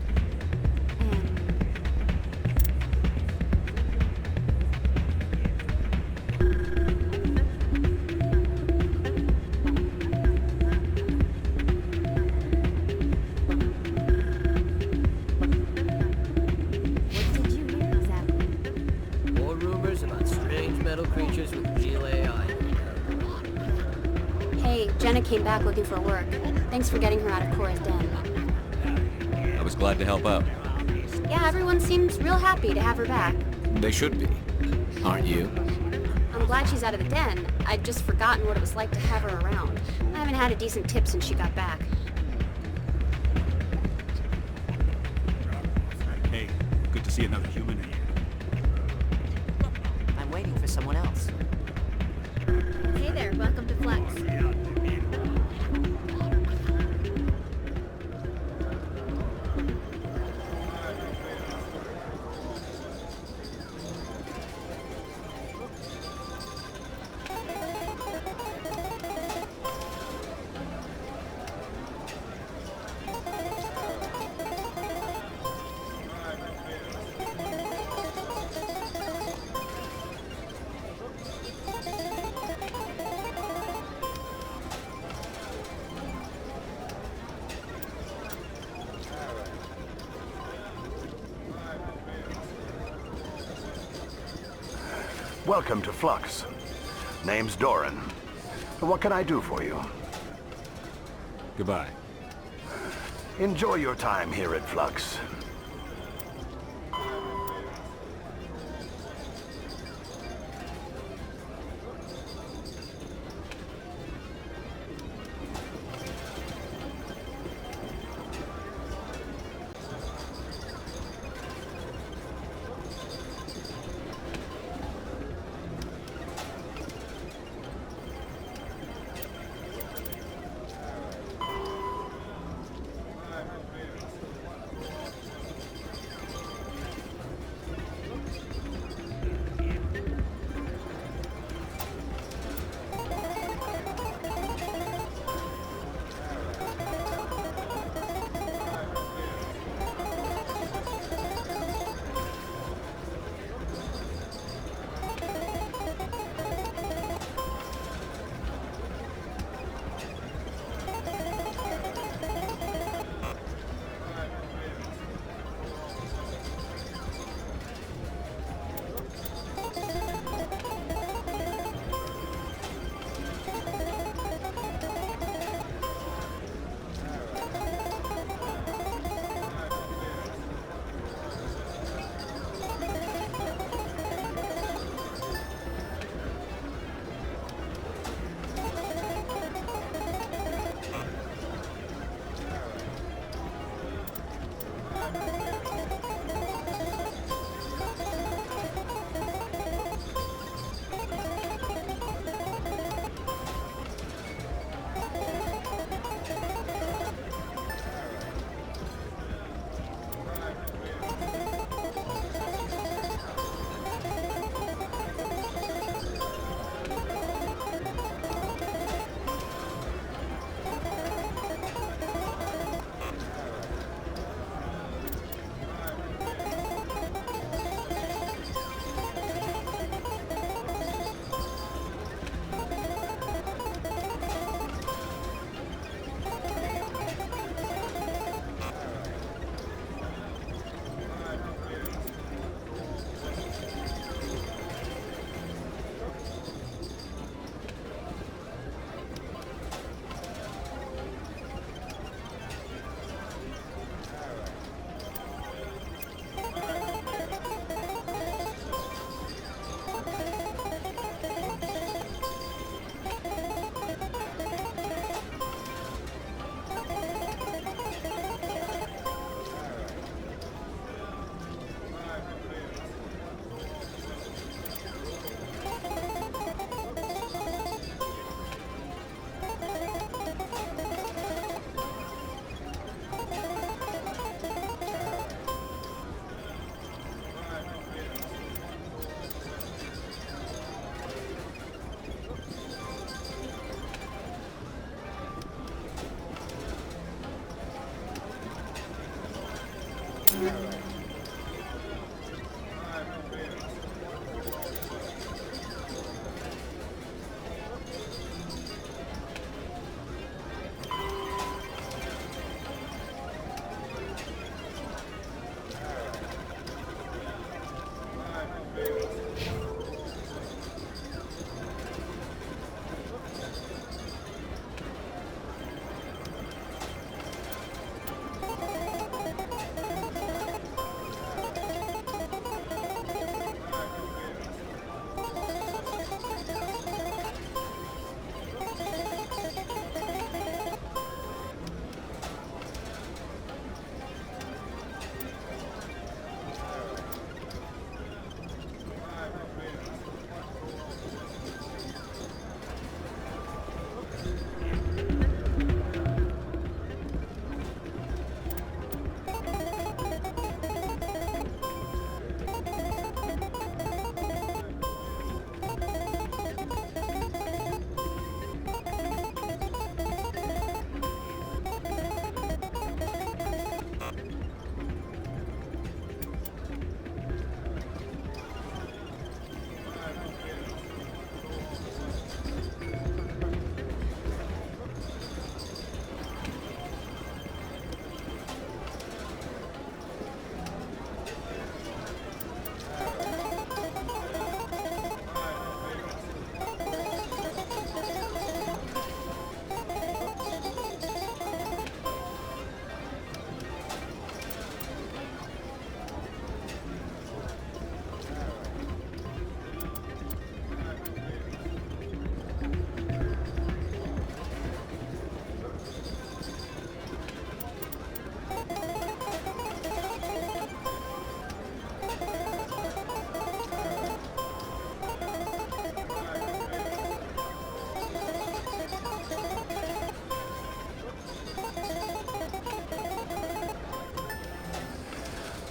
Jenna came back looking for work. Thanks for getting her out of Cora's den. I was glad to help out. Yeah, everyone seems real happy to have her back. They should be. Aren't you? I'm glad she's out of the den. I'd just forgotten what it was like to have her around. I haven't had a decent tip since she got back. Hey, good to see another human in here. I'm waiting for someone else. Hey there, welcome to Flex. Welcome to Flux. Name's Doran. What can I do for you? Goodbye. Enjoy your time here at Flux.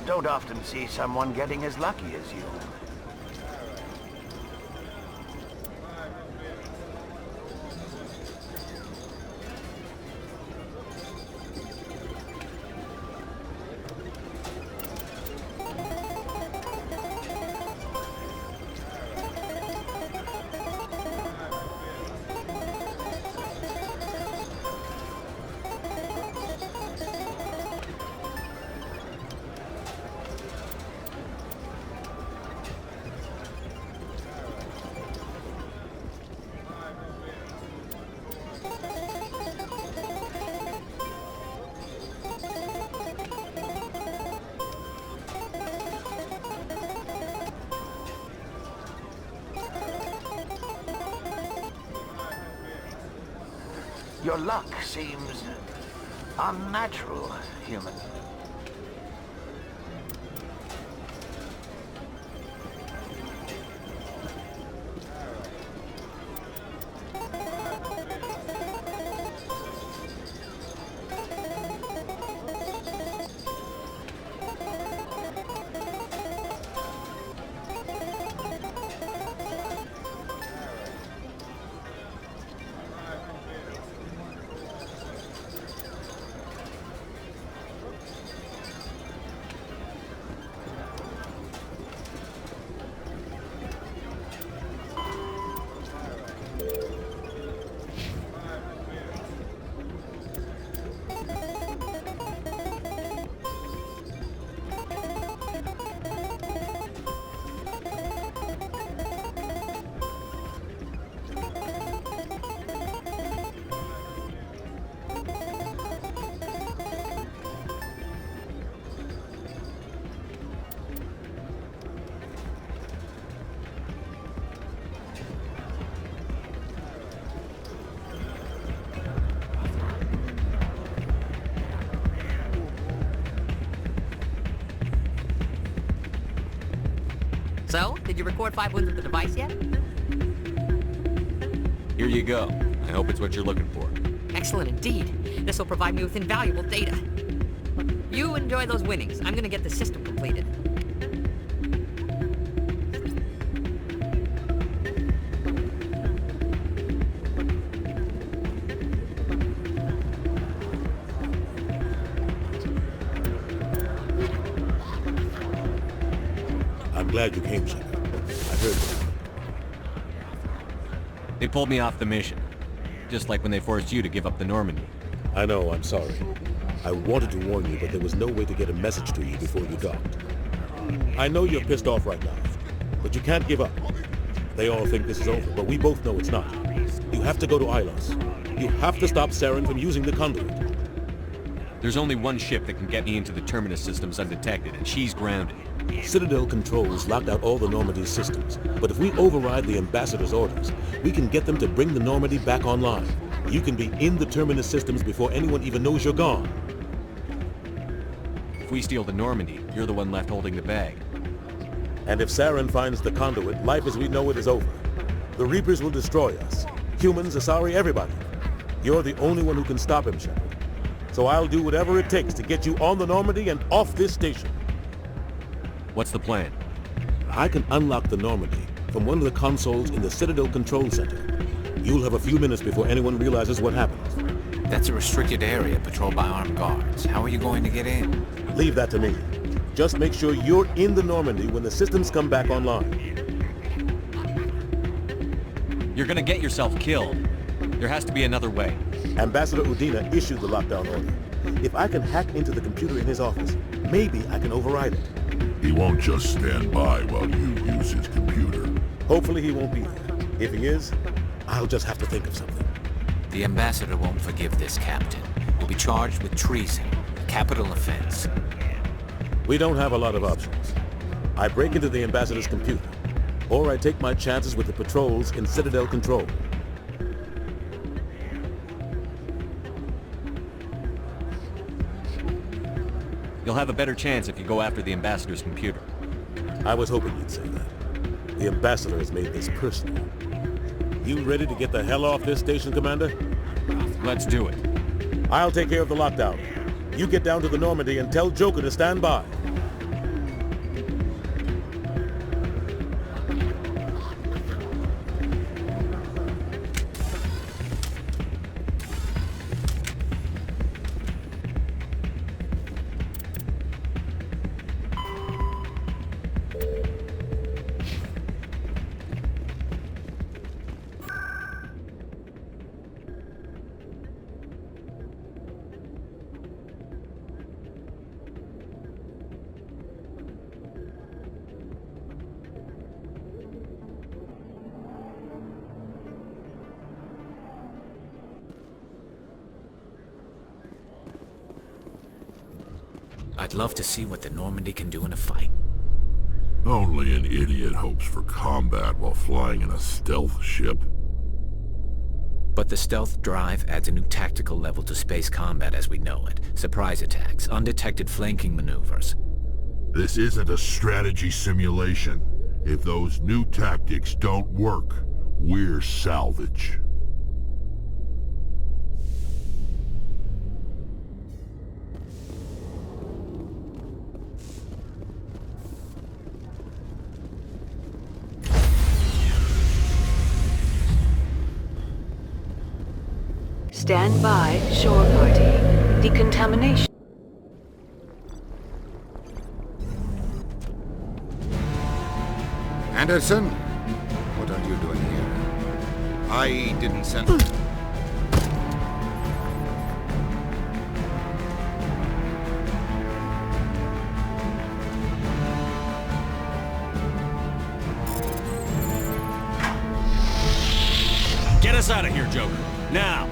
Don't often see someone getting as lucky as you. Your luck seems unnatural, human. So, did you record 5 wounds with the device yet? Here you go. I hope it's what you're looking for. Excellent indeed. This will provide me with invaluable data. You enjoy those winnings. I'm gonna get the system completed. glad you came, Shepard. I heard that. They pulled me off the mission. Just like when they forced you to give up the Normandy. I know, I'm sorry. I wanted to warn you, but there was no way to get a message to you before you docked. I know you're pissed off right now, but you can't give up. They all think this is over, but we both know it's not. You have to go to Ilos. You have to stop Saren from using the conduit. There's only one ship that can get me into the Terminus systems undetected, and she's grounded. Citadel controls locked out all the Normandy's systems, but if we override the Ambassador's orders, we can get them to bring the Normandy back online. You can be in the Terminus systems before anyone even knows you're gone. If we steal the Normandy, you're the one left holding the bag. And if Saren finds the conduit, life as we know it is over. The Reapers will destroy us. Humans, Asari, everybody. You're the only one who can stop him, Shepard. So I'll do whatever it takes to get you on the Normandy and off this station. What's the plan? I can unlock the Normandy from one of the consoles in the Citadel Control Center. You'll have a few minutes before anyone realizes what happened. That's a restricted area patrolled by armed guards. How are you going to get in? Leave that to me. Just make sure you're in the Normandy when the systems come back online. You're gonna get yourself killed. There has to be another way. Ambassador Udina issued the lockdown order. If I can hack into the computer in his office, maybe I can override it. He won't just stand by while you use his computer. Hopefully he won't be there. If he is, I'll just have to think of something. The Ambassador won't forgive this, Captain. You'll be charged with treason, a capital offense. We don't have a lot of options. I break into the Ambassador's computer, or I take my chances with the patrols in Citadel Control. You'll have a better chance if you go after the Ambassador's computer. I was hoping you'd say that. The Ambassador has made this personal. You ready to get the hell off this station, Commander? Let's do it. I'll take care of the lockdown. You get down to the Normandy and tell Joker to stand by. I'd love to see what the Normandy can do in a fight. Only an idiot hopes for combat while flying in a stealth ship. But the stealth drive adds a new tactical level to space combat as we know it. Surprise attacks, undetected flanking maneuvers. This isn't a strategy simulation. If those new tactics don't work, we're salvage. Stand by, shore party. Decontamination. Anderson? What are you doing here? I didn't send... Get us out of here, Joker. Now!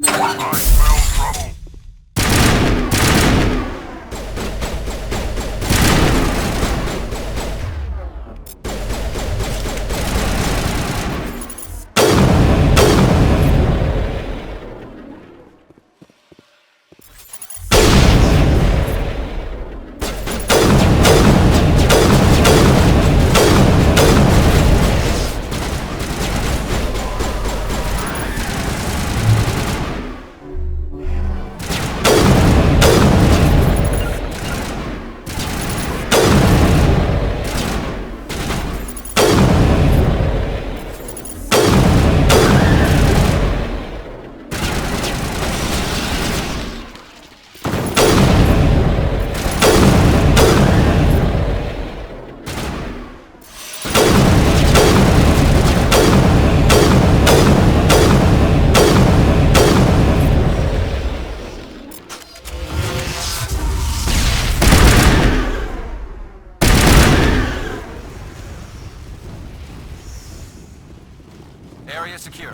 I smell trouble. Area secure.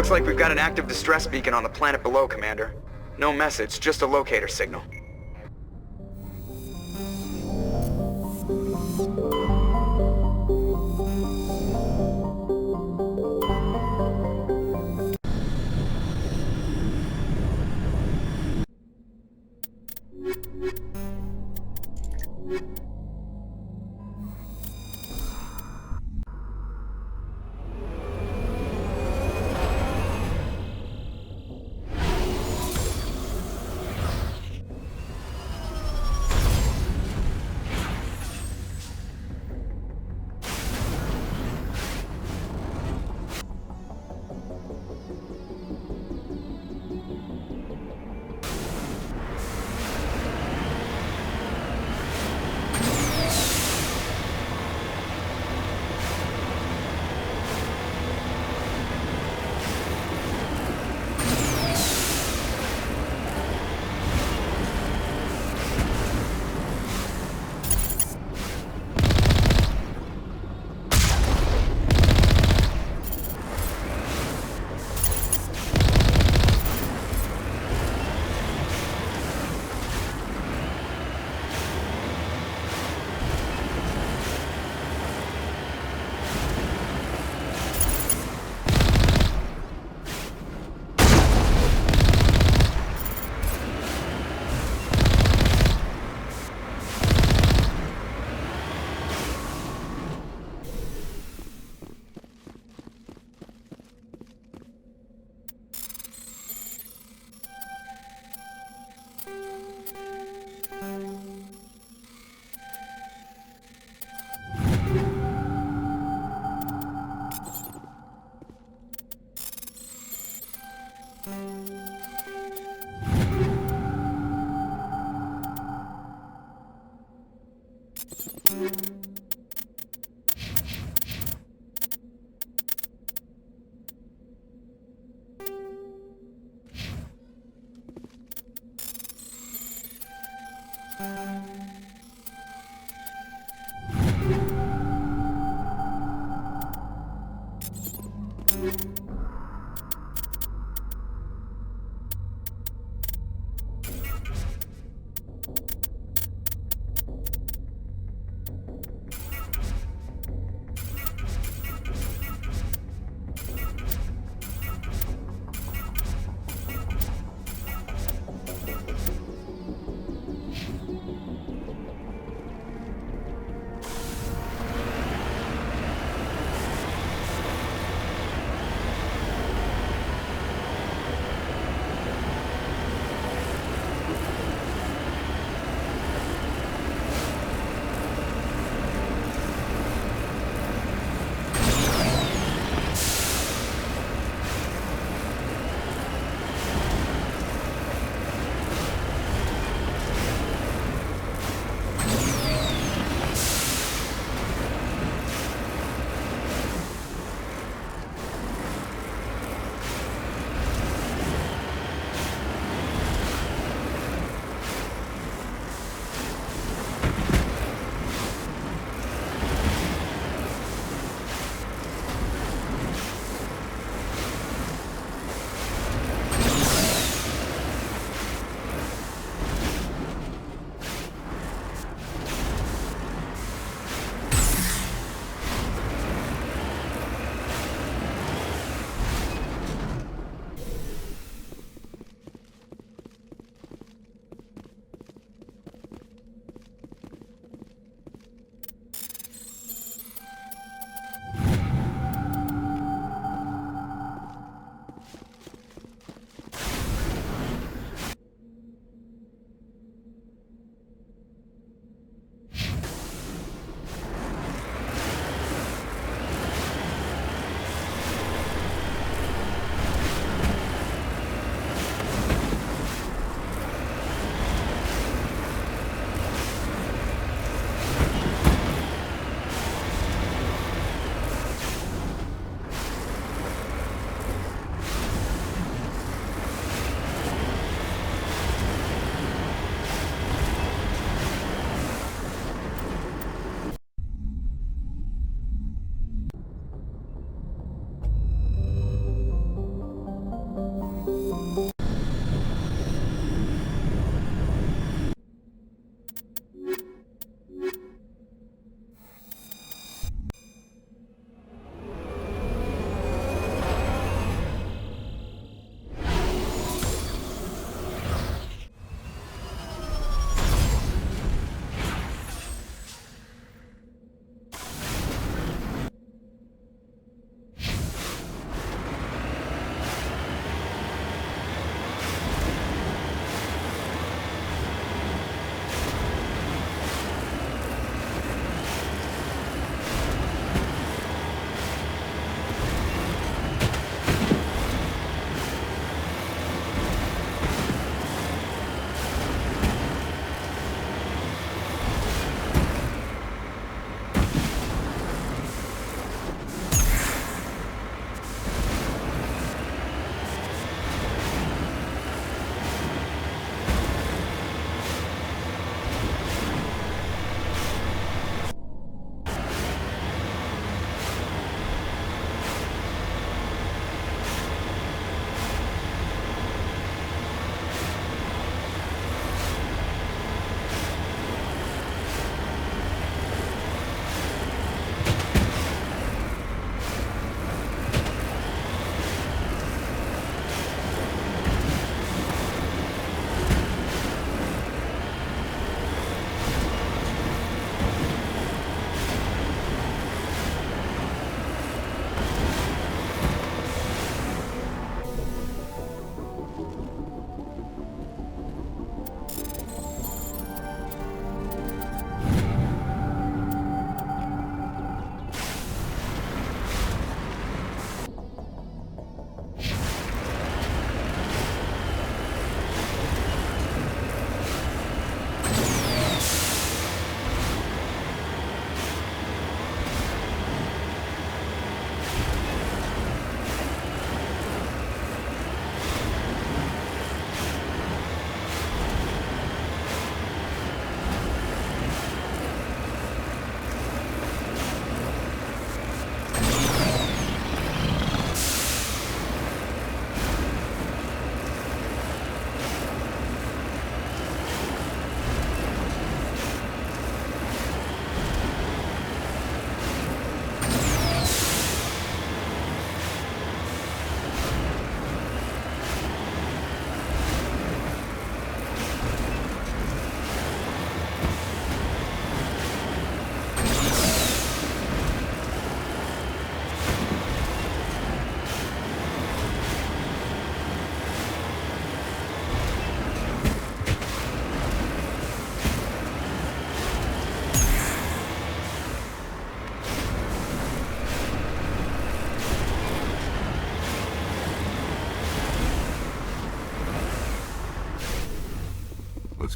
Looks like we've got an active distress beacon on the planet below, Commander. No message, just a locator signal.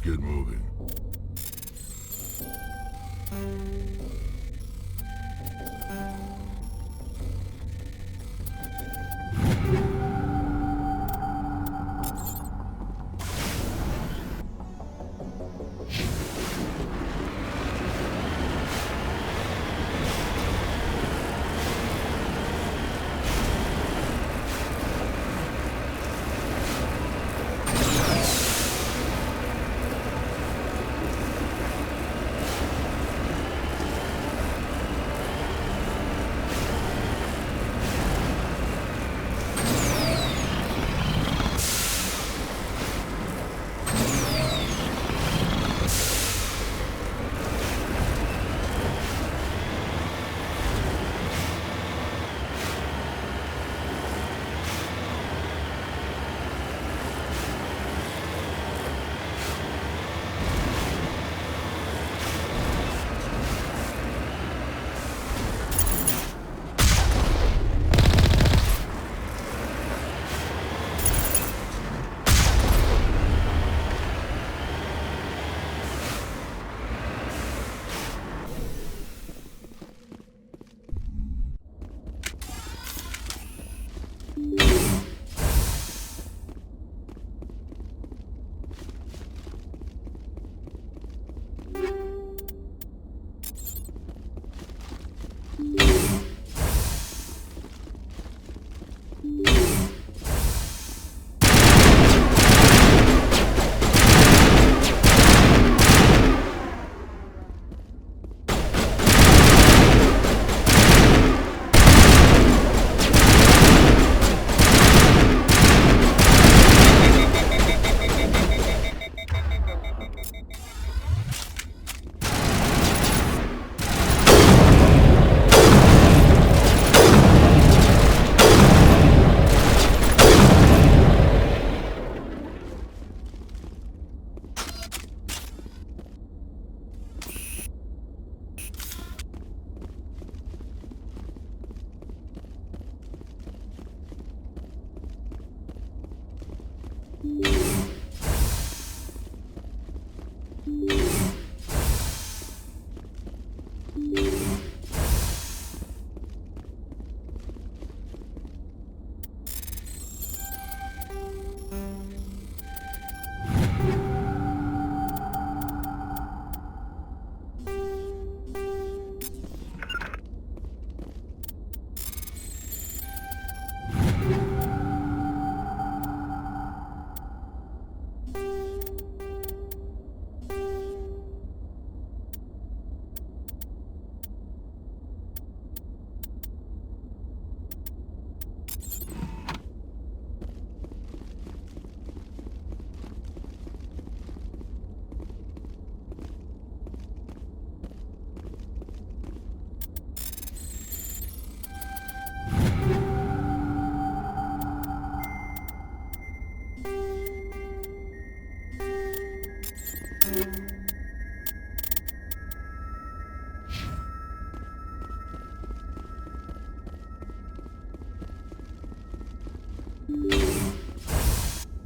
get moving.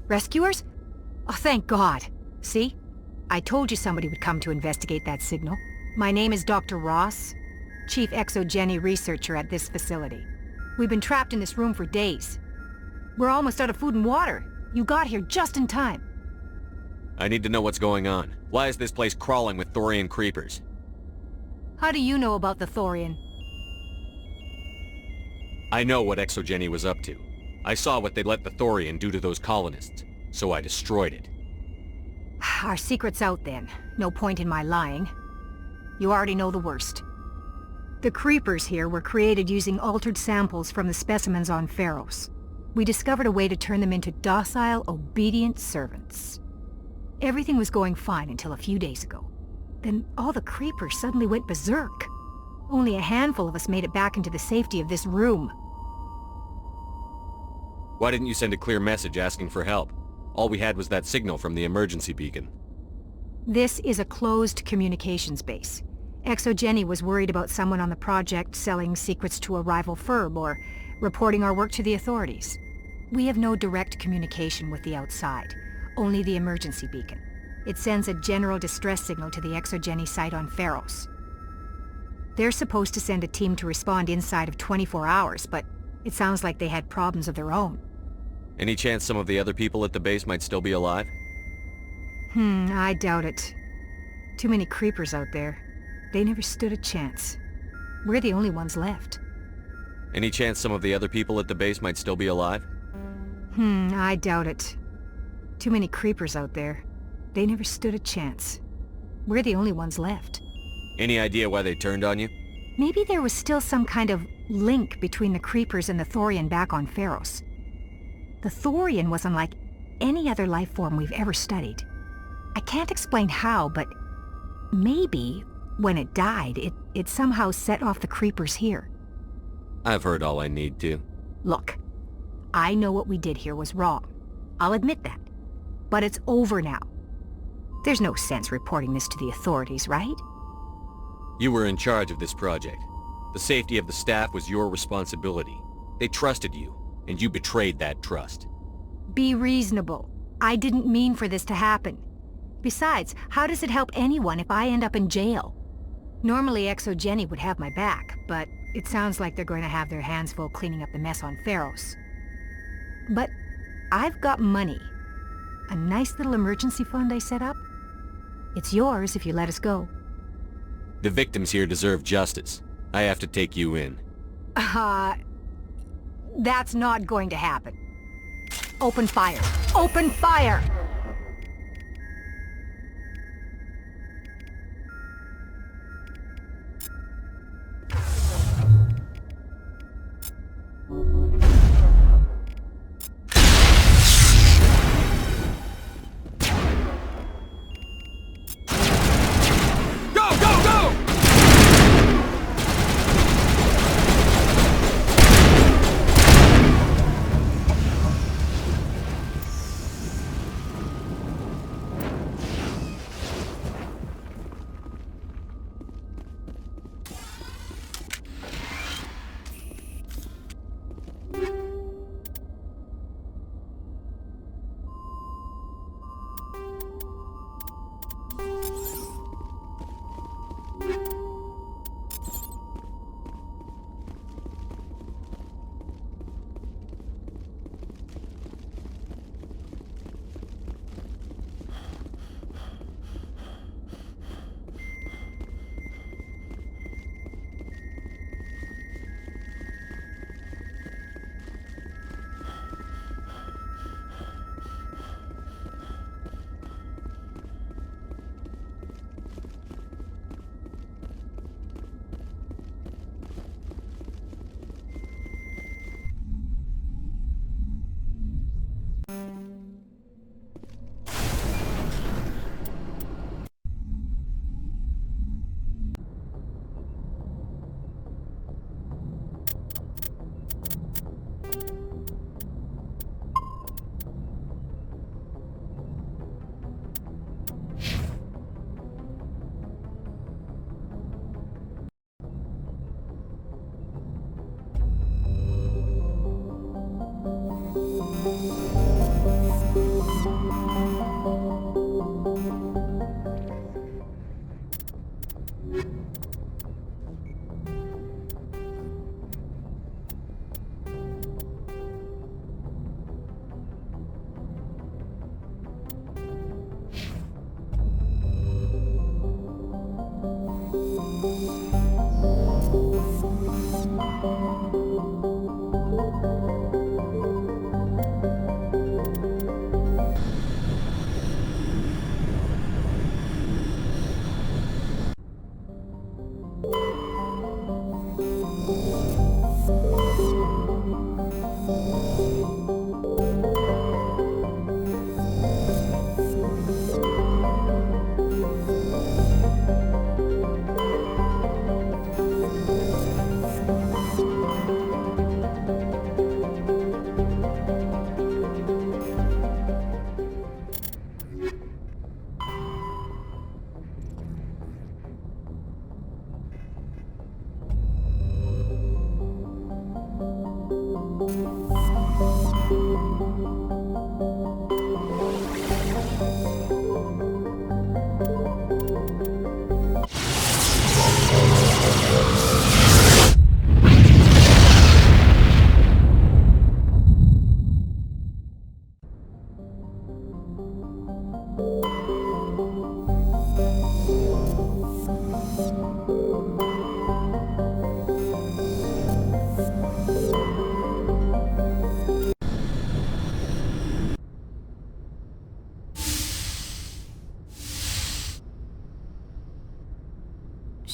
Rescuers? Oh, thank God. See? I told you somebody would come to investigate that signal. My name is Dr. Ross, Chief Exogeny Researcher at this facility. We've been trapped in this room for days. We're almost out of food and water. You got here just in time. I need to know what's going on. Why is this place crawling with Thorian creepers? How do you know about the Thorian? I know what Exogeny was up to. I saw what they let the Thorian do to those colonists, so I destroyed it. Our secret's out then. No point in my lying. You already know the worst. The creepers here were created using altered samples from the specimens on Pharos. We discovered a way to turn them into docile, obedient servants. Everything was going fine until a few days ago. Then all the creepers suddenly went berserk. Only a handful of us made it back into the safety of this room. Why didn't you send a clear message asking for help? All we had was that signal from the emergency beacon. This is a closed communications base. Exogeny was worried about someone on the project selling secrets to a rival firm or reporting our work to the authorities. We have no direct communication with the outside, only the emergency beacon. It sends a general distress signal to the Exogeny site on Pharos. They're supposed to send a team to respond inside of 24 hours, but it sounds like they had problems of their own. Any chance some of the other people at the base might still be alive? I doubt it. Too many creepers out there. They never stood a chance. We're the only ones left. Any chance some of the other people at the base might still be alive? I doubt it. Too many creepers out there. They never stood a chance. We're the only ones left. Any idea why they turned on you? Maybe there was still some kind of link between the creepers and the Thorian back on Pharos. The Thorian was unlike any other life form we've ever studied. I can't explain how, but maybe when it died, it somehow set off the creepers here. I've heard all I need to. Look, I know what we did here was wrong. I'll admit that. But it's over now. There's no sense reporting this to the authorities, right? You were in charge of this project. The safety of the staff was your responsibility. They trusted you, and you betrayed that trust. Be reasonable. I didn't mean for this to happen. Besides, how does it help anyone if I end up in jail? Normally Exogeny would have my back, but it sounds like they're going to have their hands full cleaning up the mess on Pharos. But I've got money. A nice little emergency fund I set up. It's yours if you let us go. The victims here deserve justice. I have to take you in. That's not going to happen. Open fire! Open fire!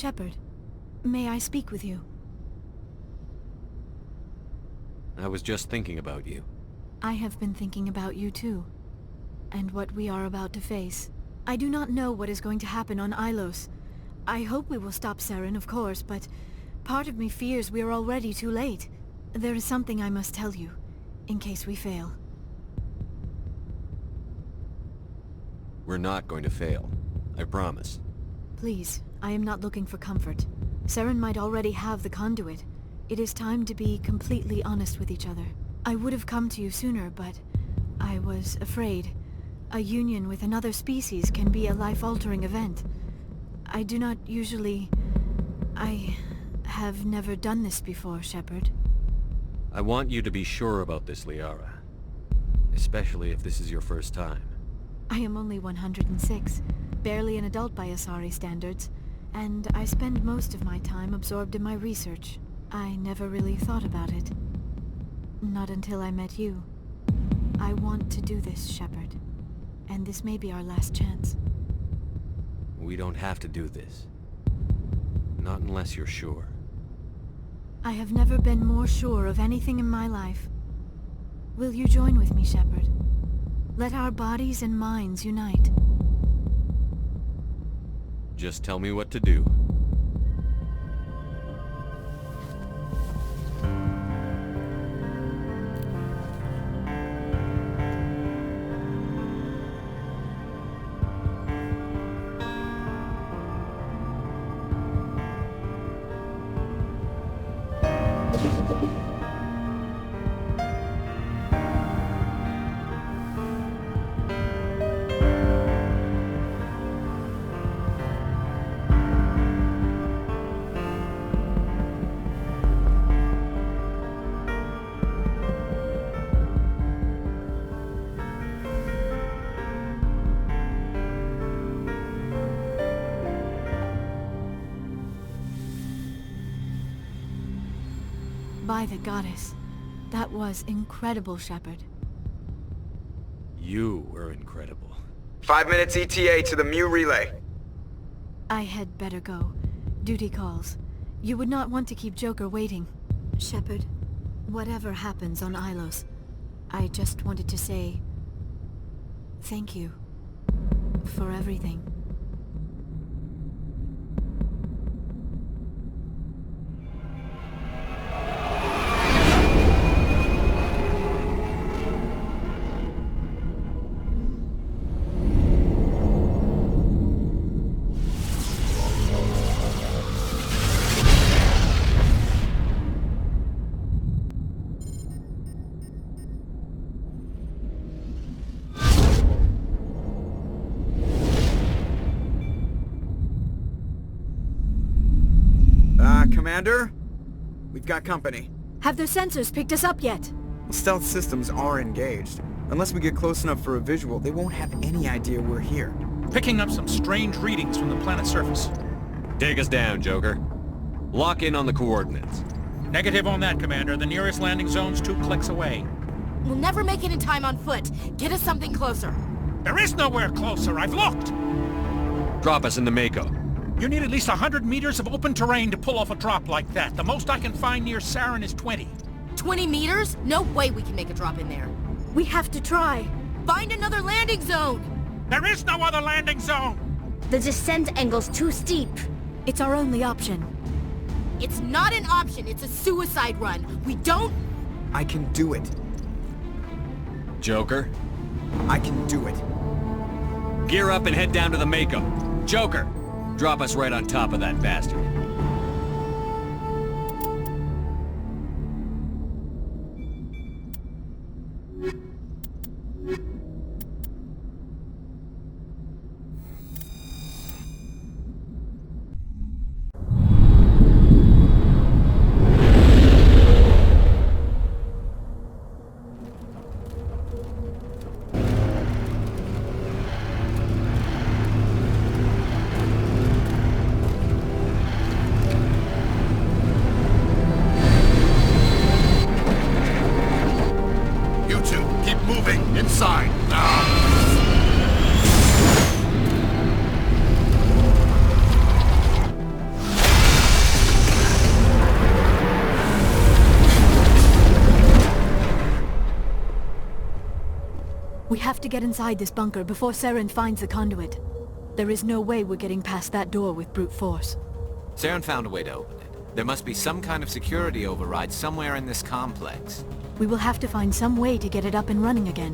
Shepard, may I speak with you? I was just thinking about you. I have been thinking about you too, and what we are about to face. I do not know what is going to happen on Ilos. I hope we will stop Saren, of course, but part of me fears we are already too late. There is something I must tell you, in case we fail. We're not going to fail. I promise. Please, I am not looking for comfort. Saren might already have the conduit. It is time to be completely honest with each other. I would have come to you sooner, but I was afraid. A union with another species can be a life-altering event. I do not usually... I have never done this before, Shepard. I want you to be sure about this, Liara. Especially if this is your first time. I am only 106, barely an adult by Asari standards, and I spend most of my time absorbed in my research. I never really thought about it. Not until I met you. I want to do this, Shepard. And this may be our last chance. We don't have to do this. Not unless you're sure. I have never been more sure of anything in my life. Will you join with me, Shepard? Let our bodies and minds unite. Just tell me what to do. By the goddess. That was incredible, Shepard. You were incredible. 5 minutes ETA to the Mu relay. I had better go. Duty calls. You would not want to keep Joker waiting. Shepard, whatever happens on Ilos, I just wanted to say... thank you. For everything. Commander? We've got company. Have their sensors picked us up yet? Stealth systems are engaged. Unless we get close enough for a visual, they won't have any idea we're here. Picking up some strange readings from the planet's surface. Take us down, Joker. Lock in on the coordinates. Negative on that, Commander. The nearest landing zone's 2 clicks away. We'll never make it in time on foot. Get us something closer. There is nowhere closer. I've looked. Drop us in the Mako. You need at least 100 meters of open terrain to pull off a drop like that. The most I can find near Saren is 20. 20 meters? No way we can make a drop in there. We have to try. Find another landing zone! There is no other landing zone! The descent angle's too steep. It's our only option. It's not an option, it's a suicide run. We don't... I can do it. Joker? I can do it. Gear up and head down to the Mako. Joker! Drop us right on top of that bastard. Inside, now! We have to get inside this bunker before Saren finds the conduit. There is no way we're getting past that door with brute force. Saren found a way to open it. There must be some kind of security override somewhere in this complex. We will have to find some way to get it up and running again.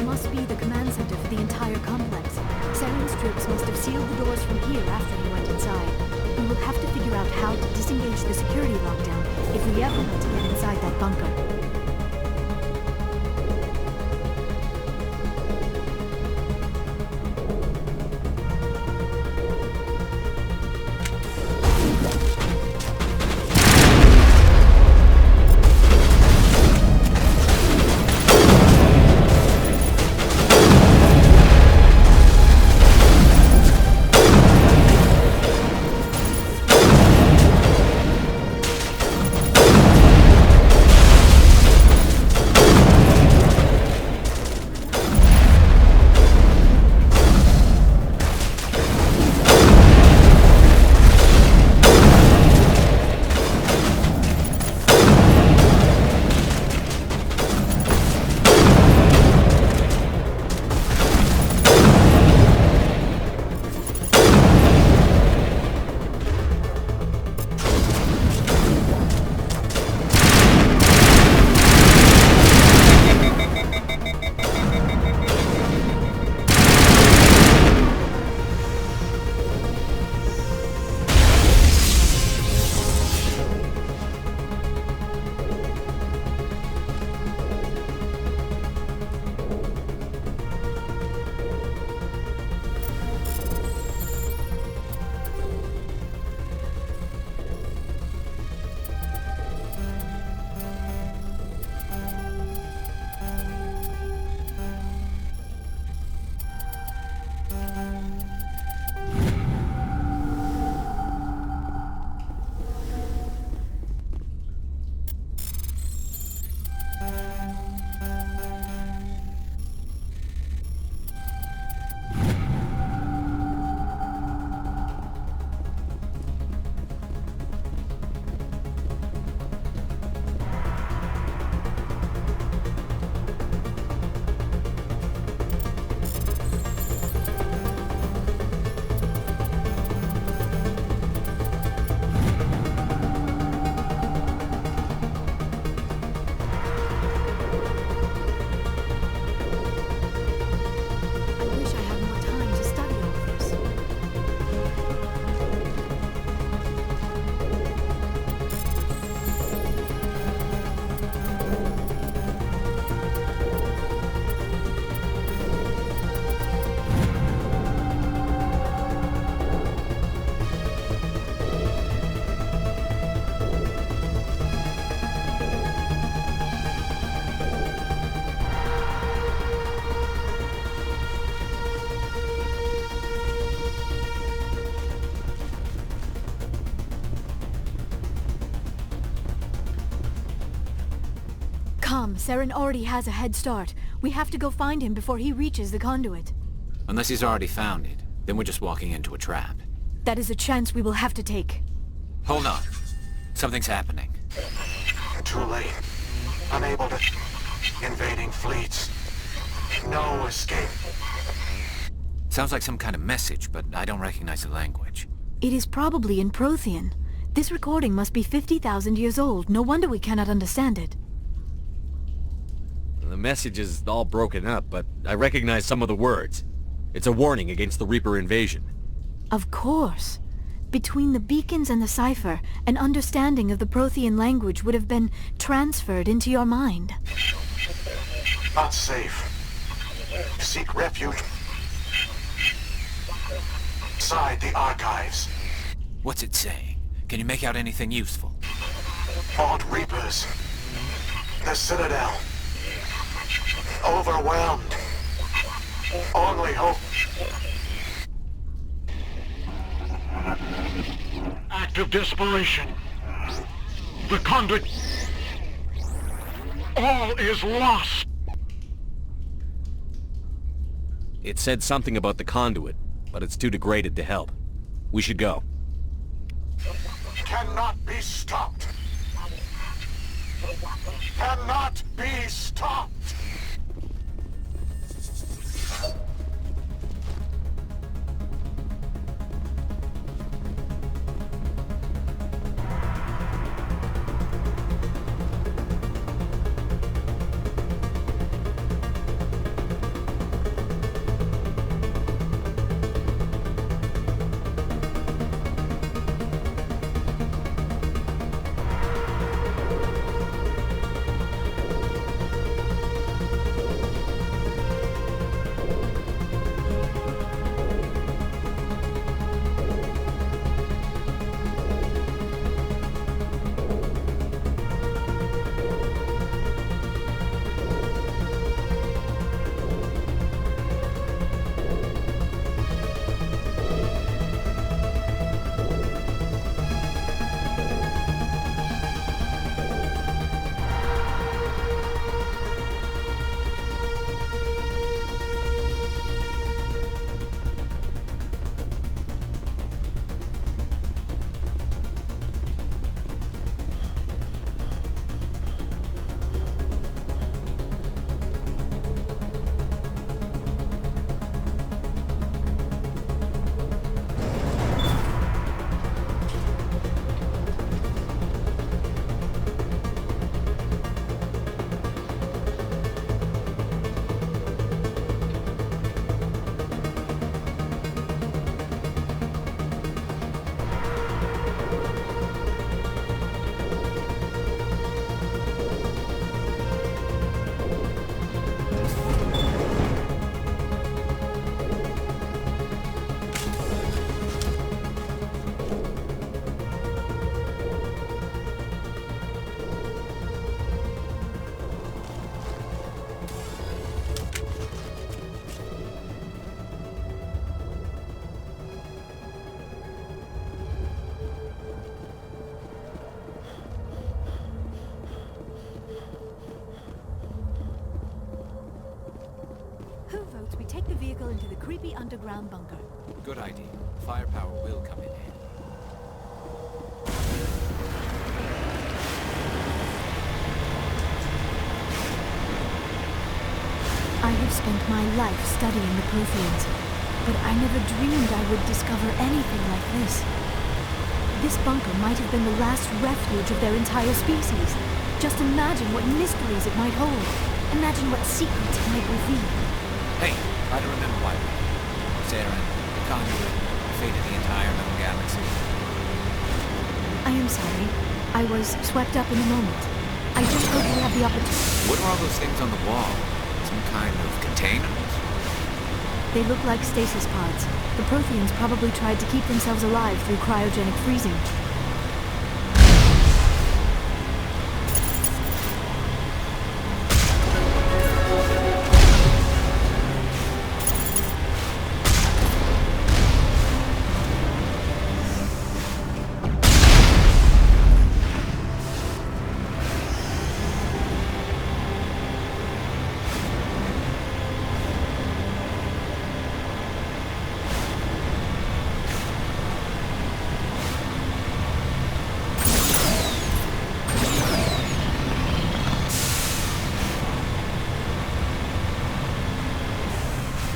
must be the command center for the entire complex. Saren's troops must have sealed the doors from here after he went inside. We will have to figure out how to disengage the security lockdown if we ever want to get inside that bunker. Saren already has a head start. We have to go find him before he reaches the conduit. Unless he's already found it, then we're just walking into a trap. That is a chance we will have to take. Hold on. Something's happening. Too late. Unable to... Invading fleets. No escape. Sounds like some kind of message, but I don't recognize the language. It is probably in Prothean. This recording must be 50,000 years old. No wonder we cannot understand it. The message is all broken up, but I recognize some of the words. It's a warning against the Reaper invasion. Of course. Between the beacons and the cipher, an understanding of the Prothean language would have been transferred into your mind. Not safe. Seek refuge inside the archives. What's it saying? Can you make out anything useful? Fought Reapers. The Citadel. Overwhelmed. Only hope. Act of desperation. The conduit. All is lost. It said something about the conduit, but it's too degraded to help. We should go. Cannot be stopped. Cannot be stopped. suspect, we take the vehicle into the creepy underground bunker. Good idea. Firepower will come in handy. I have spent my life studying the Protheans, but I never dreamed I would discover anything like this. This bunker might have been the last refuge of their entire species. Just imagine what mysteries it might hold. Imagine what secrets it might reveal. Hey, try to remember why we Saren, the conduit, the fate of the entire known galaxy. I am sorry. I was swept up in the moment. I just hope we have the opportunity. What are all those things on the wall? Some kind of containers? They look like stasis pods. The Protheans probably tried to keep themselves alive through cryogenic freezing.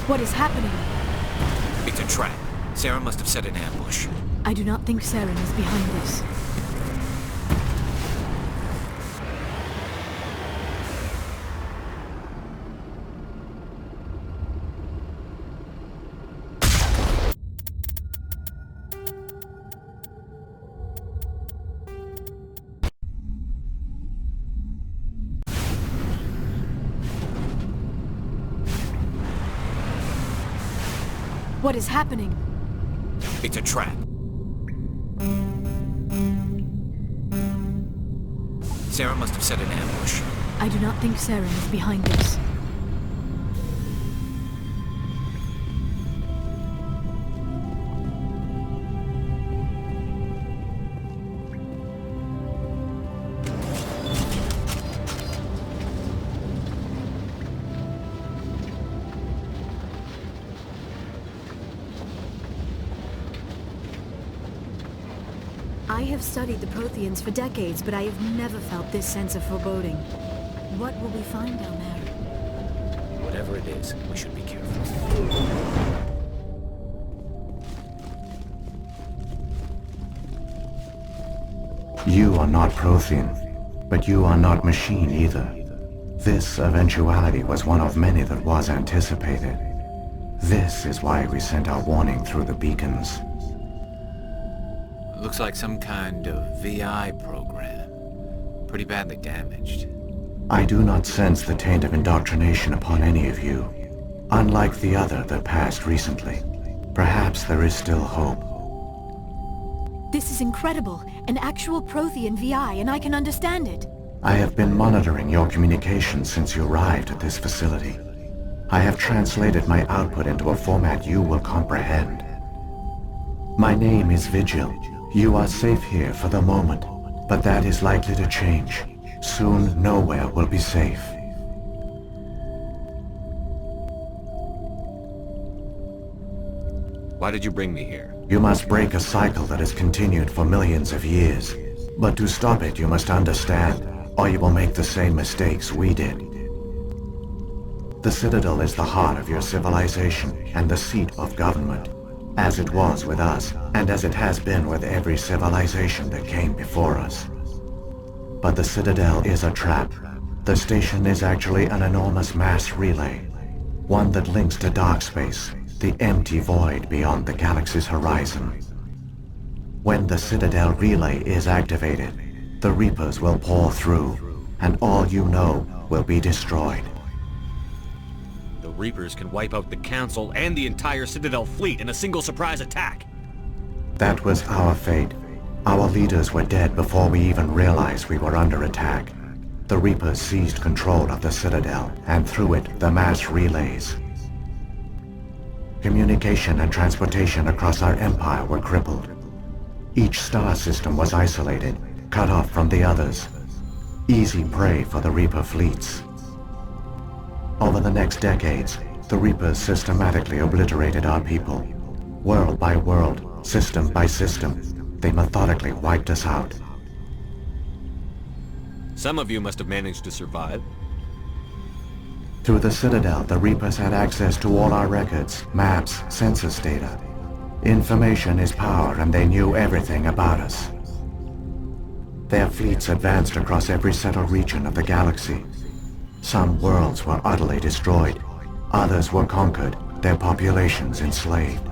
What is happening? It's a trap. Sarah must have set an ambush. I do not think Saren is behind this. What is happening? It's a trap. Sarah must have set an ambush. I do not think Saren is behind this. I have studied the Protheans for decades, but I have never felt this sense of foreboding. What will we find down there? Whatever it is, we should be careful. You are not Prothean, but you are not machine either. This eventuality was one of many that was anticipated. This is why we sent our warning through the beacons. Looks like some kind of VI program. Pretty badly damaged. I do not sense the taint of indoctrination upon any of you. Unlike the other that passed recently. Perhaps there is still hope. This is incredible. An actual Prothean VI, and I can understand it. I have been monitoring your communications since you arrived at this facility. I have translated my output into a format you will comprehend. My name is Vigil. You are safe here for the moment, but that is likely to change. Soon, nowhere will be safe. Why did you bring me here? You must break a cycle that has continued for millions of years. But to stop it, you must understand, or you will make the same mistakes we did. The Citadel is the heart of your civilization and the seat of government. As it was with us, and as it has been with every civilization that came before us. But the Citadel is a trap. The station is actually an enormous mass relay. One that links to dark space, the empty void beyond the galaxy's horizon. When the Citadel relay is activated, the Reapers will pour through, and all you know will be destroyed. The Reapers can wipe out the Council and the entire Citadel fleet in a single surprise attack. That was our fate. Our leaders were dead before we even realized we were under attack. The Reapers seized control of the Citadel, and through it, the mass relays. Communication and transportation across our empire were crippled. Each star system was isolated, cut off from the others. Easy prey for the Reaper fleets. Over the next decades, the Reapers systematically obliterated our people. World by world, system by system, they methodically wiped us out. Some of you must have managed to survive. Through the Citadel, the Reapers had access to all our records, maps, census data. Information is power, and they knew everything about us. Their fleets advanced across every settled region of the galaxy. Some worlds were utterly destroyed. Others were conquered, their populations enslaved.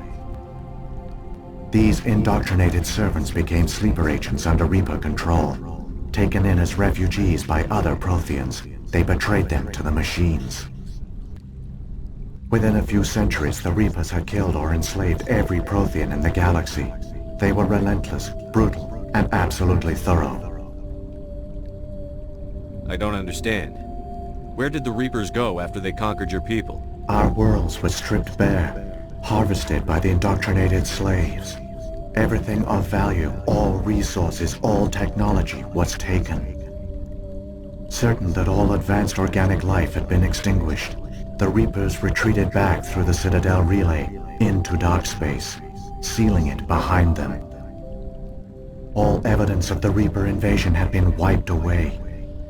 These indoctrinated servants became sleeper agents under Reaper control. Taken in as refugees by other Protheans, they betrayed them to the machines. Within a few centuries, the Reapers had killed or enslaved every Prothean in the galaxy. They were relentless, brutal, and absolutely thorough. I don't understand. Where did the Reapers go after they conquered your people? Our worlds were stripped bare, harvested by the indoctrinated slaves. Everything of value, all resources, all technology was taken. Certain that all advanced organic life had been extinguished, the Reapers retreated back through the Citadel relay into dark space, sealing it behind them. All evidence of the Reaper invasion had been wiped away.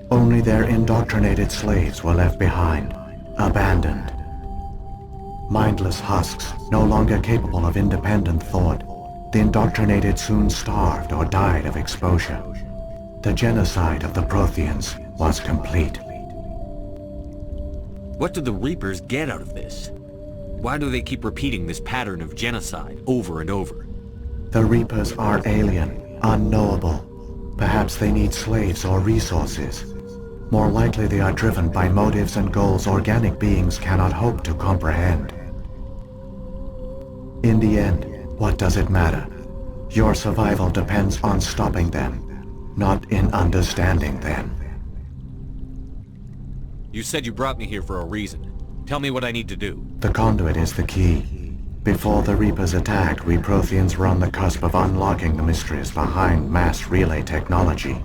Only their indoctrinated slaves were left behind, abandoned. Mindless husks, no longer capable of independent thought, the indoctrinated soon starved or died of exposure. The genocide of the Protheans was complete. What do the Reapers get out of this? Why do they keep repeating this pattern of genocide over and over? The Reapers are alien, unknowable. Perhaps they need slaves or resources. More likely they are driven by motives and goals organic beings cannot hope to comprehend. In the end, what does it matter? Your survival depends on stopping them, not in understanding them. You said you brought me here for a reason. Tell me what I need to do. The conduit is the key. Before the Reapers attacked, we Protheans were on the cusp of unlocking the mysteries behind mass relay technology.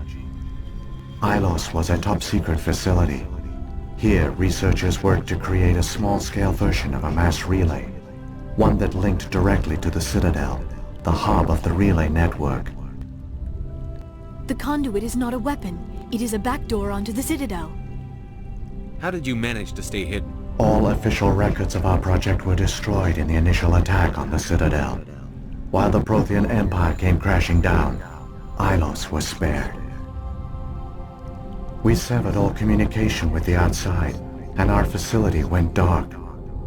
Ilos was a top-secret facility. Here, researchers worked to create a small-scale version of a mass relay, one that linked directly to the Citadel, the hub of the relay network. The conduit is not a weapon. It is a backdoor onto the Citadel. How did you manage to stay hidden? All official records of our project were destroyed in the initial attack on the Citadel. While the Prothean Empire came crashing down, Ilos was spared. We severed all communication with the outside, and our facility went dark.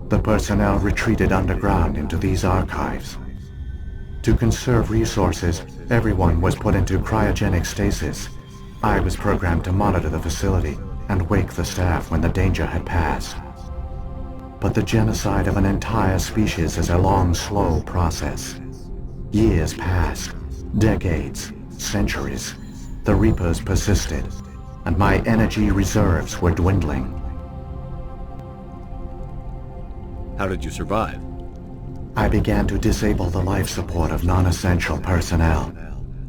The personnel retreated underground into these archives. To conserve resources, everyone was put into cryogenic stasis. I was programmed to monitor the facility and wake the staff when the danger had passed. But the genocide of an entire species is a long, slow process. Years passed, decades, centuries. The Reapers persisted, and my energy reserves were dwindling. How did you survive? I began to disable the life support of non-essential personnel.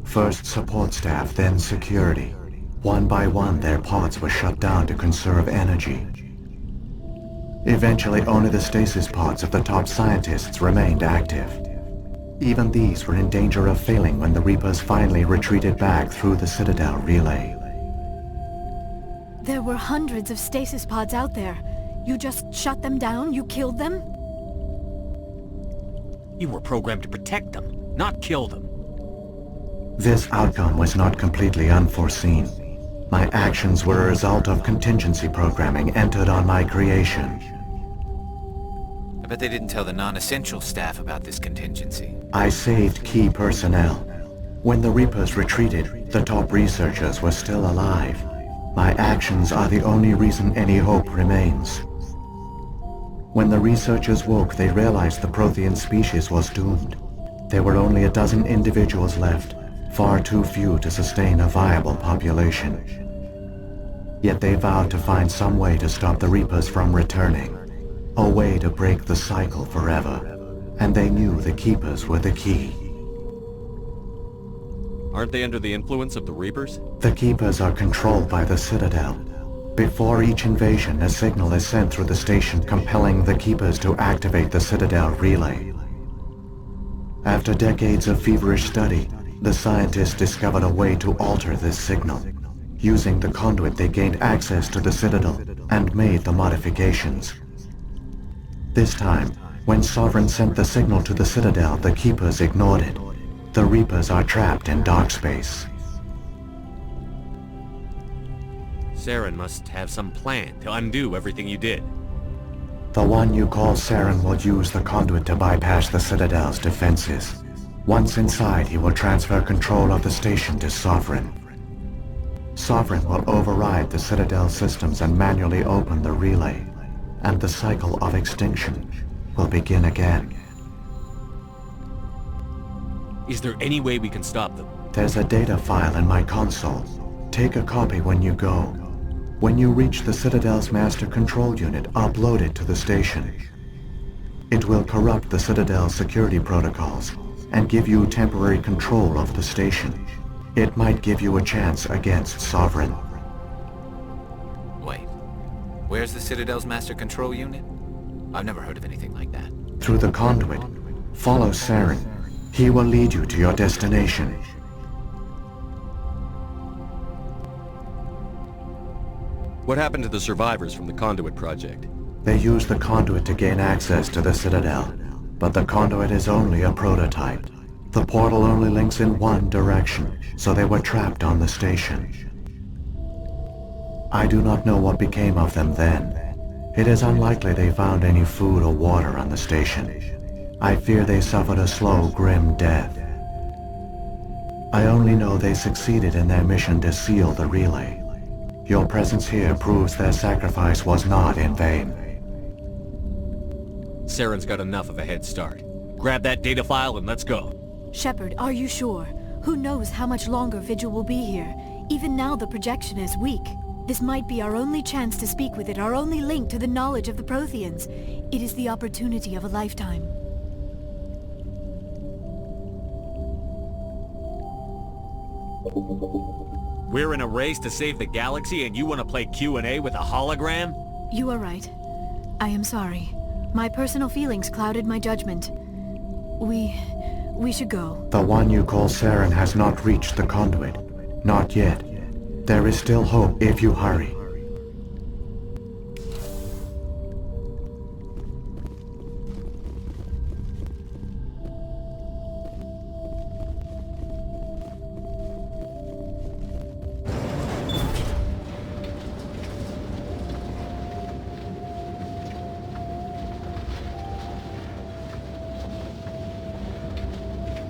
First support staff, then security. One by one, their pods were shut down to conserve energy. Eventually, only the stasis pods of the top scientists remained active. Even these were in danger of failing when the Reapers finally retreated back through the Citadel relay. There were hundreds of stasis pods out there. You just shut them down? You killed them? You were programmed to protect them, not kill them. This outcome was not completely unforeseen. My actions were a result of contingency programming entered on my creation. I bet they didn't tell the non-essential staff about this contingency. I saved key personnel. When the Reapers retreated, the top researchers were still alive. My actions are the only reason any hope remains. When the researchers woke, they realized the Prothean species was doomed. There were only a dozen individuals left, far too few to sustain a viable population. Yet they vowed to find some way to stop the Reapers from returning, a way to break the cycle forever, and they knew the Keepers were the key. Aren't they under the influence of the Reapers? The Keepers are controlled by the Citadel. Before each invasion, a signal is sent through the station compelling the Keepers to activate the Citadel relay. After decades of feverish study, the scientists discovered a way to alter this signal. Using the conduit, they gained access to the Citadel and made the modifications. This time, when Sovereign sent the signal to the Citadel, the Keepers ignored it. The Reapers are trapped in dark space. Saren must have some plan to undo everything you did. The one you call Saren will use the conduit to bypass the Citadel's defenses. Once inside, he will transfer control of the station to Sovereign. Sovereign will override the Citadel systems and manually open the relay, and the cycle of extinction will begin again. Is there any way we can stop them? There's a data file in my console. Take a copy when you go. When you reach the Citadel's master control unit, upload it to the station. It will corrupt the Citadel's security protocols and give you temporary control of the station. It might give you a chance against Sovereign. Wait. Where's the Citadel's master control unit? I've never heard of anything like that. Through the conduit, follow Saren. He will lead you to your destination. What happened to the survivors from the Conduit project? They used the conduit to gain access to the Citadel, but the conduit is only a prototype. The portal only links in one direction, so they were trapped on the station. I do not know what became of them then. It is unlikely they found any food or water on the station. I fear they suffered a slow, grim death. I only know they succeeded in their mission to seal the relay. Your presence here proves their sacrifice was not in vain. Saren's got enough of a head start. Grab that data file and let's go. Shepard, are you sure? Who knows how much longer Vigil will be here? Even now the projection is weak. This might be our only chance to speak with it, our only link to the knowledge of the Protheans. It is the opportunity of a lifetime. We're in a race to save the galaxy and you want to play Q&A with a hologram? You are right. I am sorry. My personal feelings clouded my judgment. We should go. The one you call Saren has not reached the conduit. Not yet. There is still hope if you hurry.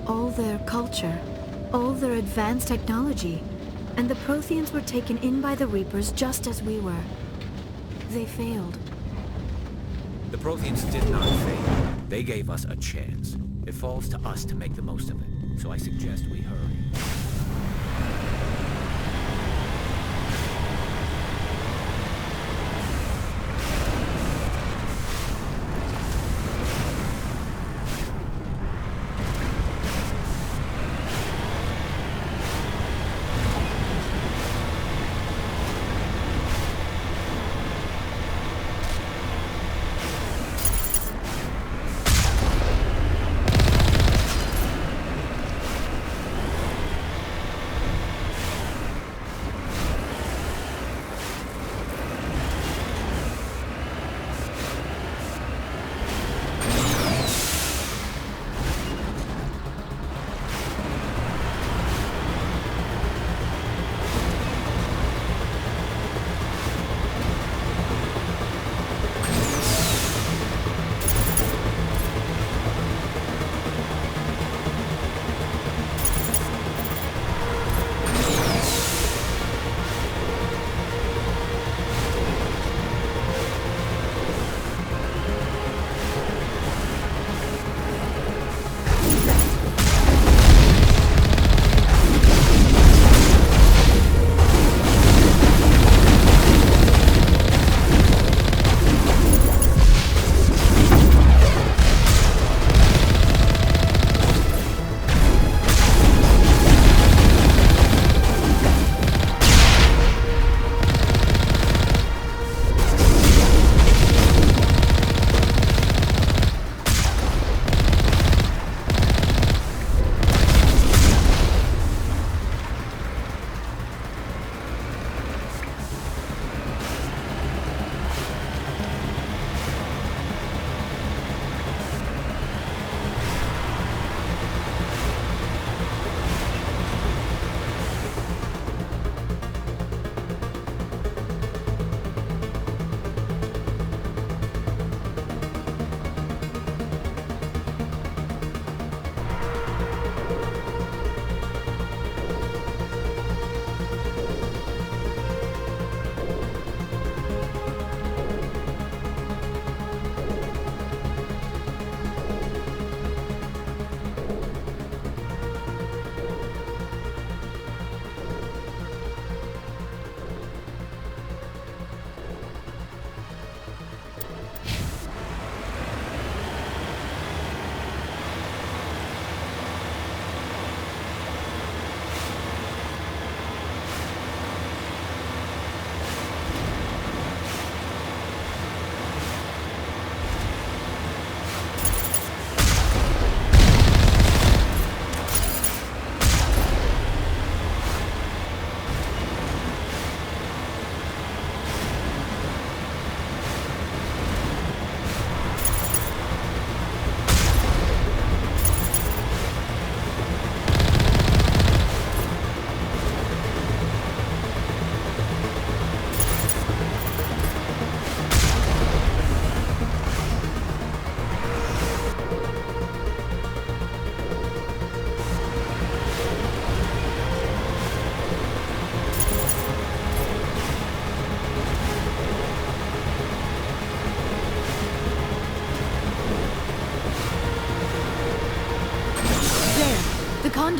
All their culture, all their advanced technology, and the Protheans were taken in by the Reapers just as we were. They failed. The Protheans did not fail. They gave us a chance. It falls to us to make the most of it, so I suggest we hurry.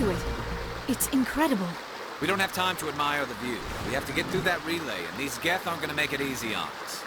to it. It's incredible. We don't have time to admire the view. We have to get through that relay, and these Geth aren't gonna make it easy on us.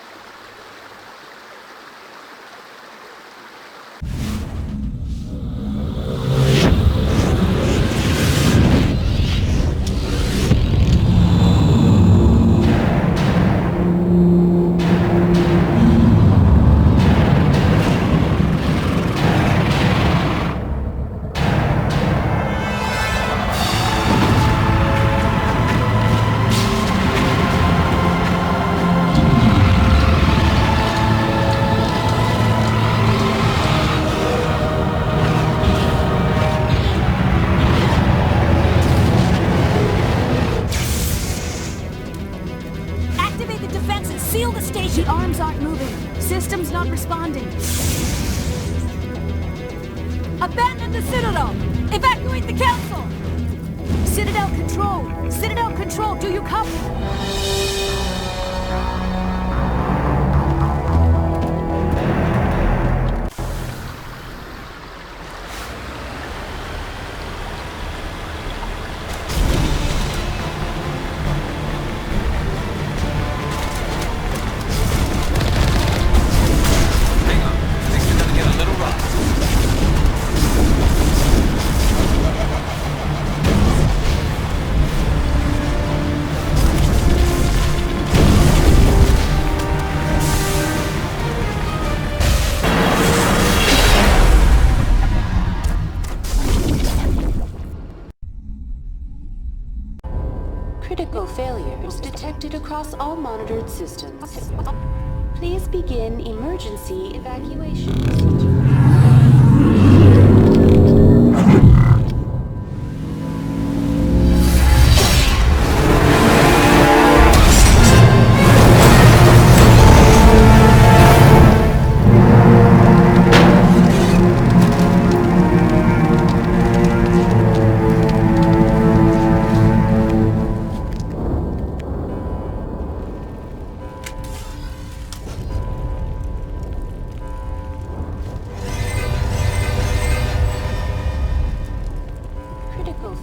Abandon the Citadel! Evacuate the Council! Citadel Control! Citadel Control, do you copy? Critical failures detected across all monitored systems. Please begin emergency evacuation procedure.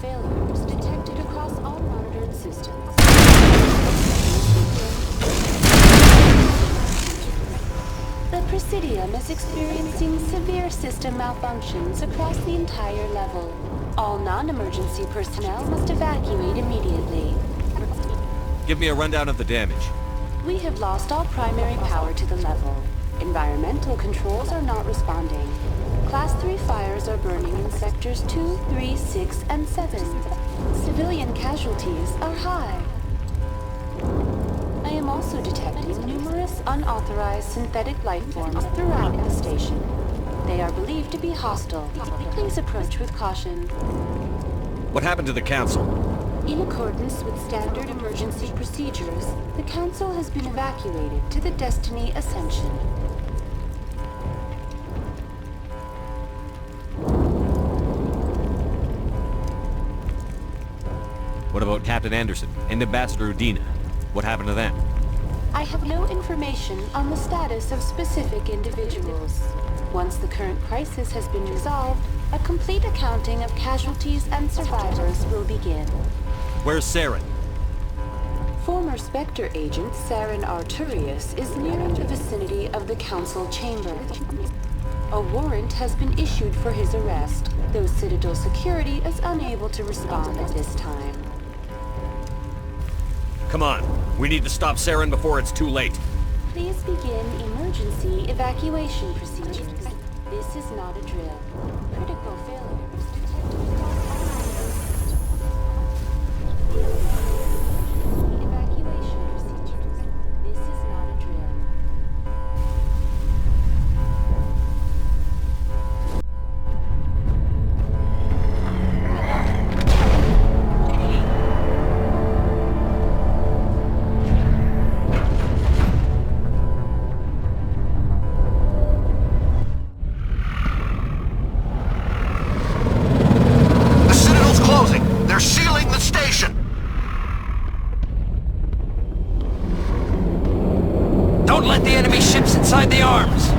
Failures detected across all monitored systems. The Presidium is experiencing severe system malfunctions across the entire level. All non-emergency personnel must evacuate immediately. Give me a rundown of the damage. We have lost all primary power to the level. Environmental controls are not responding. Class 3 fires are burning in sectors 2, 3, 6, and 7. Civilian casualties are high. I am also detecting numerous unauthorized synthetic life forms throughout the station. They are believed to be hostile. Please approach with caution. What happened to the Council? In accordance with standard emergency procedures, the Council has been evacuated to the Destiny Ascension. What about Captain Anderson and Ambassador Udina? What happened to them? I have no information on the status of specific individuals. Once the current crisis has been resolved, a complete accounting of casualties and survivors will begin. Where's Saren? Former Spectre agent Saren Arturius is nearing the vicinity of the Council chamber. A warrant has been issued for his arrest, though Citadel security is unable to respond at this time. Come on, we need to stop Saren before it's too late. Please begin emergency evacuation procedures. This is not a drill. Critical failures detected across evacuation procedures. This is not a drill. Don't let the enemy ships inside the arms!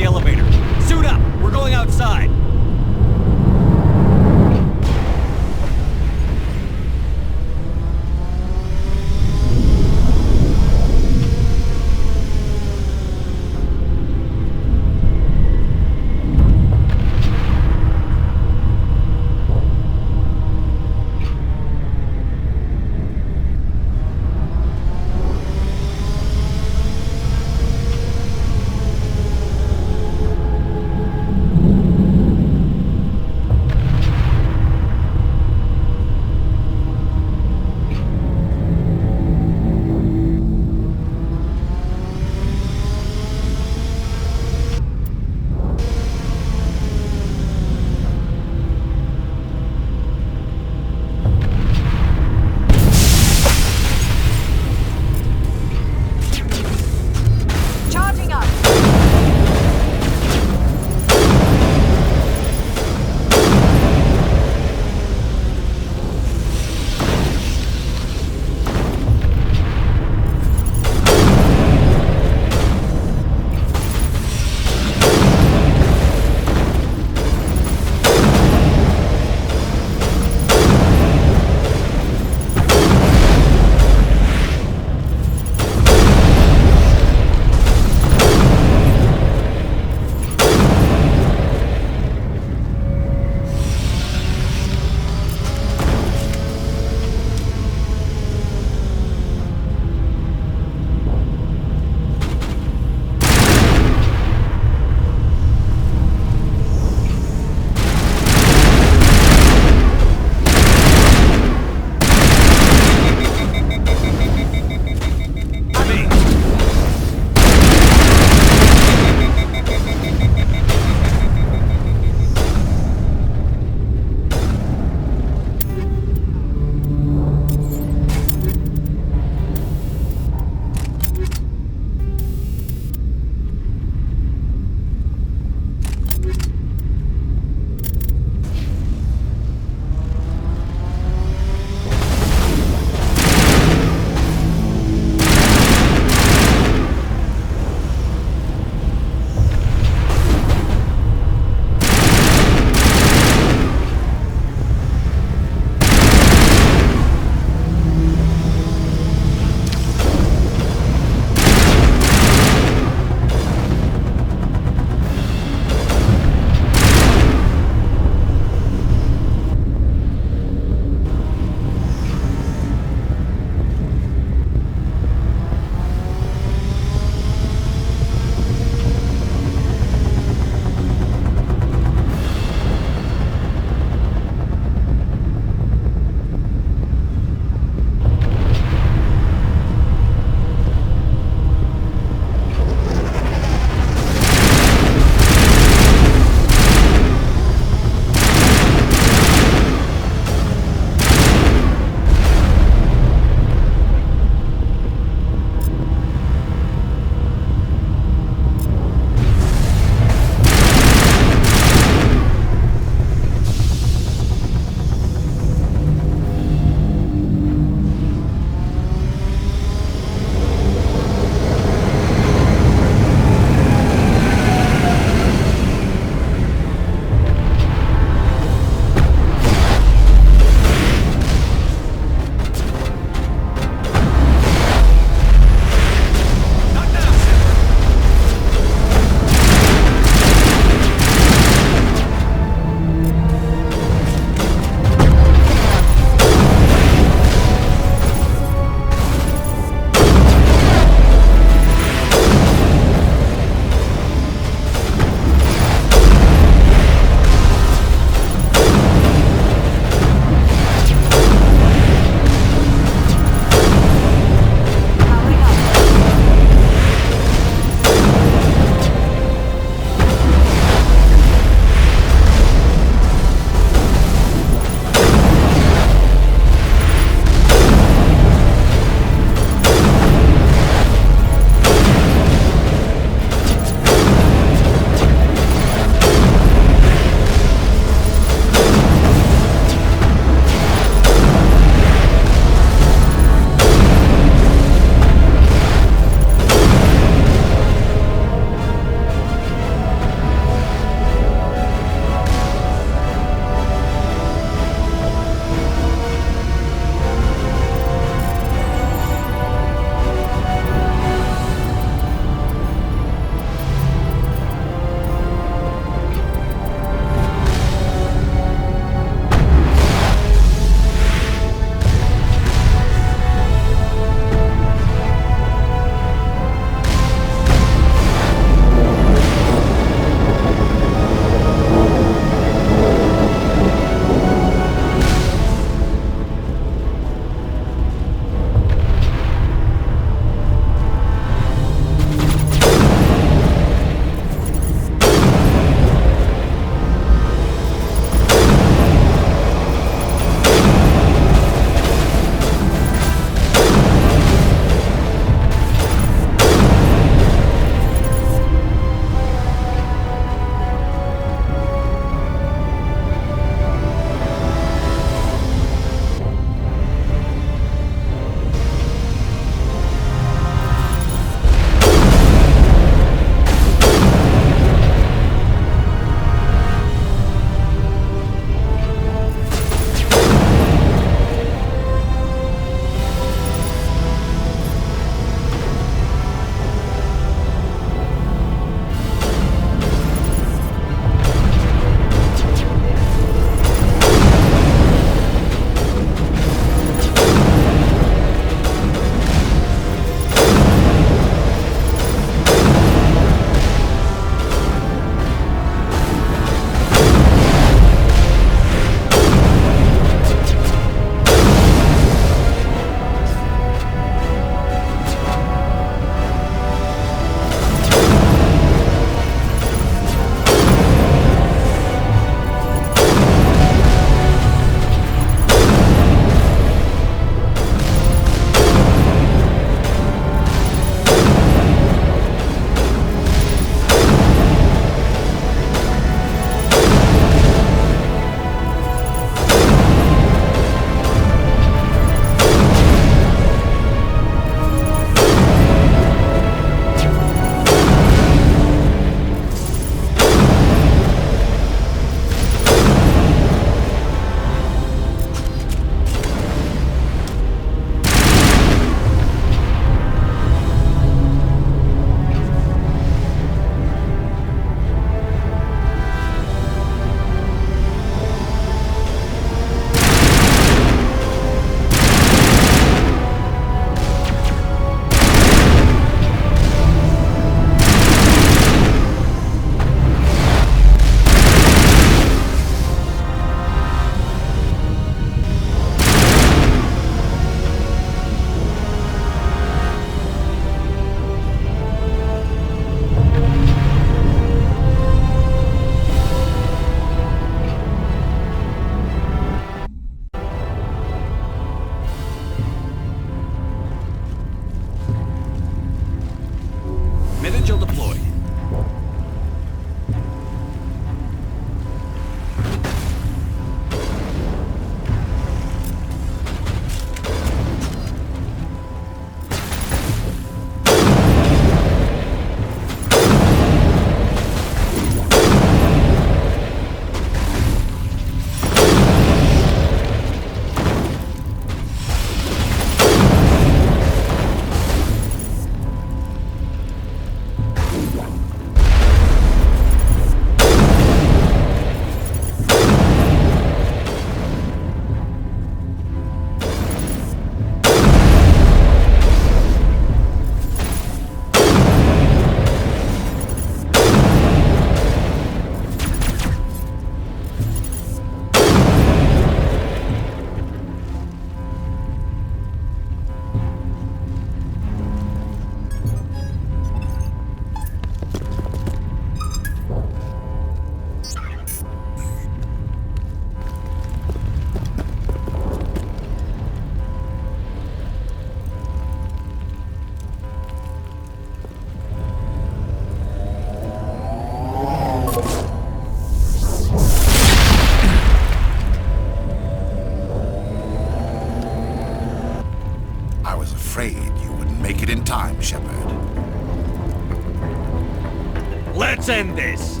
Let's end this!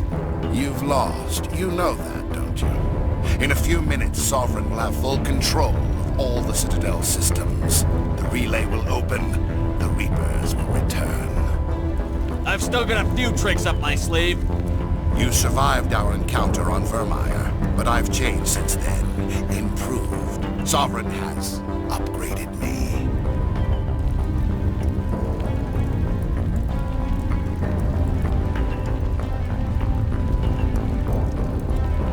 You've lost. You know that, don't you? In a few minutes, Sovereign will have full control of all the Citadel systems. The relay will open. The Reapers will return. I've still got a few tricks up my sleeve. You survived our encounter on Vermeer, but I've changed since then. Improved. Sovereign has upgraded me.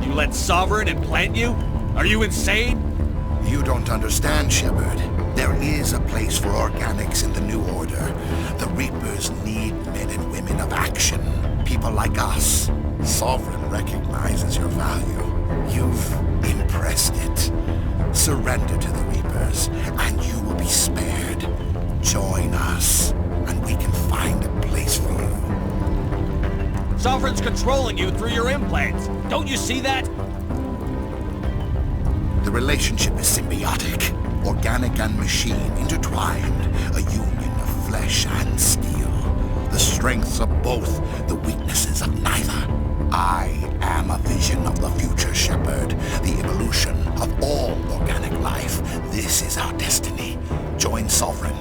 You let Sovereign implant you? Are you insane? You don't understand, Shepard. There is a place for organics in the New Order. The Reapers need men and women of action. People like us. Sovereign recognizes your value. You've impressed it. Surrender to the Reapers, and you will be spared. Join us, and we can find a place for you. Sovereign's controlling you through your implants. Don't you see that? The relationship is symbiotic. Organic and machine intertwined. A union of flesh and steel. The strengths of both, the weaknesses of neither. I am a vision of the future, Shepard. The evolution of all organic life. This is our destiny. Join Sovereign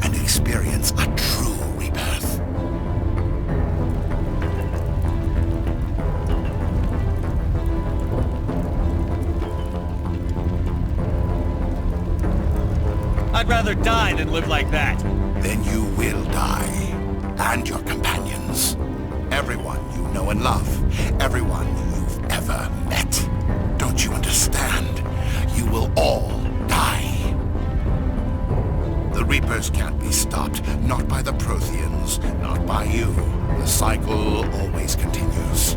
and experience a true rebirth. I'd rather die than live like that. Then you will die. And your companions. Everyone you know and love. Everyone you've ever met. Don't you understand? You will all die. The Reapers can't be stopped. Not by the Protheans. Not by you. The cycle always continues.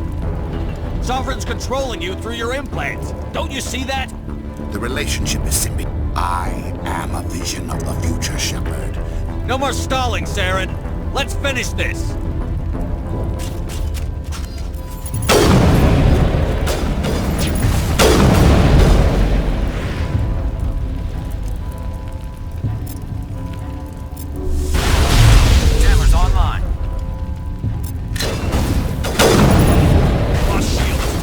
Sovereign's controlling you through your implants. Don't you see that? The relationship is symbiotic. I am a vision of the future, Shepard. No more stalling, Saren. Let's finish this. Jammers online. Lost shields.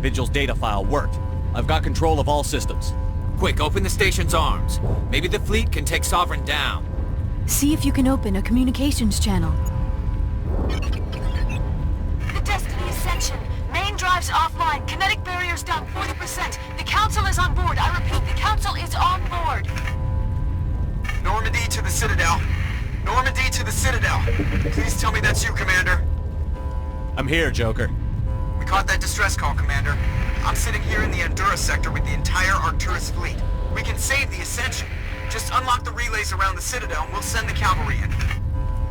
Vigil's data file worked. I've got control of all systems. Quick, open the station's arms. Maybe the fleet can take Sovereign down. See if you can open a communications channel. The Destiny Ascension. Main drives offline. Kinetic barriers down 40%. The Council is on board. I repeat, the Council is on board. Normandy to the Citadel. Normandy to the Citadel. Please tell me that's you, Commander. I'm here, Joker. Caught that distress call, Commander. I'm sitting here in the Endura sector with the entire Arcturus fleet. We can save the Ascension. Just unlock the relays around the Citadel and we'll send the cavalry in.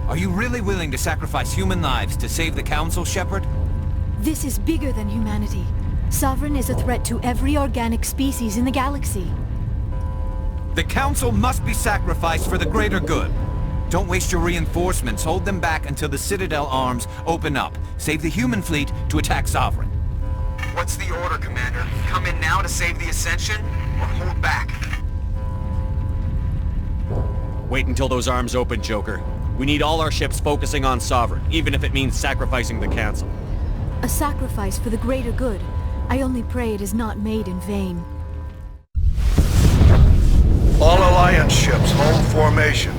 Are you really willing to sacrifice human lives to save the Council, Shepard? This is bigger than humanity. Sovereign is a threat to every organic species in the galaxy. The Council must be sacrificed for the greater good. Don't waste your reinforcements. Hold them back until the Citadel arms open up. Save the human fleet to attack Sovereign. What's the order, Commander? Come in now to save the Ascension, or hold back? Wait until those arms open, Joker. We need all our ships focusing on Sovereign, even if it means sacrificing the Council. A sacrifice for the greater good. I only pray it is not made in vain. All Alliance ships, hold formation.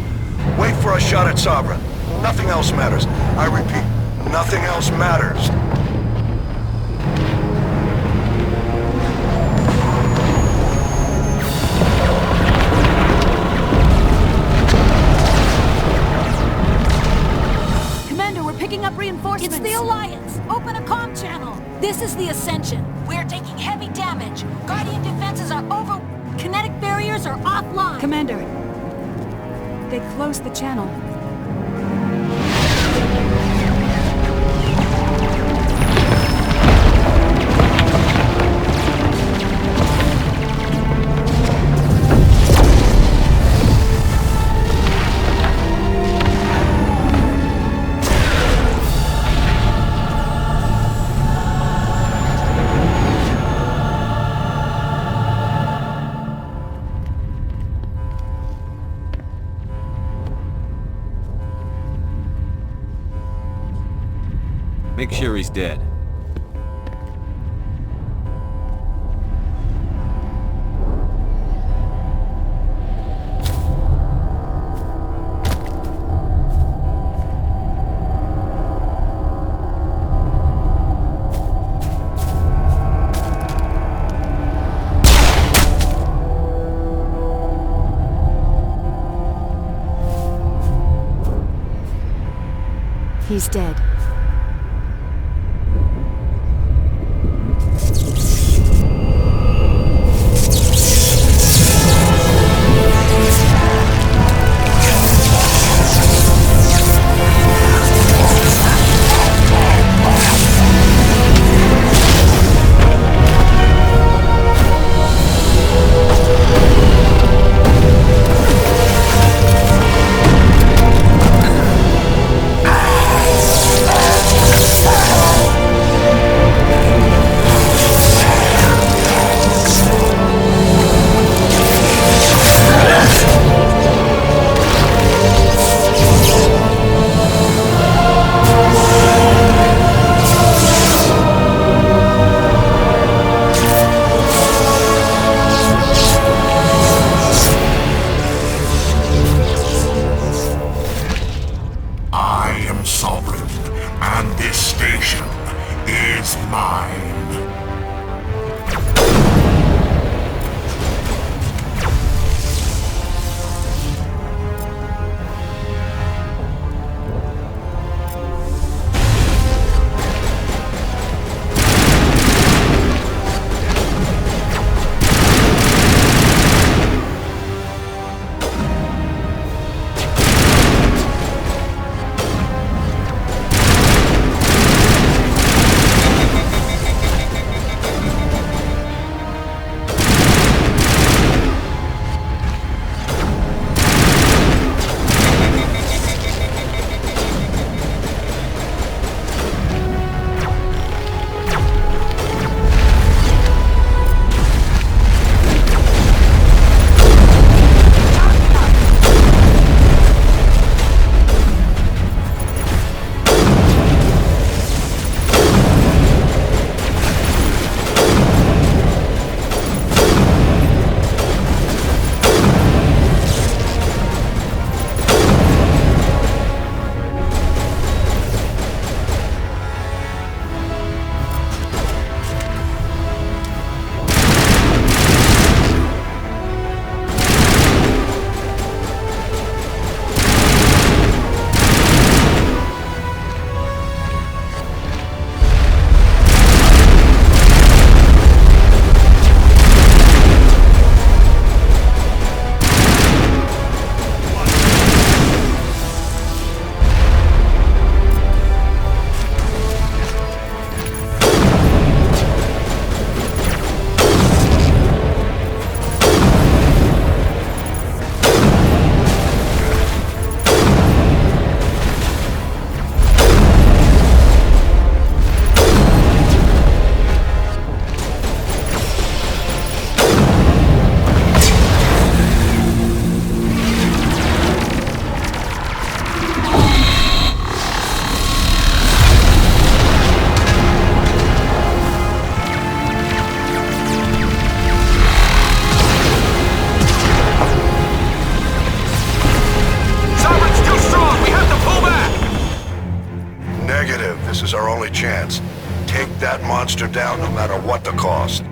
Wait for a shot at Sovereign. Nothing else matters. I repeat, nothing else matters. Commander, we're picking up reinforcements. It's the Alliance! Open a comm channel! This is the Ascension. We're taking heavy damage. Guardian defenses are over... Kinetic barriers are offline. Commander, they closed the channel. Make sure he's dead. He's dead. only chance. Take that monster down no matter what the cost.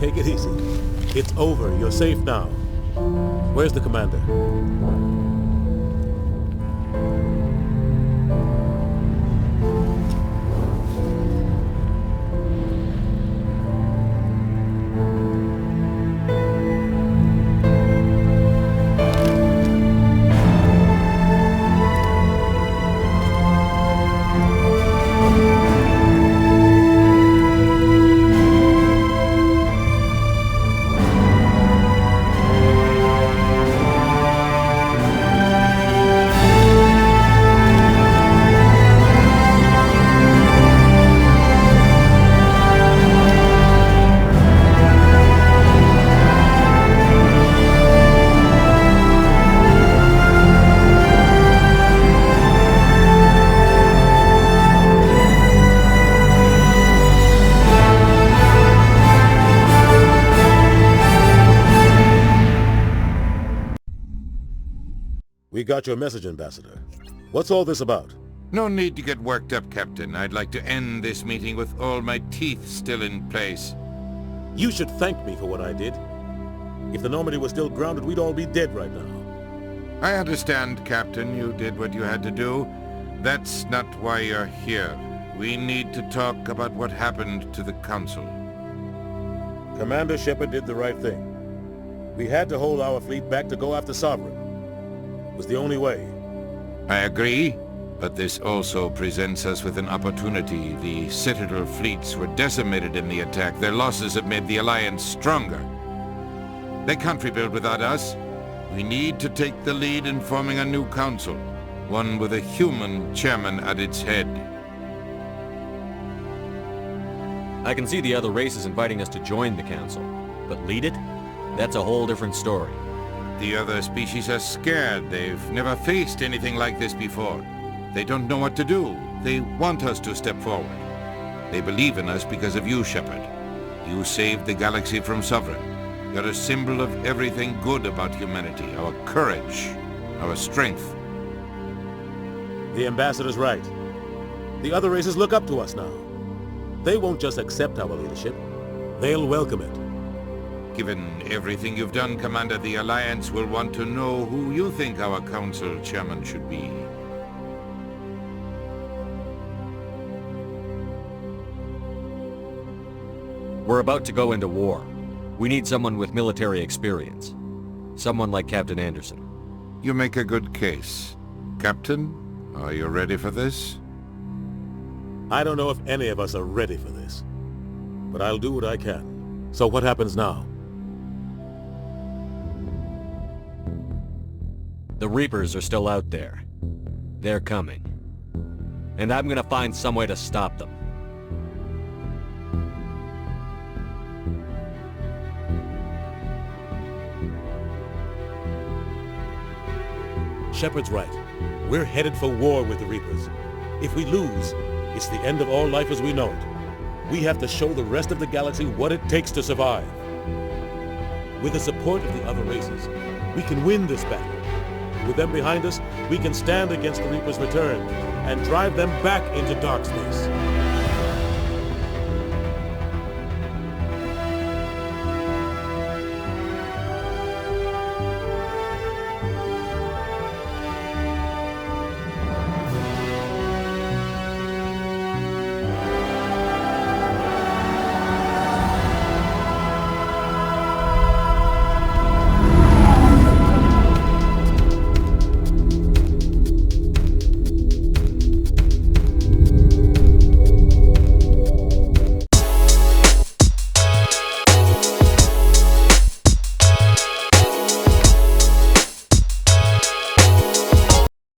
Take it easy. It's over. You're safe now. Where's the commander? We got your message, Ambassador. What's all this about? No need to get worked up, Captain. I'd like to end this meeting with all my teeth still in place. You should thank me for what I did. If the Normandy was still grounded, we'd all be dead right now. I understand, Captain. You did what you had to do. That's not why you're here. We need to talk about what happened to the Council. Commander Shepard did the right thing. We had to hold our fleet back to go after Sovereign. It was the only way. I agree, but this also presents us with an opportunity. The Citadel fleets were decimated in the attack. Their losses have made the Alliance stronger. They can't rebuild without us. We need to take the lead in forming a new council, one with a human chairman at its head. I can see the other races inviting us to join the council, but lead it? That's a whole different story. The other species are scared. They've never faced anything like this before. They don't know what to do. They want us to step forward. They believe in us because of you, Shepard. You saved the galaxy from Sovereign. You're a symbol of everything good about humanity, our courage, our strength. The Ambassador's right. The other races look up to us now. They won't just accept our leadership. They'll welcome it. Given everything you've done, Commander, the Alliance will want to know who you think our council chairman should be. We're about to go into war. We need someone with military experience. Someone like Captain Anderson. You make a good case. Captain, are you ready for this? I don't know if any of us are ready for this. But I'll do what I can. So what happens now? The Reapers are still out there. They're coming. And I'm gonna find some way to stop them. Shepard's right. We're headed for war with the Reapers. If we lose, it's the end of all life as we know it. We have to show the rest of the galaxy what it takes to survive. With the support of the other races, we can win this battle. With them behind us, we can stand against the Reapers' return and drive them back into dark space.